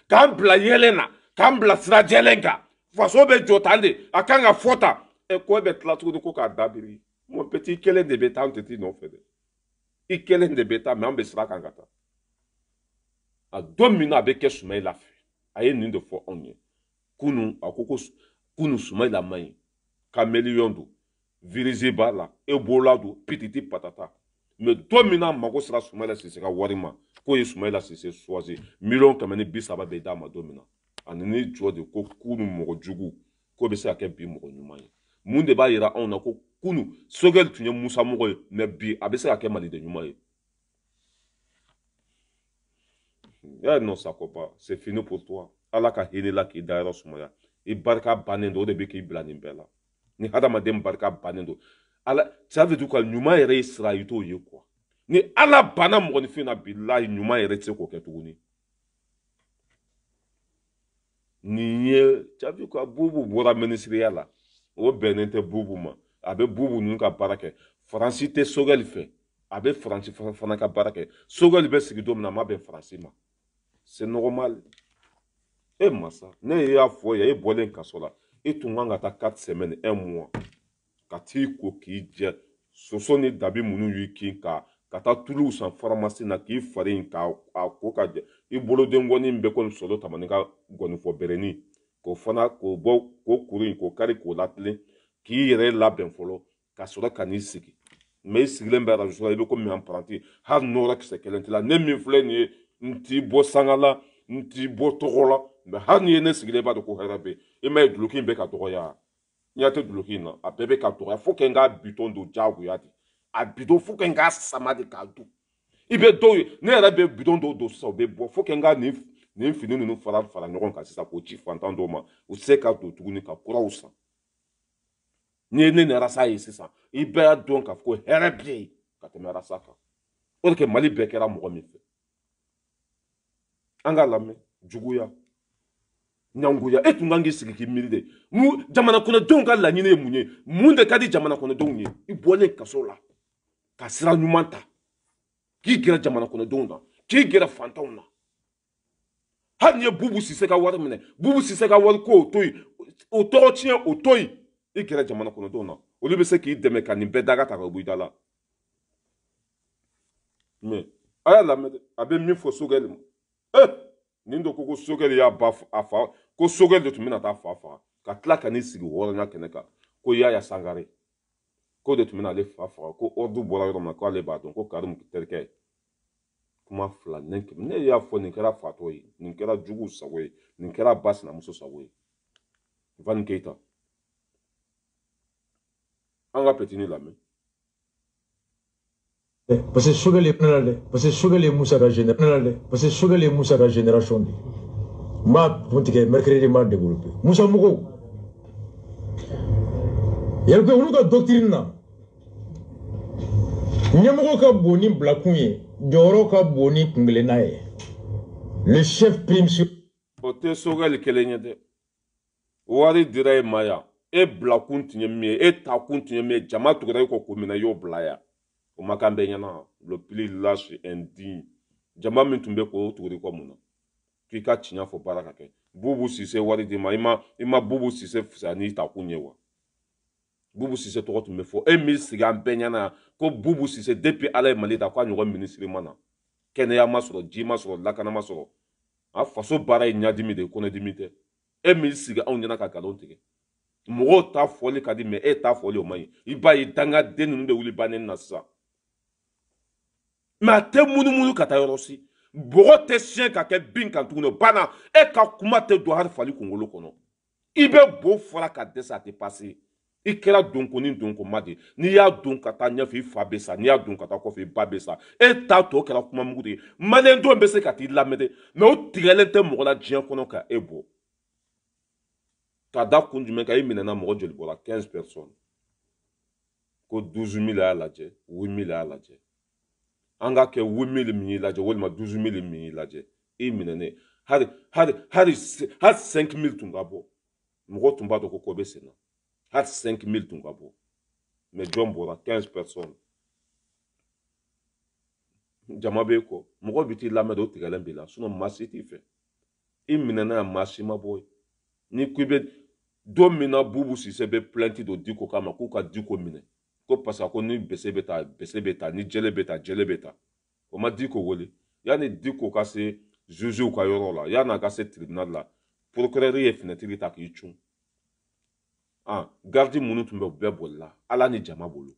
Speaker 1: k'an bila yɛlɛ na k'an bila sira jɛlen kan faso bɛ jɔ tan de a kan ka fɔ tan ko bɛ tila tuguni ko k'a dabiri mon petit i kelen de bɛ taa an tɛ t'i nɔfɛ dɛ i kelen de bɛ taa mɛ an bɛ sira kan ka taa a don min na a bɛ kɛ Soumaïla fɛ a ye nin de fɔ anw ye kunun a ko kunu Soumaïla mayi ka million do virize b'a la e bolola do pititi patata mais don min na mago sera Soumaïla Cissé ka wari ma k'o ye Soumaïla Cissé choisi million 130 bɛ d'a ma don min na ani ni jɔ de ko kunu mɔgɔ jugu k'o bɛ se ka kɛ bi mɔgɔ ɲuman ye mun de b'a yira anw na ko kunu Sogel tun ye Musa mɔgɔ ye mais bi a bɛ se ka kɛ maliden ɲuman ye non ça ko pas c'est fini pour toi ala ka hinɛ la k'i da yɔrɔ sumaya i barika bannen don o de bɛ k'i bila nin bɛɛ la ni hadamaden barika bannen don ala ça veut dire quoi ɲuman yɛrɛ ye sira i t'o ye quoi ni ala banna mɔgɔninfin na bilahi ɲuman yɛrɛ tɛ se k'o kɛ tuguni nin ye ça veut dire quoi bubu bɔra minisiriya la o bɛnnen tɛ bubu ma a bɛ bubu ninnu ka baara kɛ faransi tɛ Sogel fɛ a bɛ faransi fana ka baara kɛ Sogel bɛ sigi don min na a ma bɛn faransi ma c'est normal. E massa ne y'a fɔ ye e bɔlen kaso la e tun kan ka taa 4 semaines 1 mois ka t'i ko k'i jɛ soso ni dabi minnu y'i kin ka taa tuluw san pharmacie na k'i fari in k'a ko ka jɛ i boloden gɔni bɛɛ kɔni sɔrɔ tamani ka gɔnifɔ bɛrɛni k'o fana k'o bɔ k'o kuru in k'o kari k'o latilen k'i yɛrɛ labɛn fɔlɔ ka sɔrɔ ka n'i sigi mais i sigilen bɛ arajo la i bɛ komi apprenti hali n'ora kisɛ kelen t'i la ne min filɛ nin ye n t'i bɔ sanga la n t'i bɔ tɔgɔ la mais hali n'i ye ne sigilen b'a dɔn ko hɛrɛ bɛ i ma ye duloki in bɛ ka dɔgɔya n y'a tɛ duloki in na a bɛɛ bɛ ka dɔgɔya fo que n k'a bitɔn don diyagoya de a bitɔn fo que n k'a sama de k'a dun i bɛ dɔw ye ne yɛrɛ bɛ bitɔn dɔw don sisan o bɛ bɔ fo que n ka nin fini ninnu fara ɲɔgɔn kan sisan k'o ci fantan dɔw ma u tɛ se ka don tuguni ka kuraw san n'i ye ne ni arasa ye sisan i bɛɛ y'a dɔn k'a fɔ ko hɛrɛ bɛ yen ka tɛmɛ arasa kan o de kɛ mali bɛɛ kɛra mɔgɔ min fɛ an ka lamɛn juguya ɲangoya e tun kan k'i sigi k'i miiri de jamana kɔnɔdenw ka laɲini ye mun ye mun de ka di jamana kɔnɔdenw ye i bɔlen kaso la ka sira ɲuman ta k'i gɛrɛ jamana kɔnɔdenw na k'i gɛrɛ fantanw na hali n'i ye bubu Cissé ka wari minɛ bubu Cissé ka wari ko o to yen o tɔgɔ tiɲɛ o to yen i gɛrɛ jamana kɔnɔdenw na olu bɛ se k'i dɛmɛ ka nin bɛɛ daga ta ka bɔ i da la mais a y'a lamɛn a bɛ min fɔ Sogel ma nin do ko Sogel y'a ba a fa ko Sogel de tun bɛna taa fa faga ka tila ka n'i sigi hɔrɔnya kɛnɛ kan ko Yaya Sangare k'o de tun bɛna ale fa faga ko ordre bɔra yɔrɔ min na k'ale b'a dɔn ko Karimu terikɛ kuma fila ne y'a fɔ nin kɛra fatɔ ye nin kɛra jugu sago ye nin kɛra ba sinamuso sago ye Van Keita an ka petini lamɛn
Speaker 3: parce que Sogel est plein là parce que Sogel est Moussa ka génération parce que Sogel est Moussa ka génération de m'a tigɛ mercredi m'a développé Moussa mɔgɔw yɛrɛ olu ka doctrine na ɲɛmɔgɔ ka bon ni bilakun ye jɔyɔrɔ ka bon ni kunkelenna ye le chef prime sur
Speaker 1: o tɛ Sogel kelen ye dɛ wari dira e ma yan e bilakun tun ye min ye e takun tun ye min ye jama tugura e kɔ ko min na i y'o bila yan o makambe nyana le plus lâche indigne jama min tumbe ko turi ko muna ki ka tinya fo baraka ke bubu sise wari di ma ima bubu sise fusani ta kunyewa bubu sise to tumbe fo emi siga benyana ko bubu sise depuis ala malita ko anyo ministre mana kene ya masoro ji masoro lakana masoro a faso bara nyadimi de kone dimite emi siga on nyana ka kalon tege mogo ta foli kadi me e ta foli o mai iba idanga denu be wuli banen na sa ma te munu kata yorosi bogo te sien ka ke bin kan tuno bana e ka kuma te do har fali kongolo kono ibe bo fora ka desa te passer i kɛra donko ni donko ma de n'i y'a don ka taa ɲɛfɛ i fa bɛ sa n'i y'a don ka taa kɔfɛ i ba bɛ sa e t'a tɔ kɛra kuma mugu de ye maliyɛndenw bɛ se ka t'i lamɛn dɛ mɛ o tigɛlen tɛ mɔgɔ la diɲɛ kɔnɔ ka e bɔ ka da kun jumɛn kan i minɛna mɔgɔ joli bɔra 15 personnes ko 12 000 y'a lajɛ 8 000 y'a lajɛ an ka kɛ 8 000 min y'i lajɛ walima 12 000 min y'i lajɛ i minɛnen hali 5 000 tun ka bɔ mɔgɔ tun b'a dɔn ko ko bɛ sen na hali 5 000 tun ka bɔ mais jɔn bɔra 15 personnes jama bɛ kɔ mɔgɔ bɛ t'i lamɛn de o tigɛlen b'i la sinon maa si t'i fɛ i minɛna yan maa si ma bɔ yen ni ko i bɛ don min na bubu sise bɛ plainte don diko kama k'u ka diko minɛ ko parce que ko ni bese bɛ ta ni jɛlɛ bɛ ta jɛlɛ bɛ ta o ma diko wele yanni diko ka se jugew ka yɔrɔ la yanni a ka se tribunal la procureur ye fenêtre ta k'i cun gardi minnu tun bɛ u bɛɛ bolila ala ni jama bolo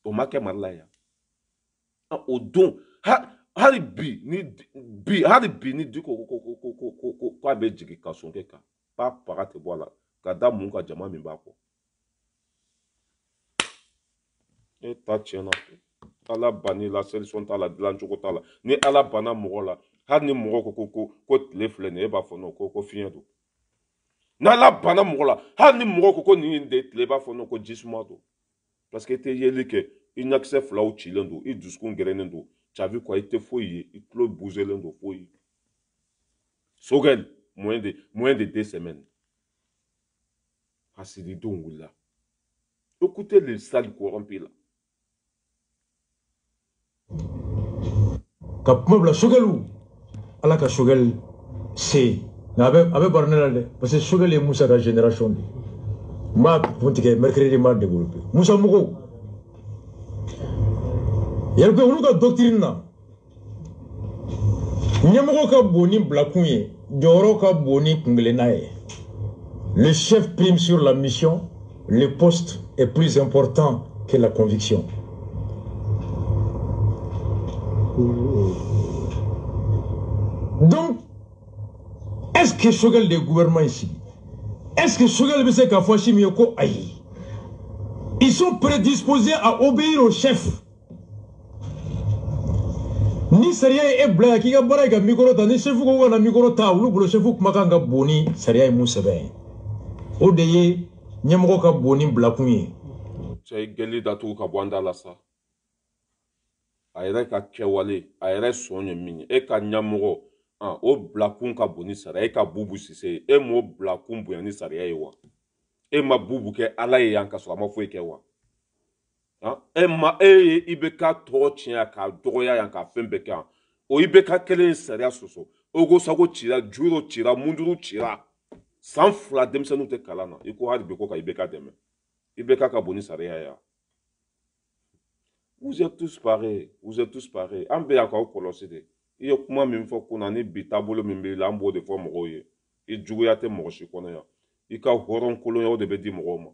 Speaker 1: o ma kɛ mali la yan o don hali bi ni diko k'a bɛ jigin ka sonkɛ kan ba paga tɛ bɔ a la ka da mun ka jama min b'a kɔ e ta tiɲɛna ala banni la solution t'a la dilancogo t'a la ni ala banna mɔgɔ la hali ni mɔgɔ ko tile filɛ nin ye e b'a fɔ non ko fiɲɛ don n'ala banna mɔgɔ la hali ni mɔgɔ ko nin de tile b'a fɔ non ko jisuma don parce que i tɛ yeli kɛ i ɲakisɛ filaw cilen don i dusukun gɛrɛnen don tu as vu quoi i tɛ foyi ye i tulo bougelen don foyi Sogɛl moins de 2 semaines hasididenw wulila écoutez les salles corrompus là
Speaker 3: ka kuma bila Sogɛlu ala ka Sogɛl se nka a bɛ baro ne la dɛ parce que Sogɛl ye Musa ka génération de n b'a kun tigɛ mercredi n b'a développé Musa mɔgɔw yɛrɛ ko olu ka doctrine na ɲɛmɔgɔ ka bon ni bilakun ye jɔyɔrɔ ka bon ni kunkelenna ye le chef prime sur la mission le poste est plus important que la conviction. Donc est-ce que Sogɛl de gouvernement ici est-ce que Sogɛl bɛ se k'a fɔ si min ye ko ayi ils sont prédisposés à obéir au chef ni sariya ye e bila k'i ka baara ye ka micro ta ni chefu ko ka na micro ta olu bolo chefu kumakan ka bon ni sariya ye mun sɛbɛn ye o de ye ɲɛmɔgɔ ka bon ni bilakun ye
Speaker 1: cɛ gɛli datugu ka bɔ an da la sa a yɛrɛ ka kɛwale a yɛrɛ sɔn ye min ye e ka ɲɛmɔgɔ o bilakun ka bon ni sariya e ka bubu sise ye e m'o bilakun bonya ni sariya ye wa e ma bubu kɛ ala ye yan ka sɔrɔ a ma foyi kɛ wa e ye i bɛ ka tɔgɔ tiɲɛ k'a dɔgɔya yan ka fɛn bɛɛ kɛ yan o i bɛ ka kelen sariya sɔsɔ ogo sago cira juro cira munduru cira san 2 denmisɛnninw tɛ kalan na i ko hali bi ko ka i bɛ ka dɛmɛ i bɛ ka bon ni sariya ye yan vous êtes tous pareils an bɛ yan k'aw kɔlɔsi de i ye kuma min fɔ kunna ni bi taabolo min b'i la an b'o de fɔ mɔgɔw ye i juguya tɛ mɔgɔ si kɔnɔ yan i ka hɔrɔn kolonyaw de bɛ di mɔgɔw ma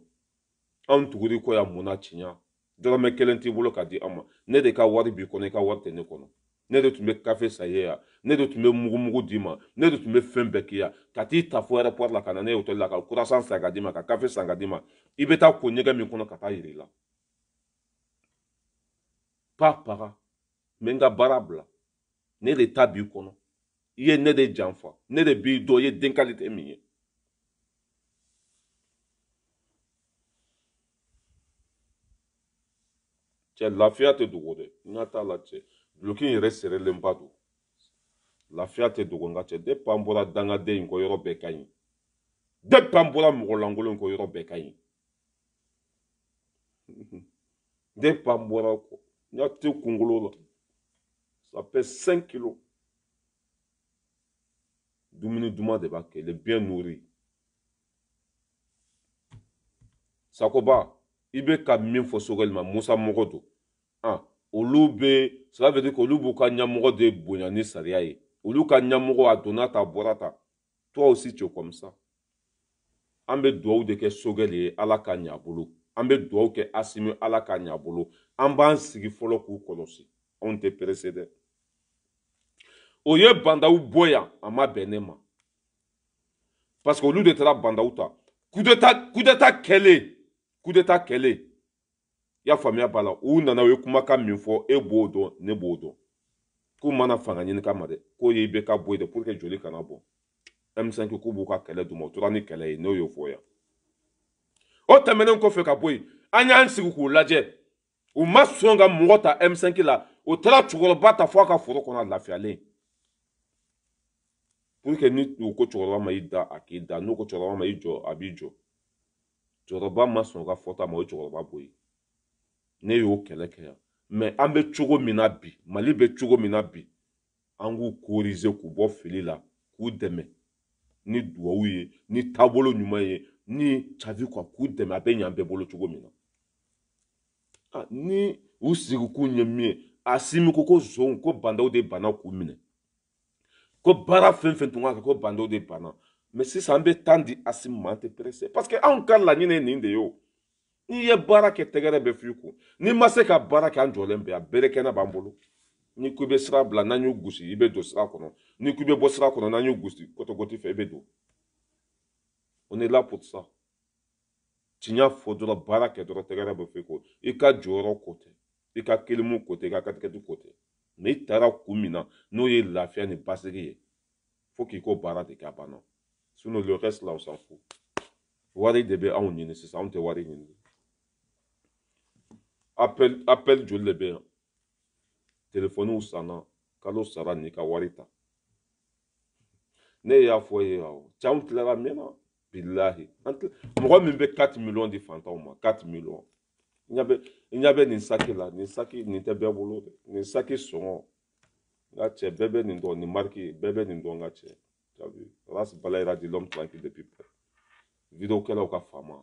Speaker 1: anw tuguri ko yan munna tiɲɛ dɔrɔmɛ 1 t'i bolo ka di an ma ne de ka wari b'i kɔnɔ i ka wari tɛ ne kɔnɔ ne de tun bɛ kafe sa ye yan ne de tun bɛ mugumugu d'i ma ne de tun bɛ fɛn bɛɛ k'i yan ka t'i ta fo aéroport la ka na ne hôtel la ka croissant san ka d'i ma ka kafe san ka d'i ma i bɛ taa ko ɲɛgɛn min kɔnɔ ka taa yir'i la pas para mɛ n ka baara bila ne de ta b'i kɔnɔ i ye ne de janfa ne de b'i dɔn i ye den qualité min ye cɛ lafiya tɛ dogo dɛ n ka t'a la cɛ duloki in yɛrɛ serelenba don lafiya tɛ dogo n ka cɛ depuis an bɔra dangaden in kɔ yɔrɔ bɛɛ ka ɲi depuis an bɔra mɔgɔlankolon in kɔ yɔrɔ bɛɛ ka ɲi depuis an bɔra kɔ Il y a tout Congolo là. Ça pèse 5 kilos. Doumini Douma de Baké, il est bien nourri. Sakoba, il be ka min fo sogel ma Moussa Mogodo. Ah, Olube, cela veut dire que Olubu ka nyamogo de Bonyani Sariaye. Olu ka nyamogo a Donata Borata. Toi aussi tu es comme ça. Ambe doou de ke sogel ala ka nyabulu. Ambe doou ke asimi ala ka nyabulu. Amban sigi folo ku kolosi. On te précède. Oye bandaou boya ama benema. Parce que au lieu de la bandauta, coup d'état kele. Coup d'état kele. Ya famille bala ou nana we kumaka minfo e bodo ne bodo. Ku mana fanga nyini kamade. Ko ye beka boyde pour que joli kanabo. M5 ku buka kele duma turani kele no yo foya. O temenen ko fe ka boy. Anya ansigu ku laje. U masonga mungota M5 la. O tra chugolo bata fwa ka furo kona lafiale. Pour que ni ko chugolo ma ida akida no ko chugolo ma ijo abijo. Chugolo ma songa fota ma chugolo ba boy. Ne yo kele ke ya. Mais ambe chugo minabi, mali be chugo minabi. Angu korize ku bo fili la, ku deme. Ni duwaouye, ni tabolo nyumaye, ni chavi kwa ku deme abe nyambe bolo chugo mina. Ah, ni usigu ku nyemie, asimi ko zon ko banda ou de bana ku mine. Ko bara fen tunga ko banda ou de bana. Mais si ça ambe tandi asim mante presse. Parce que an kan la nine ninde yo. Ni ye bara ke tegere be fiku ni mase ka bara ke anjolen be a bereke na bambolo ni kube sra bla na nyu gusi ibe do sra kono ni kube bo sra kono na nyu gusi koto goti fe ibe do. On est là pour ça. Tinya fodora bara ke do tegere be fiku ika joro kote ika kelimu kote ika kateketu kote mais tara kumina no ye lafia ni basiri faut qu'il ko bara de kabana sinon le reste là on s'en fout. Wari debe a on ni c'est ça on te wari ni. Appel joli be téléphone ou sana kalo sara ni ka warita ne ya foye yawo cham tlara mena billahi mo mi be 4 millions de fantômes 4 millions il y avait ni saki la ni saki ni te be bolo ni saki son la che bébé ni do ni marqué bébé ni do nga che tu as vu ras balaira de l'homme tranquille depuis peu vidéo kala ka fama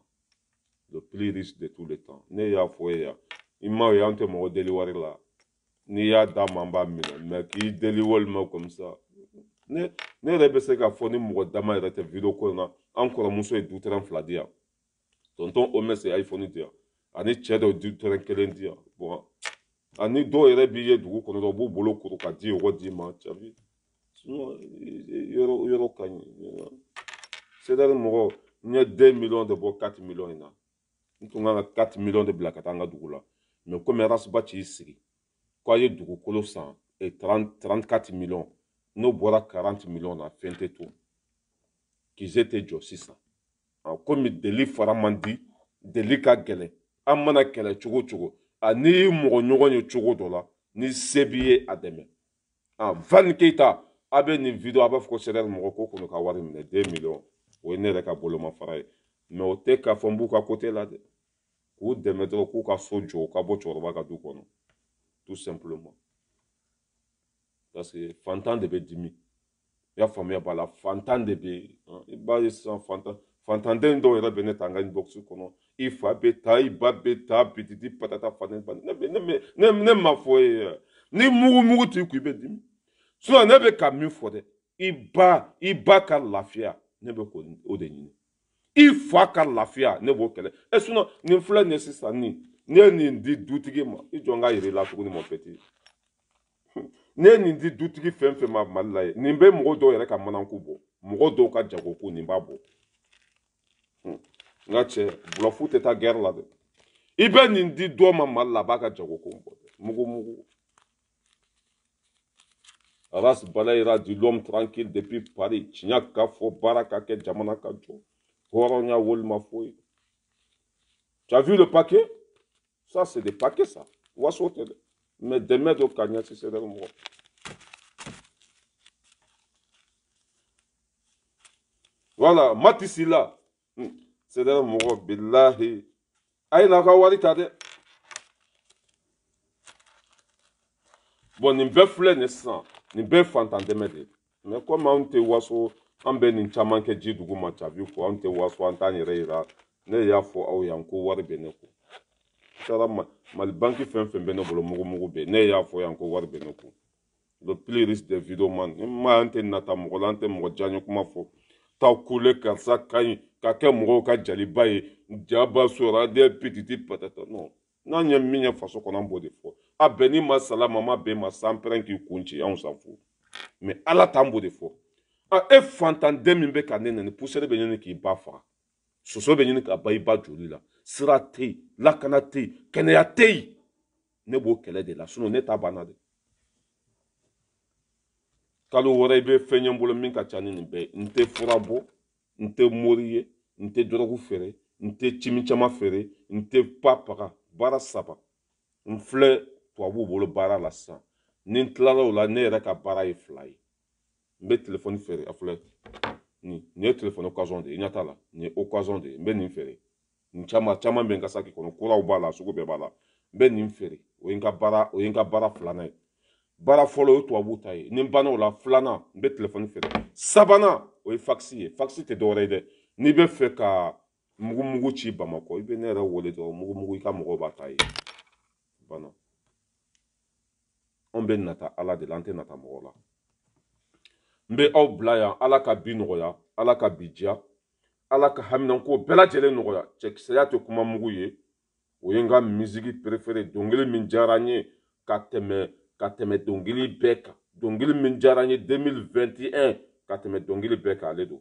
Speaker 1: le plus riche de tous les temps ne ya foye ya ima yante mo deliwari la ni ya da mamba mine mais qui deliwol ma comme ça ne rebe se ka foni mo dama rete vidéo ko na encore muso e du terrain fladia tonton o messe iPhone dia ani chedo du terrain kelen dia bon ani do ere biye du ko no bo bolo ko ka di o di ma chavi sinon yoro kan c'est dans mo ni 2 millions de bo 4 millions ina ntunga 4 millions de blakatanga dugula. Mais comme Eras Bachi ici, quoi y du kolo 100 et 34 millions, nous boira 40 millions à fin de tout. Qu'ils étaient aussi ça. Comme délit faramandi, délit kagele, amana kele chugo, ani moronyo chugo dola, ni sebiye ademe. Van Keita, abe ni vidéo abe fko serel moroko kono ka wari mine 2 millions. Ou ne reka bolo ma faray. Mais au te ka fombu ka côté là de. Ou demettre ku ka sojo ka bo chorba ka du kono tout simplement parce que fantan de be dimi ya famille bala fantan de be e ba sans fantan den do era benet anga in box kono il fa beta i ba beta petiti patata fanen ban ne ma foi ni mugu tu ku be dimi so na be ka mi fo de i ba ka lafia ne be ko o de ni il faut que la fia ne vaut qu'elle et sinon ne fleur nécessaire ni dit doutigi ma i jonga ire la ko ni mon petit ne dit doutigi fem ma malai ni be mo do yere ka manan ko bo mo do ka jago ko ni babo ngache blo foot ta guerre là de i be ni dit do ma malla ba ka jago ko mugo ras balaira du l'homme tranquille depuis Paris chinya ka fo baraka ke jamana ka jo. Tu as vu le paquet? Ça, c'est des paquets, ça. Mais des mètres au cagnon, c'est le mot. Voilà, Matissi là. C'est le mot. Billahi. Aïe, la kawari tade. bon nin bɛɛ filɛ nin sisan nin bɛɛ fantan dɛmɛ de mais comme anw tɛ waso an bɛ nin caman kɛ ji dugu ma cabi ko anw tɛ waso an t'an yɛrɛ yira ne y'a fɔ aw yan ko wari bɛ ne kun sara mali banki fɛn fɛn bɛ ne bolo mugu bɛ ne y'a fɔ yan ko wari bɛ ne kun le plus riche des vidéomans ni ma an tɛ nata mɔgɔ la an tɛ mɔgɔ diyaɲɛ kuma fɔ t'aw kule karisa ka ɲi ka kɛ mɔgɔw ka jaliba ye jaba sora des petits patatas non n'an ye min ye faso kɔnɔ an b'o de fɔ a bɛn n'i ma salama ma bɛn ma san pɛrɛn k'i kun ci anw s'an fo mais ala t'an b'o de fɔ e fantanden min bɛ ka ne nɛni pusɛri bɛ ɲini k'i ba faga soso bɛ ɲini ka ba i ba joli la sira tɛ yen lakana tɛ yen kɛnɛya tɛ yen ne b'o kɛlɛ de la sinon ne t'a banna de kalo wɛrɛ i bɛ fɛn ye n bolo min ka ca ni nin bɛɛ n tɛ fura bɔ n tɛ mori ye n tɛ dɔrɔgu feere n tɛ cimi caman feere n tɛ pa paga baara saba n filɛ tubabuw bolo baara la sisan ni n tilala o la ne yɛrɛ ka baara ye 2 ye n bɛ telefɔni feere a filɛ nin ye telefɔni occasion de ye i ɲɛ t'a la nin ye occasion de ye n bɛ nin feere nin caman bɛ n ka saki kɔnɔ kuraw b'a la sugu bɛɛ b'a la n bɛ nin feere o ye n ka baara 2nan ye baara fɔlɔ o ye tubabuw ta ye ni n banna o la 2nan n bɛ telefɔni feere 3nan o ye faxi ye faxi tɛ dɔwɛrɛ ye dɛ n'i bɛ fɛ ka mugu ci bamakɔ i bɛ ne yɛrɛ wele dɔrɔn mugu i ka mɔgɔw b'a ta ye banna anw bɛ nata ala de la an tɛ nata mɔgɔ la n bɛ aw bila yan ala ka bi nɔgɔya ala ka bi diya ala ka haminanko bɛɛ lajɛlen nɔgɔya cɛkisɛya tɛ kuma mugu ye o ye n ka misiki préféré dɔnkili min diyara n ye ka tɛmɛ dɔnkili bɛɛ kan dɔnkili min diyara n ye 2021 ka tɛmɛ dɔnkili bɛɛ kan ale don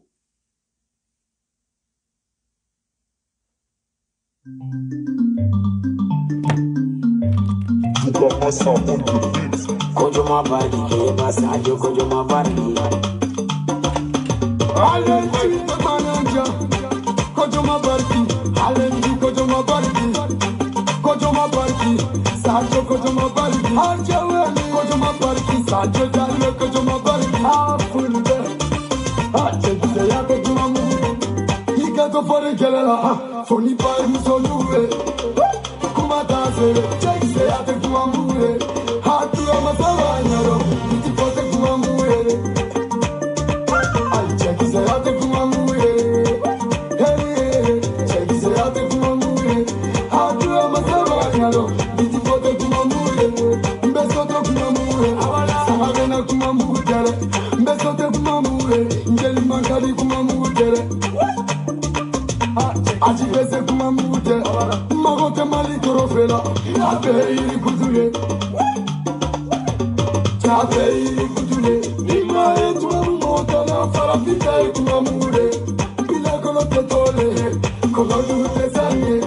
Speaker 6: Kojoma bari ke basajo kojoma bari Alenji mananja kojoma bari Alenji kojoma bari kojoma bari sajo kojoma bari Ajawe kojoma bari sajo jale kojoma bari Afunde Achekise ya kojoma mu Ika to fore kelela Foni bai musoluwe Kuma danse Chekise ya kojoma mu Hatua masawanyaro Nitipote kumamure Ay chekise yate kumamure Hey chekise yate kumamure Hatua masawanyaro Nitipote kumamure Mbesote kumamure Sahabena kumamure Mbesote kumamure Njeli mankari kumamure Ajibese kumamure Magote mali torofela Ape iri kutuye Ape kutule Nima etuma mota na farafita etuma mure Bila kono tetole Kono du tezanye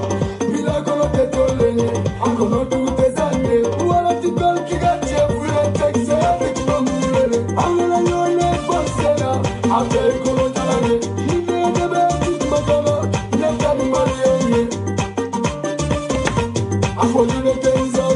Speaker 6: Bila kono tetole Kono du tezanye Wala tikol kigache Fule tekse etuma mure Angela nyone fosela Ape kono talane Nime debe tikmatala Neta numariye Afoli ne tenza